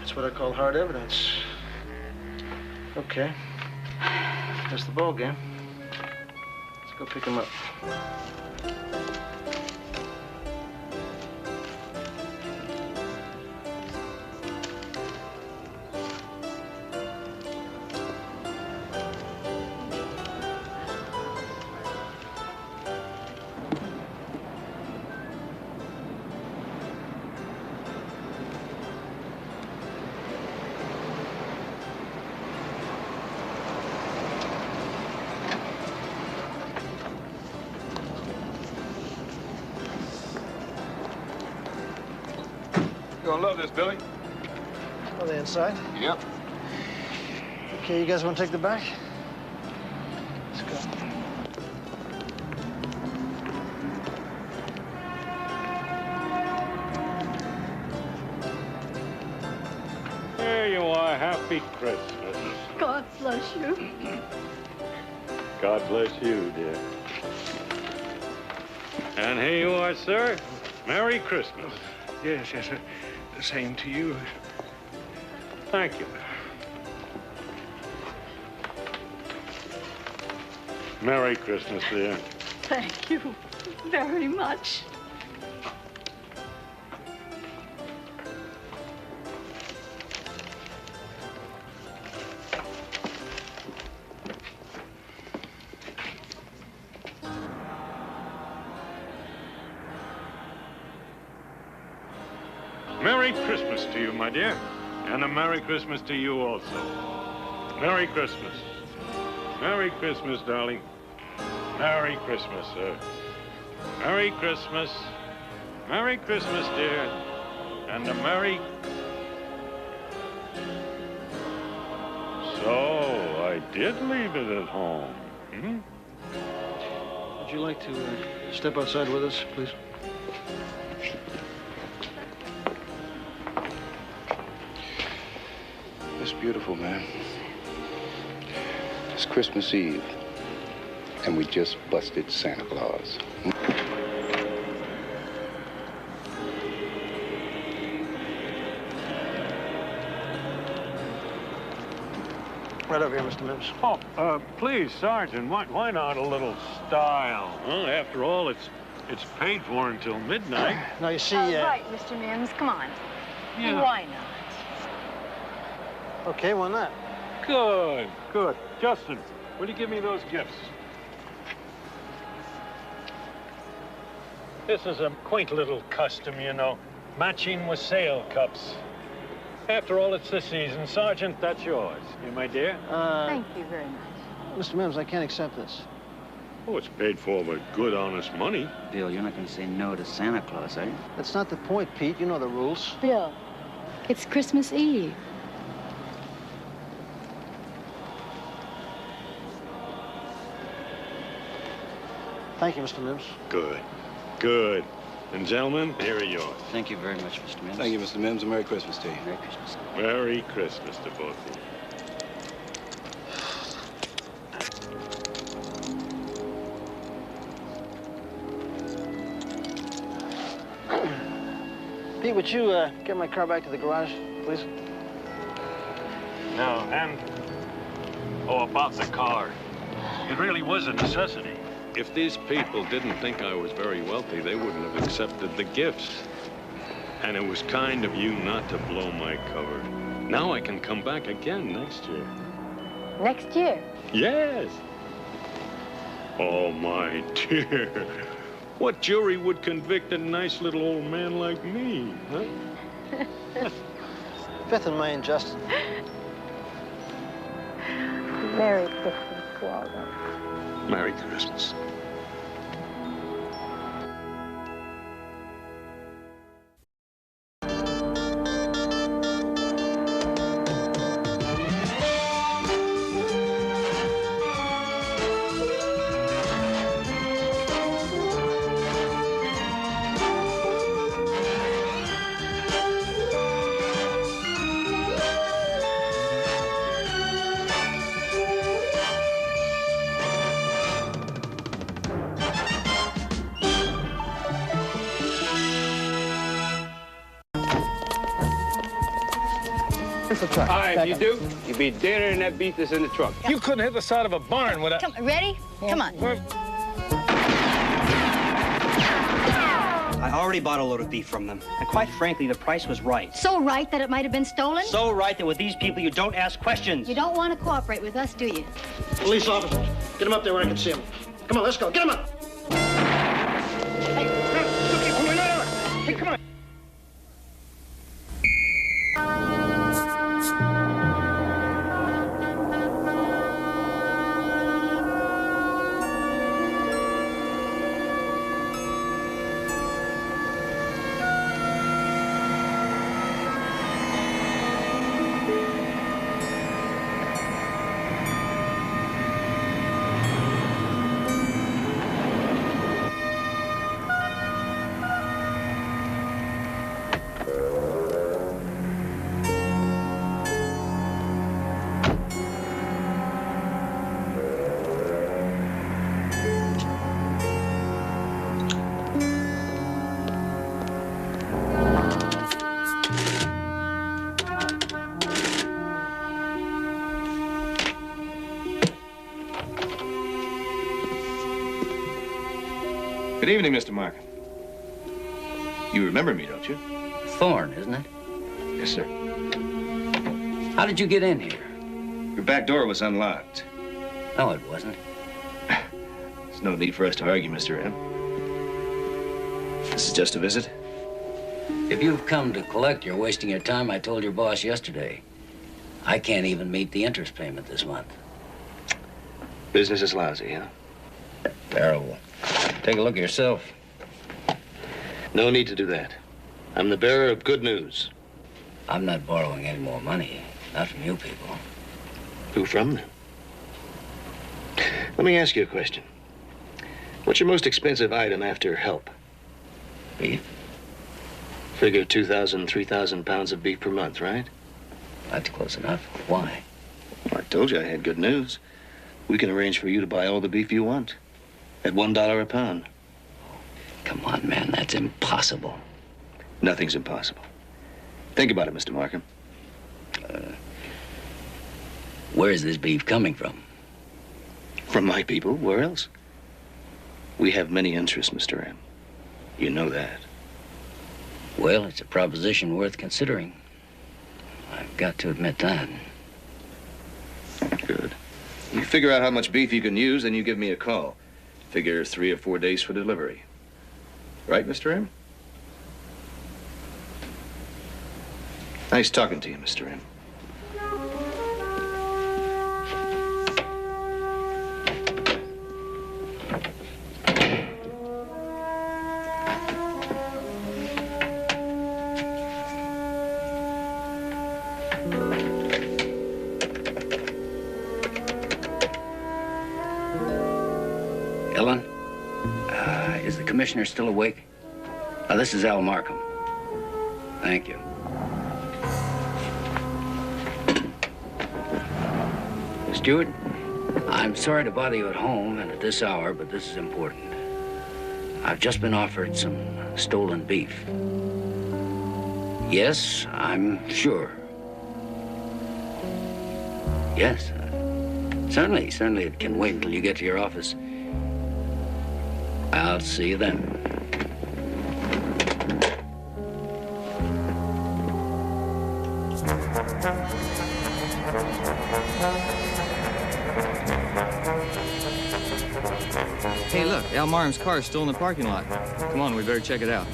That's what I call hard evidence. Okay. That's the ball game. go pick him up. You're gonna love this, Billy. Are they inside? Yep. Okay, you guys want to take the back? Let's go. There you are. Happy Christmas. God bless you. God bless you, dear. And here you are, sir. Merry Christmas. Yes, yes, sir. The same to you. Thank you. Merry Christmas, dear. Thank you very much. Merry Christmas to you, my dear. And a Merry Christmas to you also. Merry Christmas. Merry Christmas, darling. Merry Christmas, sir. Merry Christmas. Merry Christmas, dear. And a Merry... So, I did leave it at home. Hmm? Would you like to step outside with us, please? It's beautiful, man. It's Christmas Eve, and we just busted Santa Claus. Right over here, Mr. Mims. Oh, please, Sergeant, why not a little style? Huh? After all, it's paid for until midnight. Now, you see... right, Mr. Mims, come on. Yeah. Why not? Okay, why not? Good, good. Justin, will you give me those gifts? This is a quaint little custom, you know, matching with sail cups. After all, it's the season. Sergeant, that's yours. You, my dear? Thank you very much. Mr. Mims, I can't accept this. Oh, it's paid for with good, honest money. Bill, you're not going to say no to Santa Claus, are you? That's not the point, Pete. You know the rules. Bill, it's Christmas Eve. Thank you, Mr. Mims. Good, good. And gentlemen, here are yours. Thank you very much, Mr. Mims. Thank you, Mr. Mims, and Merry Christmas to you. Merry Christmas. Merry Christmas to both of you. Pete, would you get my car back to the garage, please? No, and... Oh, about the car. It really was a necessity. If these people didn't think I was very wealthy, they wouldn't have accepted the gifts. And it was kind of you not to blow my cover. Now I can come back again next year. Next year? Yes. Oh, my dear. What jury would convict a nice little old man like me, huh? 5th and Main, Justin. Merry Christmas, Waldo. Merry Christmas. All right, if you do, you'll be deader than that beast that's in the truck. You couldn't hit the side of a barn without... Come, ready? Come on. I already bought a load of beef from them. And quite frankly, the price was right. So right that it might have been stolen? So right that with these people, you don't ask questions. You don't want to cooperate with us, do you? Police officers, get him up there where I can see him. Come on, let's go. Get him up. Hey, come on. Good evening, Mr. Markham. You remember me, don't you? Thorne, isn't it? Yes, sir. How did you get in here? Your back door was unlocked. No, it wasn't. There's no need for us to argue, Mr. M. This is just a visit. If you've come to collect, you're wasting your time. I told your boss yesterday. I can't even meet the interest payment this month. Business is lousy, huh? Terrible. Take a look yourself. No need to do that. I'm the bearer of good news. I'm not borrowing any more money. Not from you people. Who from then? Let me ask you a question. What's your most expensive item after help? Beef. Figure 2,000, 3,000 pounds of beef per month, right? That's close enough. Why? Well, I told you I had good news. We can arrange for you to buy all the beef you want. At $1 a pound. Come on, man, that's impossible. Nothing's impossible. Think about it, Mr. Markham. Where's this beef coming from? From my people. Where else? We have many interests, Mr. M. You know that. Well, it's a proposition worth considering. I've got to admit that. Good. You figure out how much beef you can use, then you give me a call. Figure 3 or 4 days for delivery. Right, Mr. M? Nice talking to you, Mr. M. Ellen, is the commissioner still awake? This is Al Markham. Thank you. Stewart, I'm sorry to bother you at home and at this hour, but this is important. I've just been offered some stolen beef. Yes, I'm sure. Yes, certainly it can wait until you get to your office. I'll see you then. Hey, look, Al Marham's car is still in the parking lot. Come on, we better check it out.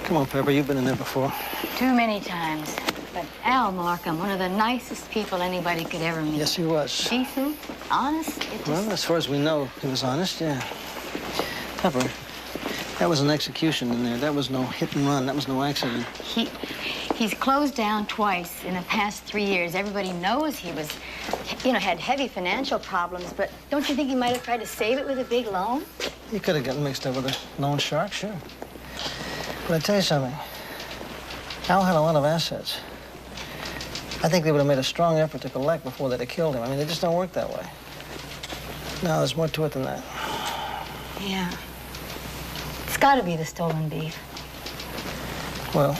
Come on, Pepper, you've been in there before. Too many times. But Al Markham, one of the nicest people anybody could ever meet. Yes, he was. Decent, honest. Well, as far as we know, he was honest, yeah. Pepper, That was an execution in there. That was no hit and run. That was no accident. He's closed down twice in the past 3 years. Everybody knows he was, had heavy financial problems, but don't you think he might have tried to save it with a big loan? He could have gotten mixed up with a loan shark, sure. But I tell you something. Al had a lot of assets. I think they would have made a strong effort to collect before they'd have killed him. I mean, they just don't work that way. No, there's more to it than that. Yeah. It's got to be the stolen beef. Well,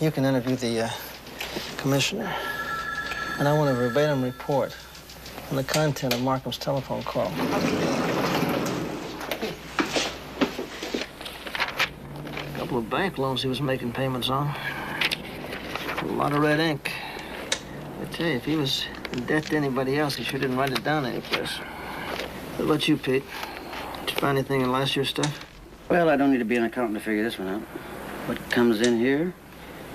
you can interview the commissioner. And I want a verbatim report on the content of Markham's telephone call. A couple of bank loans he was making payments on. A lot of red ink. I tell you, if he was in debt to anybody else, he sure didn't write it down anyplace. What about you, Pete? Did you find anything in last year's stuff? Well, I don't need to be an accountant to figure this one out. What comes in here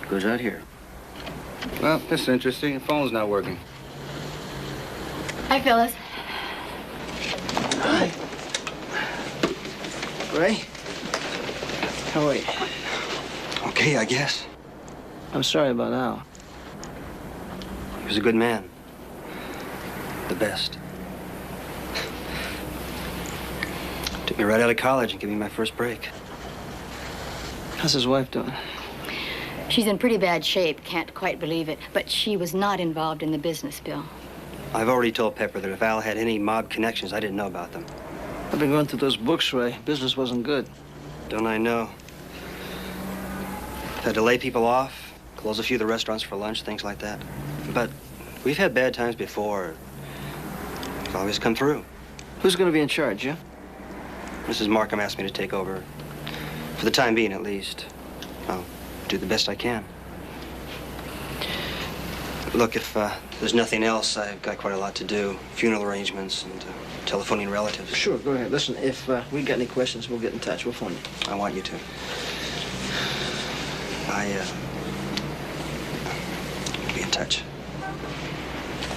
goes out here. Well, this is interesting. The phone's not working. Hi, Phyllis. Hi. Ray? How are you? Okay, I guess. I'm sorry about Al. He was a good man. The best. Took me right out of college and gave me my first break. How's his wife doing? She's in pretty bad shape. Can't quite believe it. But she was not involved in the business, Bill. I've already told Pepper that if Al had any mob connections, I didn't know about them. I've been going through those books, Ray. Business wasn't good. Don't I know? Had to lay people off, close a few of the restaurants for lunch, things like that. But we've had bad times before. It's always come through. Who's going to be in charge, you? Mrs. Markham asked me to take over. For the time being, at least. I'll do the best I can. Look, if there's nothing else, I've got quite a lot to do. Funeral arrangements and telephoning relatives. Sure, go ahead. Listen, if we got any questions, we'll get in touch. We'll phone you. I want you to. Be in touch.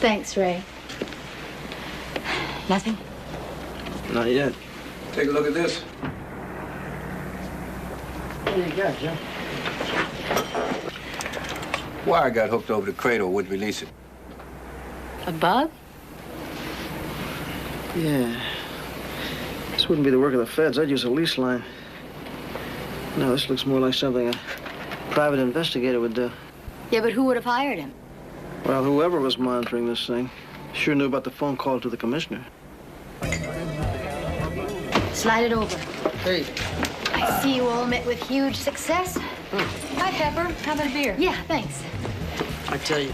Thanks, Ray. Nothing? Not yet. Take a look at this. What do you got, Jim? Wire got hooked over the cradle, wouldn't release it. A bug? Yeah. This wouldn't be the work of the feds. I'd use a lease line. No, this looks more like something a private investigator would do. Yeah, but who would have hired him? Well, whoever was monitoring this thing sure knew about the phone call to the commissioner. Slide it over. Hey. I see you all met with huge success. Hi, Pepper. How about a beer? Yeah, thanks. I tell you,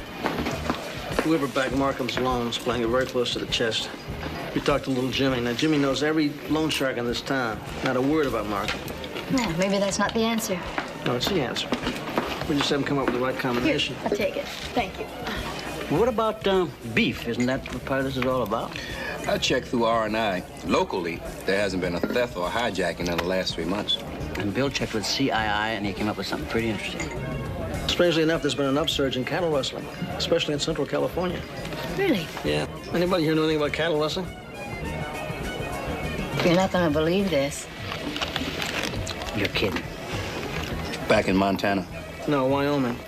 whoever backed Markham's loans playing it very close to the chest. We talked to little Jimmy. Now, Jimmy knows every loan shark in this town. Not a word about Markham. Well, maybe that's not the answer. No, it's the answer. We just haven't come up with the right combination. Here, I'll take it. Thank you. What about beef? Isn't that what part of this is all about? I checked through R&I. Locally, there hasn't been a theft or a hijacking in the last 3 months. And Bill checked with CII, and he came up with something pretty interesting. Strangely enough, there's been an upsurge in cattle rustling, especially in Central California. Really? Yeah. Anybody here know anything about cattle rustling? You're not going to believe this. You're kidding. Back in Montana. No, Wyoming.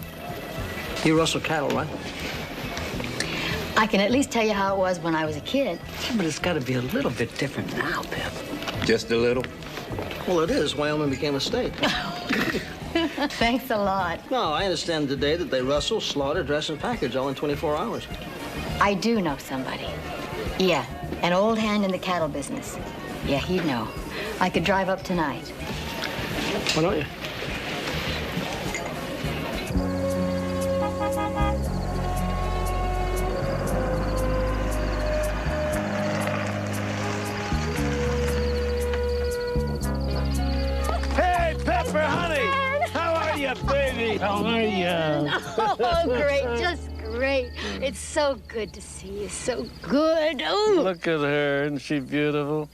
You rustle cattle, right? I can at least tell you how it was when I was a kid. Yeah, but it's got to be a little bit different now, Pep. Just a little? Well, it is. Wyoming became a state. Thanks a lot. No, I understand today that they rustle, slaughter, dress, and package all in 24 hours. I do know somebody. Yeah, an old hand in the cattle business. Yeah, he'd know. I could drive up tonight. Why don't you? Hey, Pepper, honey! How are you, baby? How are you? Oh, great, just great. It's so good to see you, so good. Ooh. Look at her, isn't she beautiful?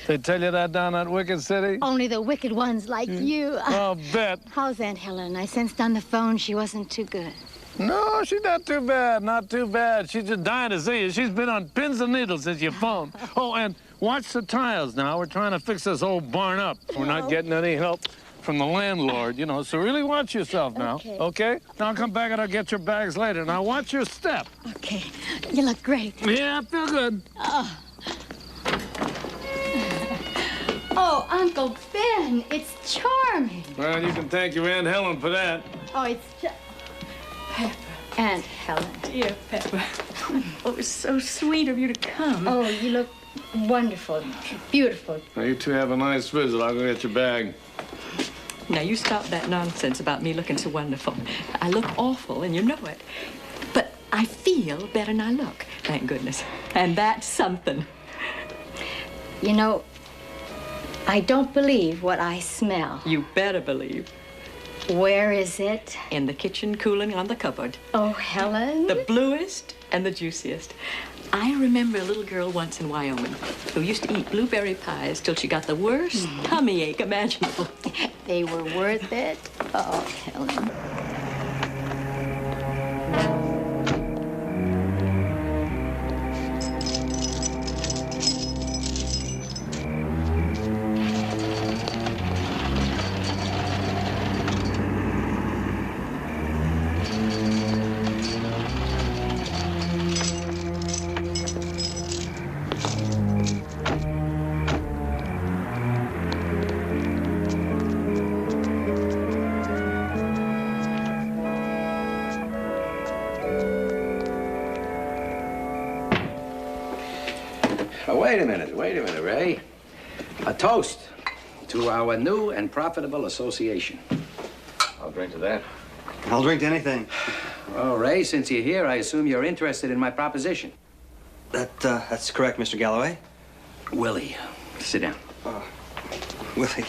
They tell you that down at Wicked City? Only the wicked ones like you. I'll bet. How's Aunt Helen? I sensed on the phone she wasn't too good. No, she's not too bad, not too bad. She's just dying to see you. She's been on pins and needles since you phoned. Oh, and watch the tiles now. We're trying to fix this old barn up. We're not getting any help from the landlord, you know, so really watch yourself now, okay? Now I'll come back and I'll get your bags later. Now watch your step. Okay. You look great. Yeah, I feel good. Oh. Oh, Uncle Ben, it's charming. Well, you can thank your Aunt Helen for that. Oh, it's just... Pepper. Aunt Helen. Dear Pepper. Oh, it's so sweet of you to come. Oh, you look wonderful. Beautiful. Now, you two have a nice visit. I'll go get your bag. Now, you stop that nonsense about me looking so wonderful. I look awful, and you know it. But I feel better than I look, thank goodness. And that's something. You know, I don't believe what I smell. You better believe. Where is it? In the kitchen, cooling on the cupboard. Oh, Helen. The bluest and the juiciest. I remember a little girl once in Wyoming who used to eat blueberry pies till she got the worst tummy ache imaginable. They were worth it. Oh, Helen. Wait a minute, Ray. A toast to our new and profitable association. I'll drink to that. I'll drink to anything. Well, Ray, since you're here, I assume you're interested in my proposition. That's correct, Mr. Galloway. Willie, sit down. Willie.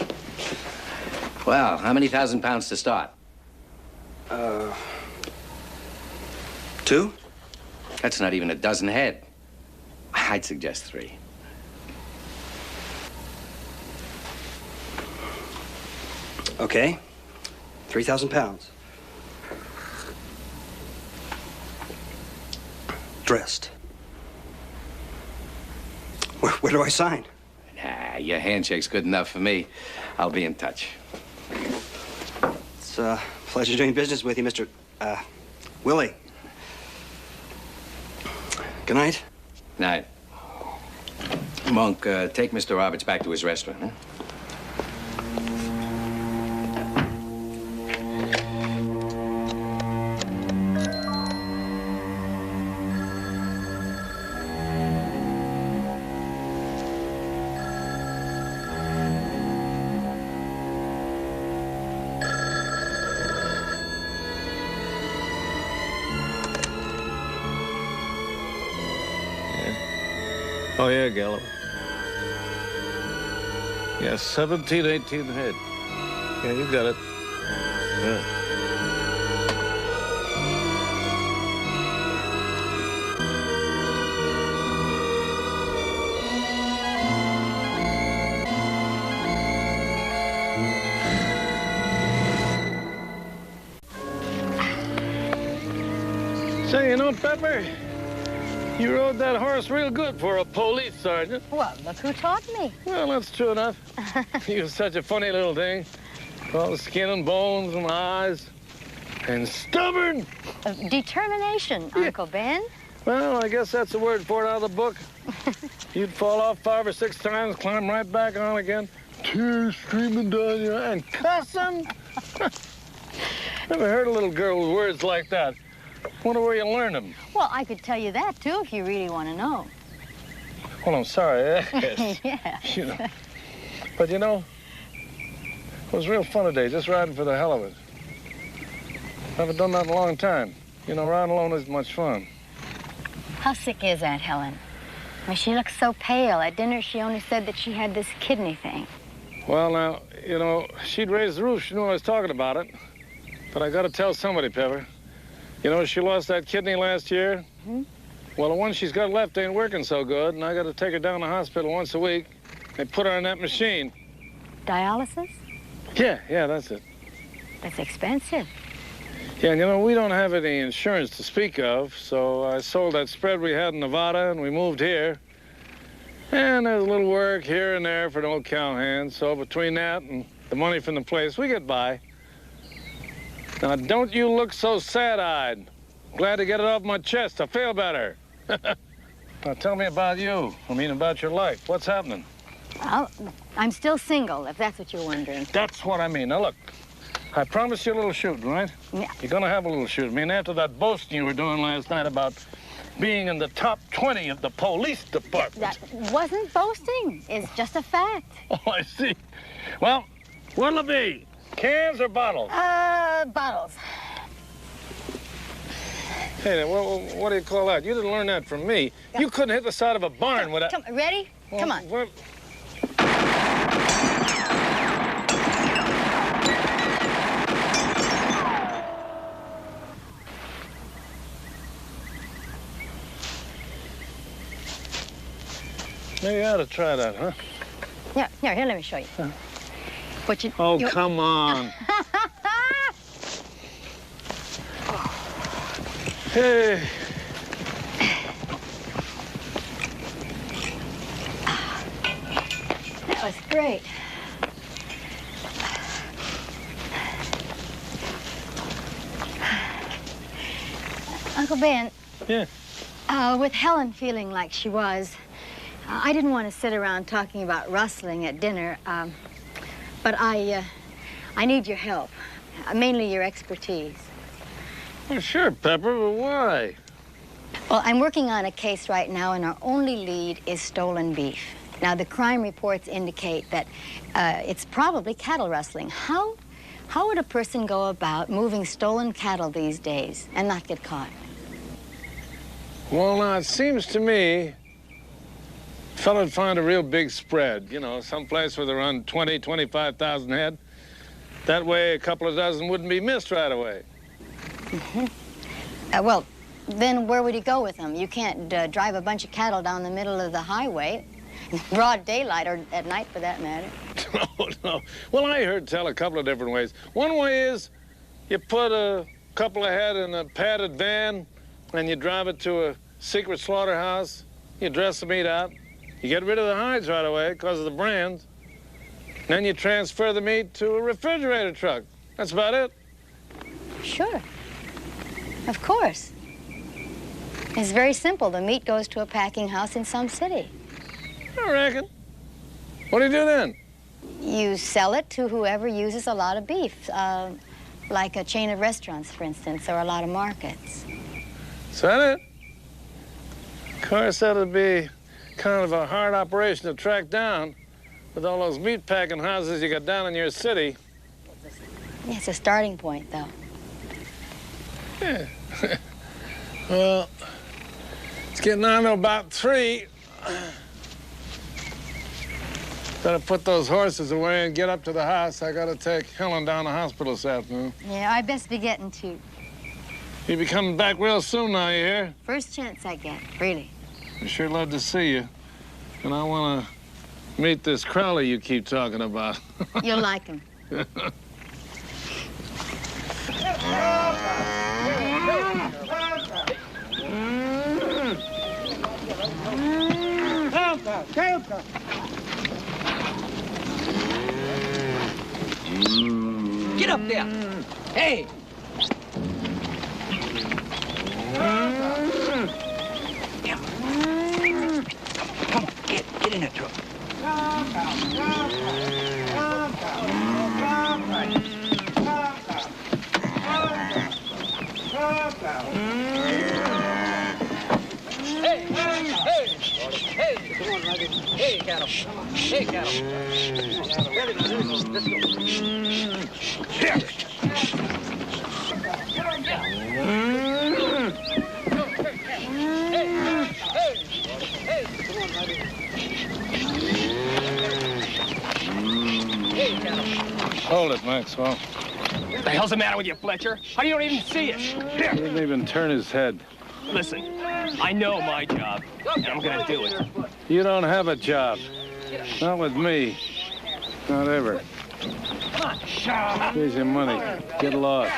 Well, how many £1,000 to start? 2? That's not even a dozen head. I'd suggest 3. Okay. £3,000. Dressed. Where do I sign? Nah, your handshake's good enough for me. I'll be in touch. It's a pleasure doing business with you, Mr. Willie. Good night. Night. Monk, take Mr. Roberts back to his restaurant, huh? Oh, yeah, Galloway. Yeah, 17, 18 head. Yeah, you got it. Yeah. Say, you know, Pepper, you rode that horse real good for a police sergeant. Well, look who taught me. Well, that's true enough. He was such a funny little thing. All the skin and bones and eyes. And stubborn. Determination, Uncle Ben. Well, I guess that's the word for it out of the book. You'd fall off 5 or 6 times, climb right back on again. Tears streaming down your eye and cussing. Never heard a little girl with words like that. Wonder where you learned them. Well, I could tell you that, too, if you really want to know. Well, I'm sorry. Yes. Yeah. You know. But, you know, it was real fun today, just riding for the hell of it. I haven't done that in a long time. You know, riding alone isn't much fun. How sick is Aunt Helen? I mean, she looks so pale. At dinner, she only said that she had this kidney thing. Well, now, you know, she'd raised the roof. She knew I was talking about it. But I got to tell somebody, Pepper. You know, she lost that kidney last year. Hmm? Well, the one she's got left ain't working so good, and I got to take her down to the hospital once a week. They put her on that machine. Dialysis? Yeah, that's it. That's expensive. Yeah, and you know, we don't have any insurance to speak of, so I sold that spread we had in Nevada, and we moved here. And there's a little work here and there for an old cowhand. So between that and the money from the place, we get by. Now, don't you look so sad-eyed. Glad to get it off my chest. I feel better. Now, tell me about you. I mean, about your life. What's happening? Well, I'm still single, if that's what you're wondering. That's what I mean. Now, look, I promised you a little shooting, right? Yeah. You're gonna have a little shooting. I mean, after that boasting you were doing last night about being in the top 20 of the police department. That wasn't boasting. It's just a fact. Oh, I see. Well, what'll it be? Cans or bottles? Bottles. Hey, what do you call that? You didn't learn that from me. You couldn't hit the side of a barn without... Come, ready? Well, come on. Well... Maybe you ought to try that, huh? Here, let me show you. But you... Oh, come on. Hey. That was great. Uncle Ben. Yeah. With Helen feeling like she was, I didn't want to sit around talking about rustling at dinner, but I need your help, mainly your expertise. Well, sure, Pepper, but why? Well, I'm working on a case right now, and our only lead is stolen beef. Now, the crime reports indicate that it's probably cattle rustling. How would a person go about moving stolen cattle these days and not get caught? Well, now, it seems to me a fella'd find a real big spread, you know, someplace where they run 20, 25,000 head. That way, a couple of dozen wouldn't be missed right away. Mm-hmm. Well, then where would he go with them? You can't drive a bunch of cattle down the middle of the highway, broad daylight, or at night for that matter. No. Well, I heard tell a couple of different ways. One way is you put a couple of head in a padded van and you drive it to a secret slaughterhouse. You dress the meat out. You get rid of the hides right away because of the brands. Then you transfer the meat to a refrigerator truck. That's about it. Sure. Of course. It's very simple. The meat goes to a packing house in some city. I reckon. What do you do then? You sell it to whoever uses a lot of beef, like a chain of restaurants, for instance, or a lot of markets. Is that it? Of course, that'll be kind of a hard operation to track down with all those meat packing houses you got down in your city. Yeah, it's a starting point, though. Yeah. Well, it's getting on to about 3. Better put those horses away and get up to the house. I gotta take Helen down to the hospital this afternoon. Yeah, I best be getting to. You'll be coming back real soon now, you hear? First chance I get, really. I sure love to see you. And I want to meet this Crowley you keep talking about. You'll like him. Get up there. Hey. Come on, get in that truck. Hey, come on, Roger. Hey, cattle. Hey, cattle. Ready, let's go. Here. Hold it, Maxwell. What the hell's the matter with you, Fletcher? How do you don't even see it? Here. He didn't even turn his head. Listen, I know my job, and I'm gonna do it. You don't have a job. Not with me. Not ever. Here's your money. Get lost.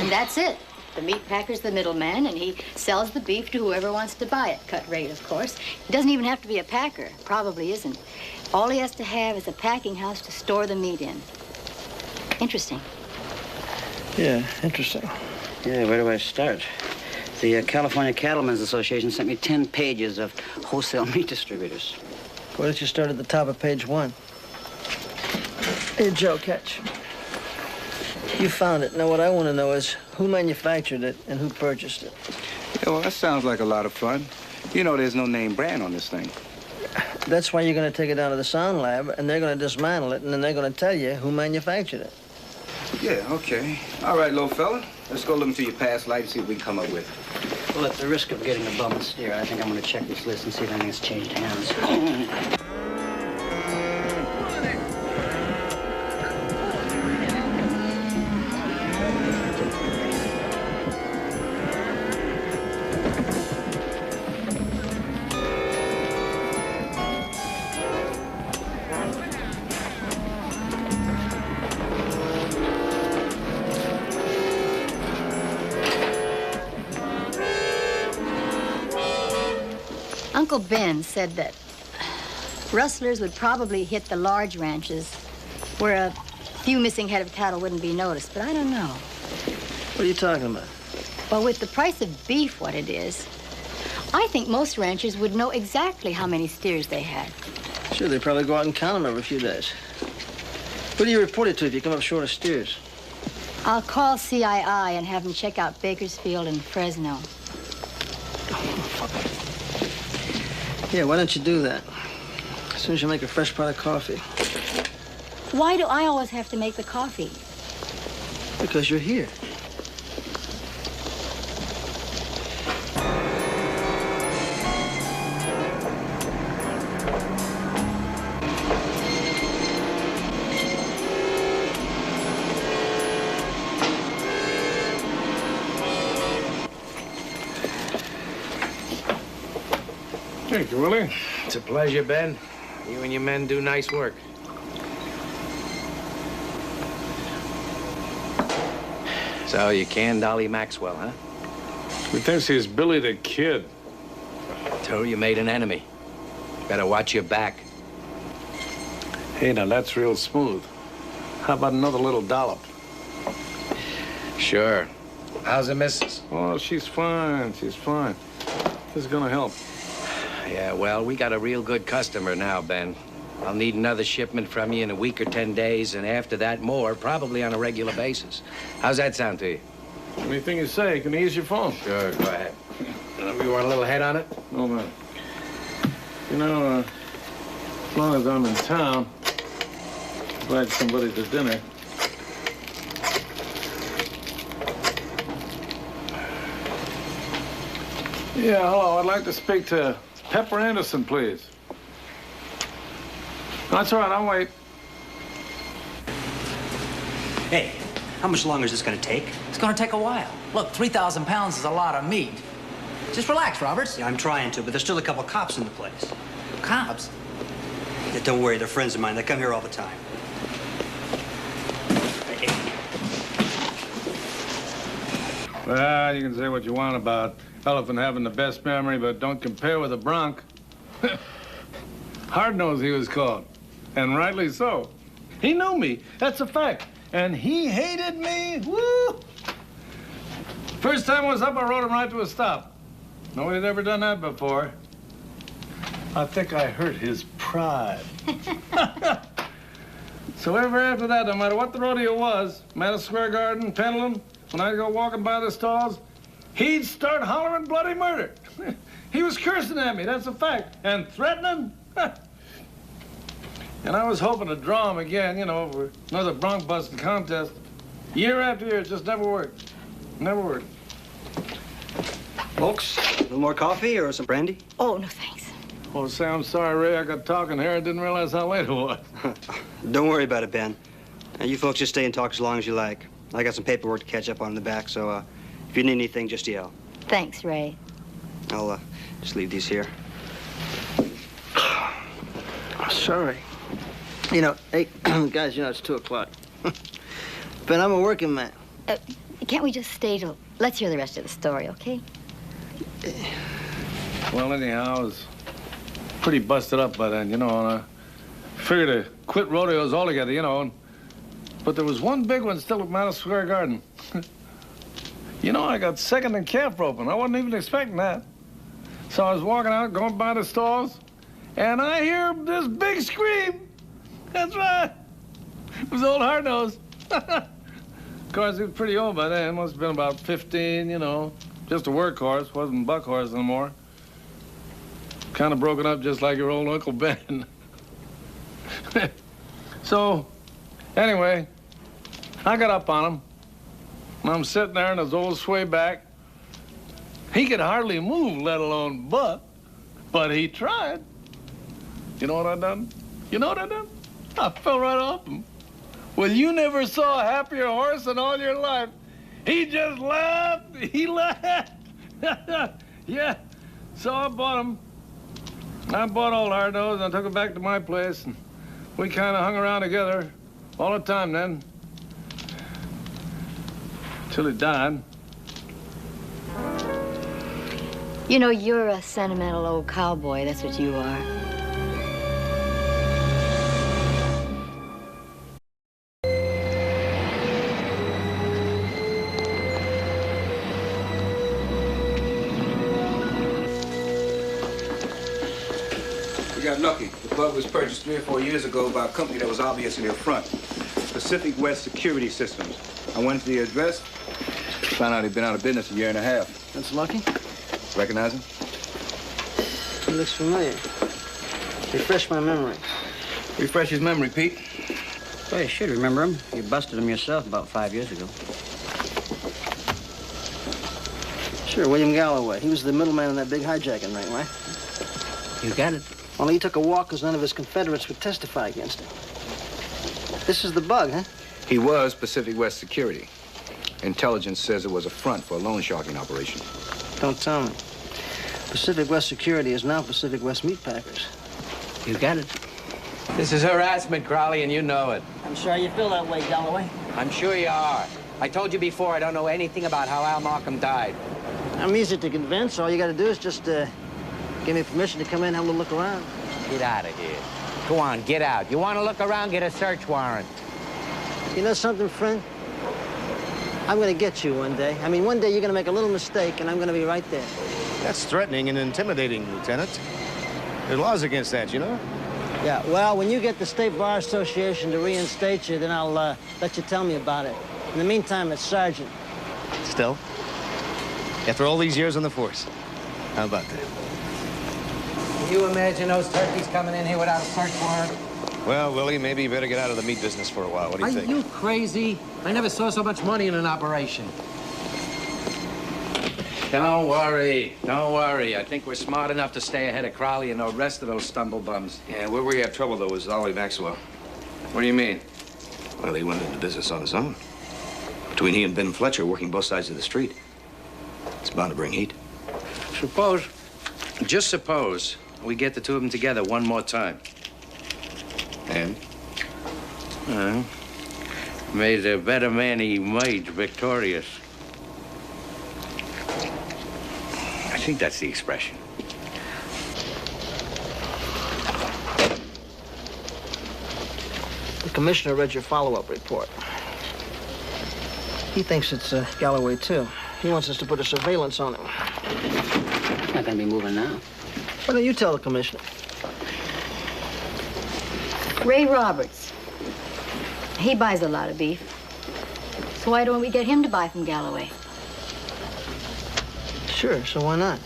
And that's it. The meat packer's the middleman, and he sells the beef to whoever wants to buy it. Cut rate, of course. He doesn't even have to be a packer. Probably isn't. All he has to have is a packing house to store the meat in. Interesting. Yeah, interesting. Yeah, where do I start? The California Cattlemen's Association sent me 10 pages of wholesale meat distributors. Why don't you start at the top of page 1? Here, Joe, catch. You found it. Now, what I want to know is who manufactured it and who purchased it. Yeah, well, that sounds like a lot of fun. You know there's no name brand on this thing. That's why you're going to take it down to the sound lab, and they're going to dismantle it, and then they're going to tell you who manufactured it. Yeah, okay. All right, little fella. Let's go look through your past life and see what we can come up with. Well, at the risk of getting a bum and steer, I think I'm going to check this list and see if anything has changed hands. Uncle Ben said that rustlers would probably hit the large ranches where a few missing head of cattle wouldn't be noticed, but I don't know. What are you talking about? Well, with the price of beef what it is, I think most ranchers would know exactly how many steers they had. Sure, they probably go out and count them every few days. Who do you report it to if you come up short of steers? I'll call CII and have them check out Bakersfield and Fresno. Yeah, why don't you do that? As soon as you make a fresh pot of coffee. Why do I always have to make the coffee? Because you're here. Thank you, Willie. It's a pleasure, Ben. You and your men do nice work. So you canned Dolly Maxwell, huh? He thinks he's Billy the Kid. So you made an enemy. Better watch your back. Hey, now that's real smooth. How about another little dollop? Sure. How's the missus? Oh, she's fine. She's fine. This is gonna help. Yeah, well, we got a real good customer now, Ben. I'll need another shipment from you in a week or 10 days, and after that, more, probably on a regular basis. How's that sound to you? Anything you say, can I use your phone? Sure, go ahead. You want a little head on it? No, man. You know, as long as I'm in town, invite somebody to dinner. Yeah, hello. I'd like to speak to Pepper Anderson, please. That's all right. I'll wait. Hey, how much longer is this going to take? It's going to take a while. Look, 3,000 pounds is a lot of meat. Just relax, Roberts. Yeah, I'm trying to, but there's still a couple cops in the place. Cops? Yeah, don't worry, they're friends of mine. They come here all the time. Well, you can say what you want about Elephant having the best memory, but don't compare with a bronc. Hard-nosed, he was called, and rightly so. He knew me, that's a fact, and he hated me, woo! First time I was up, I rode him right to a stop. Nobody'd ever done that before. I think I hurt his pride. So ever after that, no matter what the rodeo was, Madison Square Garden, Pendulum, when I'd go walking by the stalls, he'd start hollering bloody murder. He was cursing at me, that's a fact, and threatening. And I was hoping to draw him again, you know, for another bronc busting contest. Year after year, it just never worked. Never worked. Folks, a little more coffee or some brandy? Oh, no, thanks. Oh, say, I'm sorry, Ray. I got talking here. I didn't realize how late it was. Don't worry about it, Ben. Now, you folks just stay and talk as long as you like. I got some paperwork to catch up on in the back, so if you need anything, just yell. Thanks, Ray. I'll just leave these here. Sorry. You know, hey, guys, you know, it's 2 o'clock. But I'm a working man. can't we just stay till... Let's hear the rest of the story, okay? Well, anyhow, I was pretty busted up by then, you know, and I figured to quit rodeos altogether, you know. But there was one big one still at Madison Square Garden. You know, I got second in calf roping. I wasn't even expecting that. So I was walking out, going by the stalls, and I hear this big scream. That's right. It was old Hard-Nose. Of course, he was pretty old by then. Must have been about 15, you know. Just a workhorse, wasn't buck horse anymore. Kind of broken up just like your old Uncle Ben. So, anyway, I got up on him. And I'm sitting there in his old sway back. He could hardly move, let alone buck. But he tried. You know what I done? You know what I done? I fell right off him. Well, you never saw a happier horse in all your life. He just laughed. He laughed. Yeah. So I bought him. I bought old Hard-Nose and I took him back to my place. And we kind of hung around together all the time then. Till he died. You know, you're a sentimental old cowboy. That's what you are. We got lucky. The club was purchased 3 or 4 years ago by a company that was obviously a front. Pacific West Security Systems. I went to the address, found out he'd been out of business a year and a half. That's lucky. Recognize him? He looks familiar. Refresh my memory. Refresh his memory, Pete. Well, you should remember him. You busted him yourself about 5 years ago. Sure, William Galloway. He was the middleman in that big hijacking ring, right? You got it. Only he took a walk because none of his Confederates would testify against him. This is the bug, huh? He was Pacific West Security. Intelligence says it was a front for a loan sharking operation. Don't tell me. Pacific West Security is now Pacific West Meatpackers. You got it. This is harassment, Crowley, and you know it. I'm sorry you feel that way, Galloway. I'm sure you are. I told you before I don't know anything about how Al Markham died. I'm easy to convince. All you got to do is just give me permission to come in and have a look around. Get out of here. Go on, get out. You want to look around, get a search warrant. You know something, friend? I'm going to get you one day. I mean, one day you're going to make a little mistake, and I'm going to be right there. That's threatening and intimidating, Lieutenant. There are laws against that, you know? Yeah, well, when you get the State Bar Association to reinstate you, then I'll let you tell me about it. In the meantime, it's Sergeant. Still? After all these years on the force. How about that? Can you imagine those turkeys coming in here without a search warrant? Well, Willie, maybe you better get out of the meat business for a while. What do you think? Are you crazy? I never saw so much money in an operation. Don't worry. Don't worry. I think we're smart enough to stay ahead of Crowley and the rest of those stumblebums. Yeah, where we had trouble, though, was Ollie Maxwell. What do you mean? Well, he went into business on his own. Between he and Ben Fletcher working both sides of the street. It's bound to bring heat. Just suppose we get the two of them together one more time. And? May the better man emerge victorious. I think that's the expression. The commissioner read your follow-up report. He thinks it's Galloway, too. He wants us to put a surveillance on him. Not gonna be moving now. Why don't you tell the commissioner? Ray Roberts. He buys a lot of beef. So why don't we get him to buy from Galloway? Sure, so why not?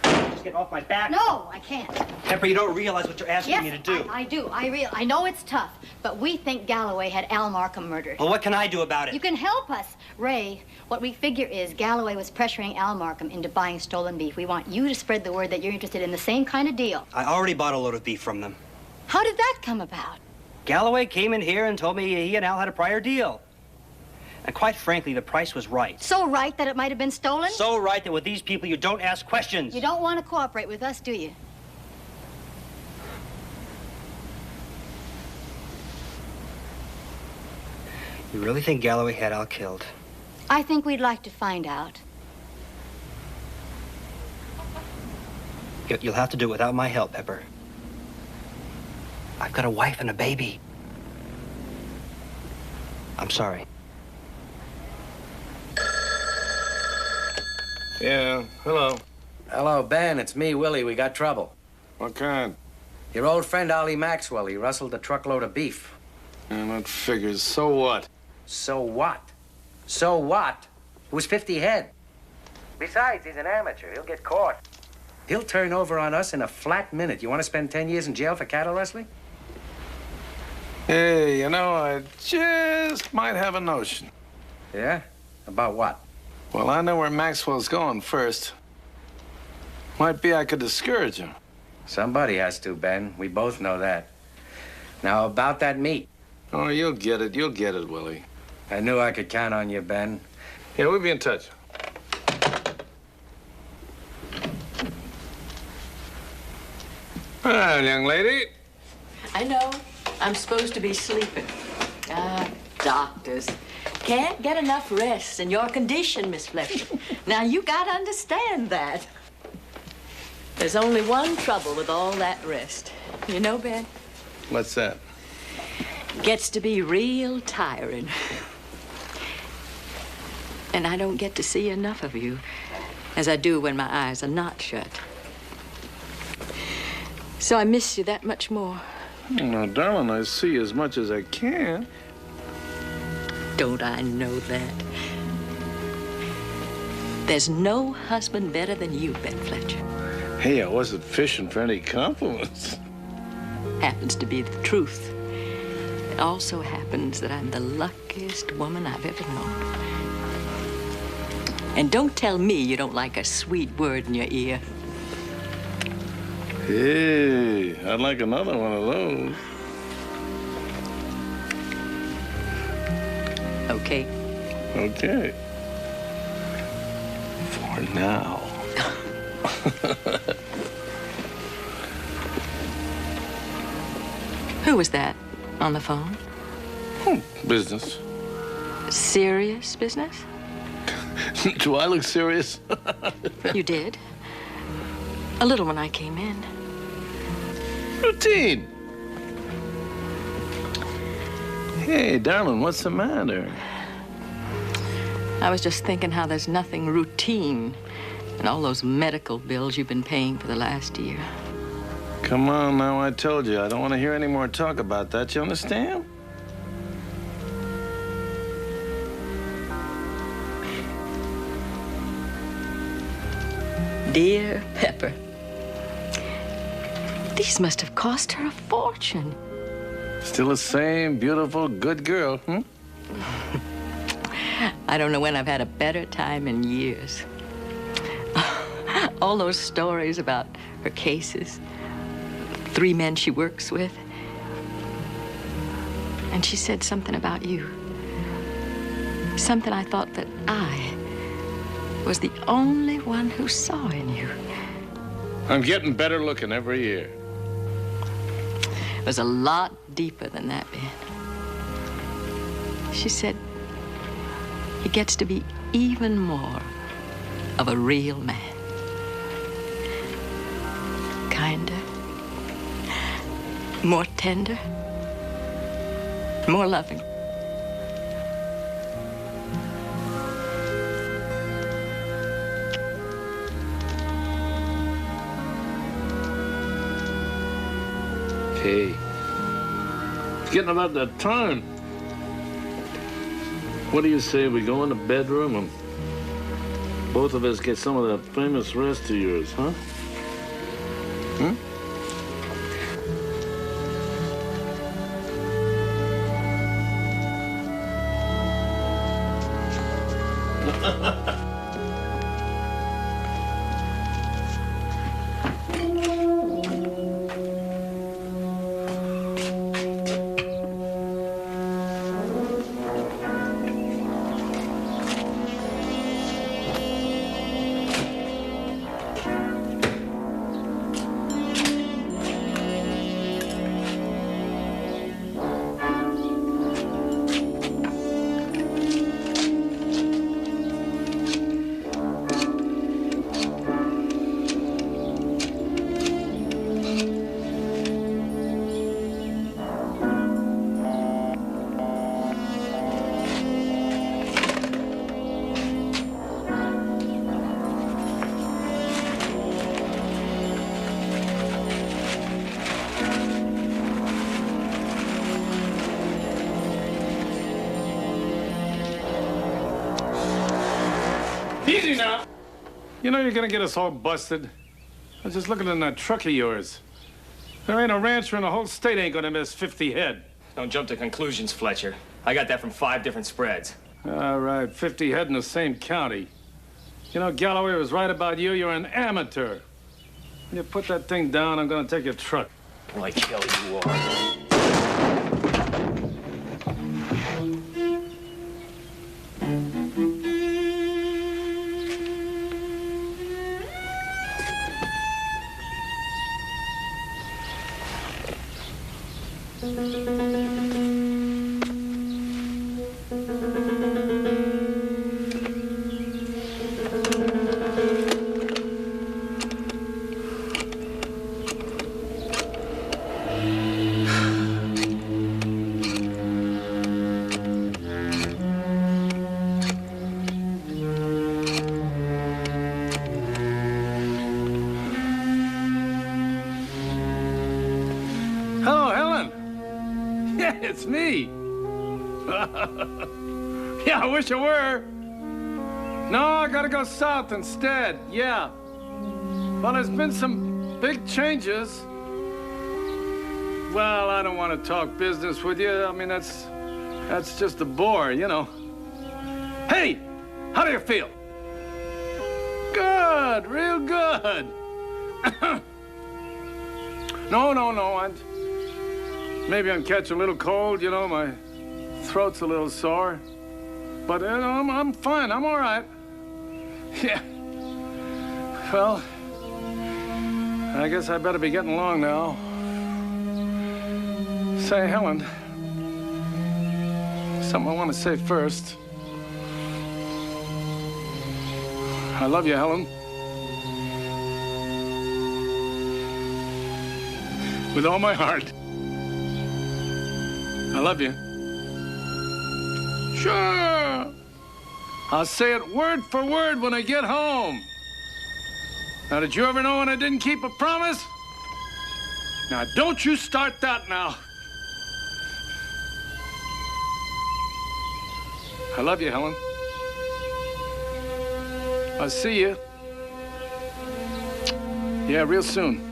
Just get off my back. No, I can't. Pepper, you don't realize what you're asking Yes, me to do. I do. I know it's tough, but we think Galloway had Al Markham murdered. Well, what can I do about it? You can help us. Ray, what we figure is Galloway was pressuring Al Markham into buying stolen beef. We want you to spread the word that you're interested in the same kind of deal. I already bought a load of beef from them. How did that come about? Galloway came in here and told me he and Al had a prior deal. And quite frankly, the price was right. So right that it might have been stolen? So right that with these people, you don't ask questions. You don't want to cooperate with us, do you? You really think Galloway had Al killed? I think we'd like to find out. You'll have to do it without my help, Pepper. I've got a wife and a baby. I'm sorry. Yeah, hello. Hello, Ben. It's me, Willie. We got trouble. What kind? Your old friend Ollie Maxwell. He rustled a truckload of beef. And that figures. So what? So what? So what? It was 50 head. Besides, he's an amateur. He'll get caught. He'll turn over on us in a flat minute. You want to spend 10 years in jail for cattle rustling? Hey, you know, I just might have a notion. Yeah? About what? Well, I know where Maxwell's going first. Might be I could discourage him. Somebody has to, Ben. We both know that. Now, about that meat. Oh, you'll get it. You'll get it, Willie. I knew I could count on you, Ben. Yeah, we'll be in touch. Well, young lady. I know. I'm supposed to be sleeping. Doctors. Can't get enough rest in your condition, Miss Fletcher. Now, you gotta understand that. There's only one trouble with all that rest. You know, Ben? What's that? Gets to be real tiring. And I don't get to see enough of you as I do when my eyes are not shut. So I miss you that much more. Now, darling, I see as much as I can. Don't I know that? There's no husband better than you, Ben Fletcher. Hey, I wasn't fishing for any compliments. Happens to be the truth. It also happens that I'm the luckiest woman I've ever known. And don't tell me you don't like a sweet word in your ear. Hey, I'd like another one of those. Okay. Okay. For now. Who was that on the phone? Business. Serious business? Do I look serious? You did. A little when I came in. Routine. Hey, darling, what's the matter? I was just thinking how there's nothing routine in all those medical bills you've been paying for the last year. Come on now, I told you. I don't want to hear any more talk about that. You understand? Dear Pepper, these must have cost her a fortune. Still the same beautiful, good girl, hmm? I don't know when I've had a better time in years. All those stories about her cases, 3 men she works with. And she said something about you. Something I thought that I was the only one who saw in you. I'm getting better looking every year. It was a lot deeper than that, Ben. She said he gets to be even more of a real man. Kinder, more tender, more loving. Hey, it's getting about that time. What do you say we go in the bedroom and both of us get some of that famous rest of yours, huh? Hmm? Easy now. You know you're gonna get us all busted. I was just looking in that truck of yours. There ain't a rancher in the whole state ain't gonna miss 50 head. Don't jump to conclusions, Fletcher. I got that from 5 different spreads. All right, 50 head in the same county. You know, Galloway was right about you. You're an amateur. When you put that thing down, I'm gonna take your truck. Like hell you are. Hello, Helen. Yeah, it's me. Yeah, I wish I were. No, I gotta go south instead. Yeah. Well, there's been some big changes. Well, I don't want to talk business with you. I mean, that's just a bore, you know. Hey, how do you feel? Good, real good. No. Maybe I'm catching a little cold, you know, my throat's a little sore. But you know, I'm fine, I'm all right. Yeah. Well, I guess I better be getting along now. Say, Helen, something I want to say first. I love you, Helen. With all my heart. I love you. Sure. I'll say it word for word when I get home. Now, did you ever know when I didn't keep a promise? Now, don't you start that now. I love you, Helen. I'll see you. Yeah, real soon.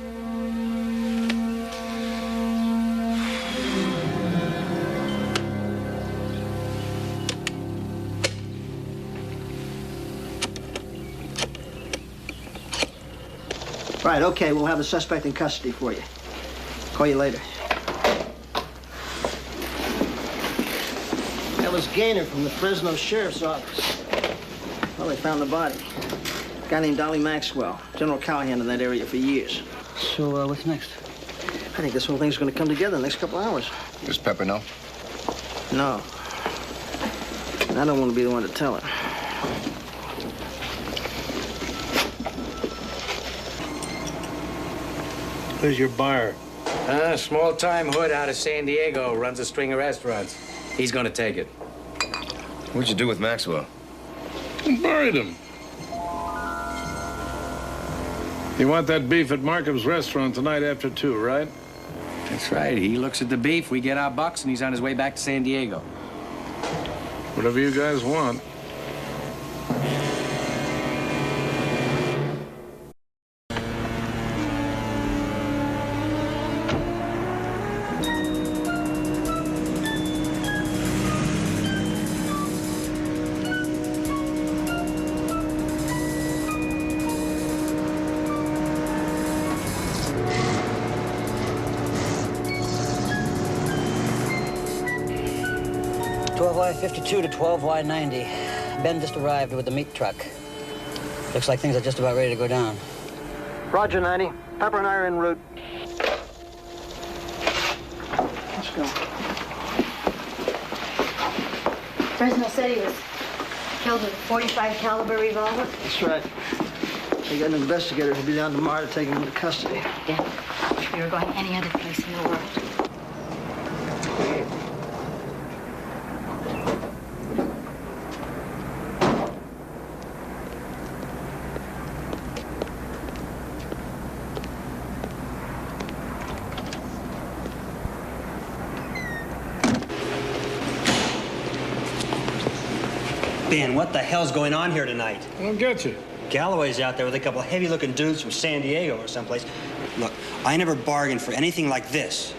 Right, okay, we'll have the suspect in custody for you. Call you later. That was Gaynor from the Fresno Sheriff's Office. Well, they found the body. A guy named Dolly Maxwell, general cowhand in that area for years. So, what's next? I think this whole thing's gonna come together in the next couple hours. Does Pepper know? No. And I don't want to be the one to tell her. Who's your buyer? Small-time hood out of San Diego, runs a string of restaurants. He's gonna take it. What'd you do with Maxwell? Buried him. You want that beef at Markham's restaurant tonight after 2, right? That's right. He looks at the beef, we get our bucks, and he's on his way back to San Diego. Whatever you guys want. Y52 to 12Y90. Ben just arrived with the meat truck. Looks like things are just about ready to go down. Roger, 90. Pepper and I are en route. Let's go. Fresno said he was killed with a .45 caliber revolver. That's right. They got an investigator who'll be down tomorrow to take him into custody. Yeah. If you were going any other place in the world. Ben, what the hell's going on here tonight? I don't get you. Galloway's out there with a couple of heavy-looking dudes from San Diego or someplace. Look, I never bargained for anything like this.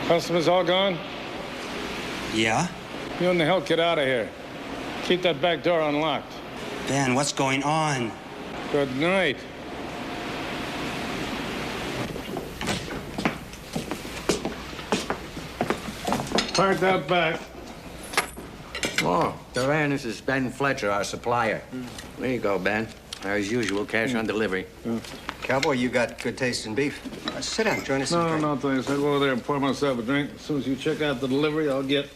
Customers all gone? Yeah? You and the hell get out of here. Keep that back door unlocked. Ben, what's going on? Good night. Park that back. Oh, Duran, this is Ben Fletcher, our supplier. There you go, Ben. As usual, cash on delivery. Cowboy, you got good taste in beef. Sit down, join us. No, thanks. I'll go over there and pour myself a drink. As soon as you check out the delivery, I'll get...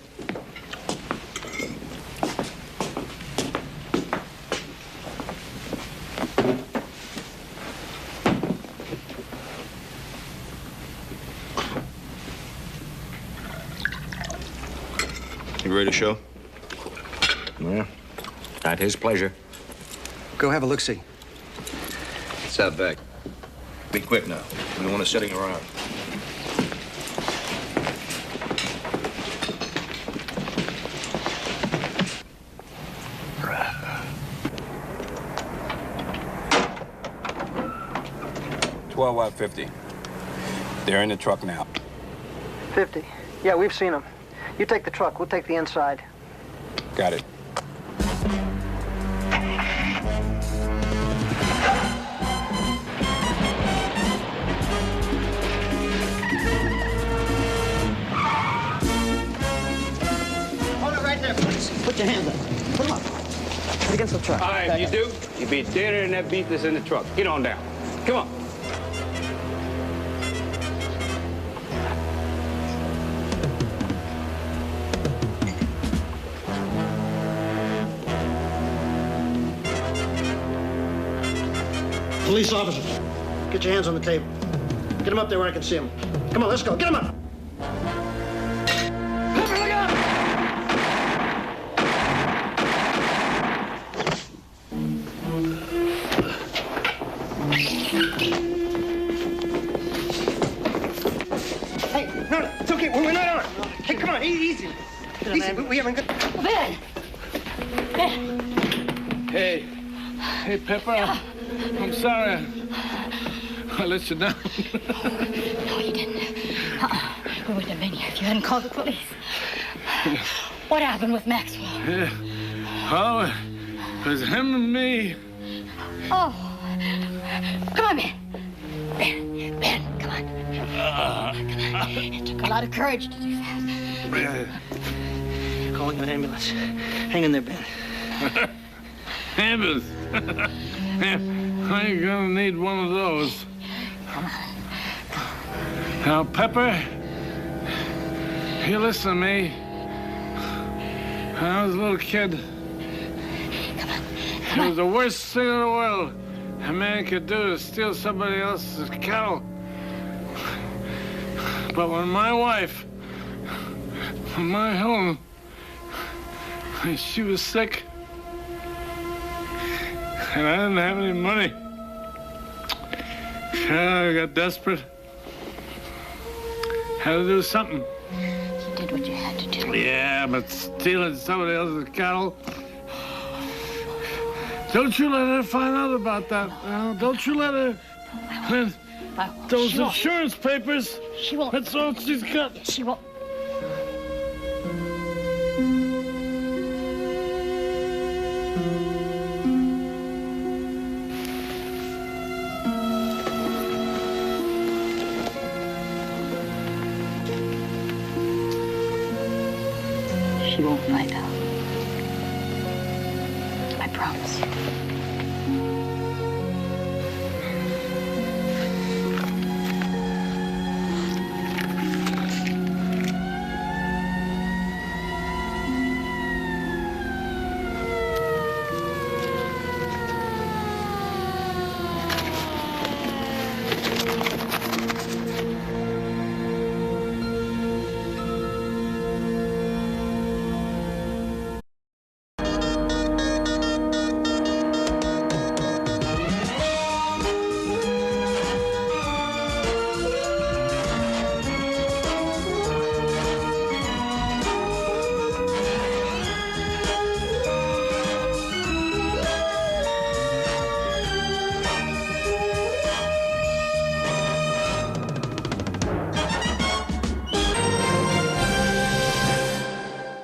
You ready to show? Yeah. At his pleasure. Go have a look-see. It's out back. Be quick now. We don't want to sitting around. $12.50. They're in the truck now. 50. Yeah, we've seen them. You take the truck. We'll take the inside. Got it. Hold it right there, please. Put your hands up. Put them up. Put against the truck. All right, if you do, you'll be deader than that beef that's in the truck. Get on down. Come on. Police officers, get your hands on the table. Get them up there where I can see them. Come on, let's go. Get them up. Hey, no, it's okay. We're not armed. Hey, come on, easy. Easy, we haven't got... Ben! Ben! Hey. Hey, Pepper. I'm sorry. I let you down. No, you didn't. We wouldn't have been here if you hadn't called the police. What happened with Maxwell? Yeah. Oh, it was him and me. Oh. Come on, Ben. Ben, come on. Come on. It took a lot of courage to do that. Calling an ambulance. Hang in there, Ben. Ambulance. I ain't gonna need one of those. Now, Pepper, you listen to me. When I was a little kid, it was the worst thing in the world a man could do to steal somebody else's cattle. But when my wife, when my home, when she was sick, and I didn't have any money, I got desperate. Had to do something. You did what you had to do. Yeah, but stealing somebody else's cattle. Don't you let her find out about that. Don't you let her. Those insurance papers. She won't. That's all she's got. She won't. She won't find out. I promise you.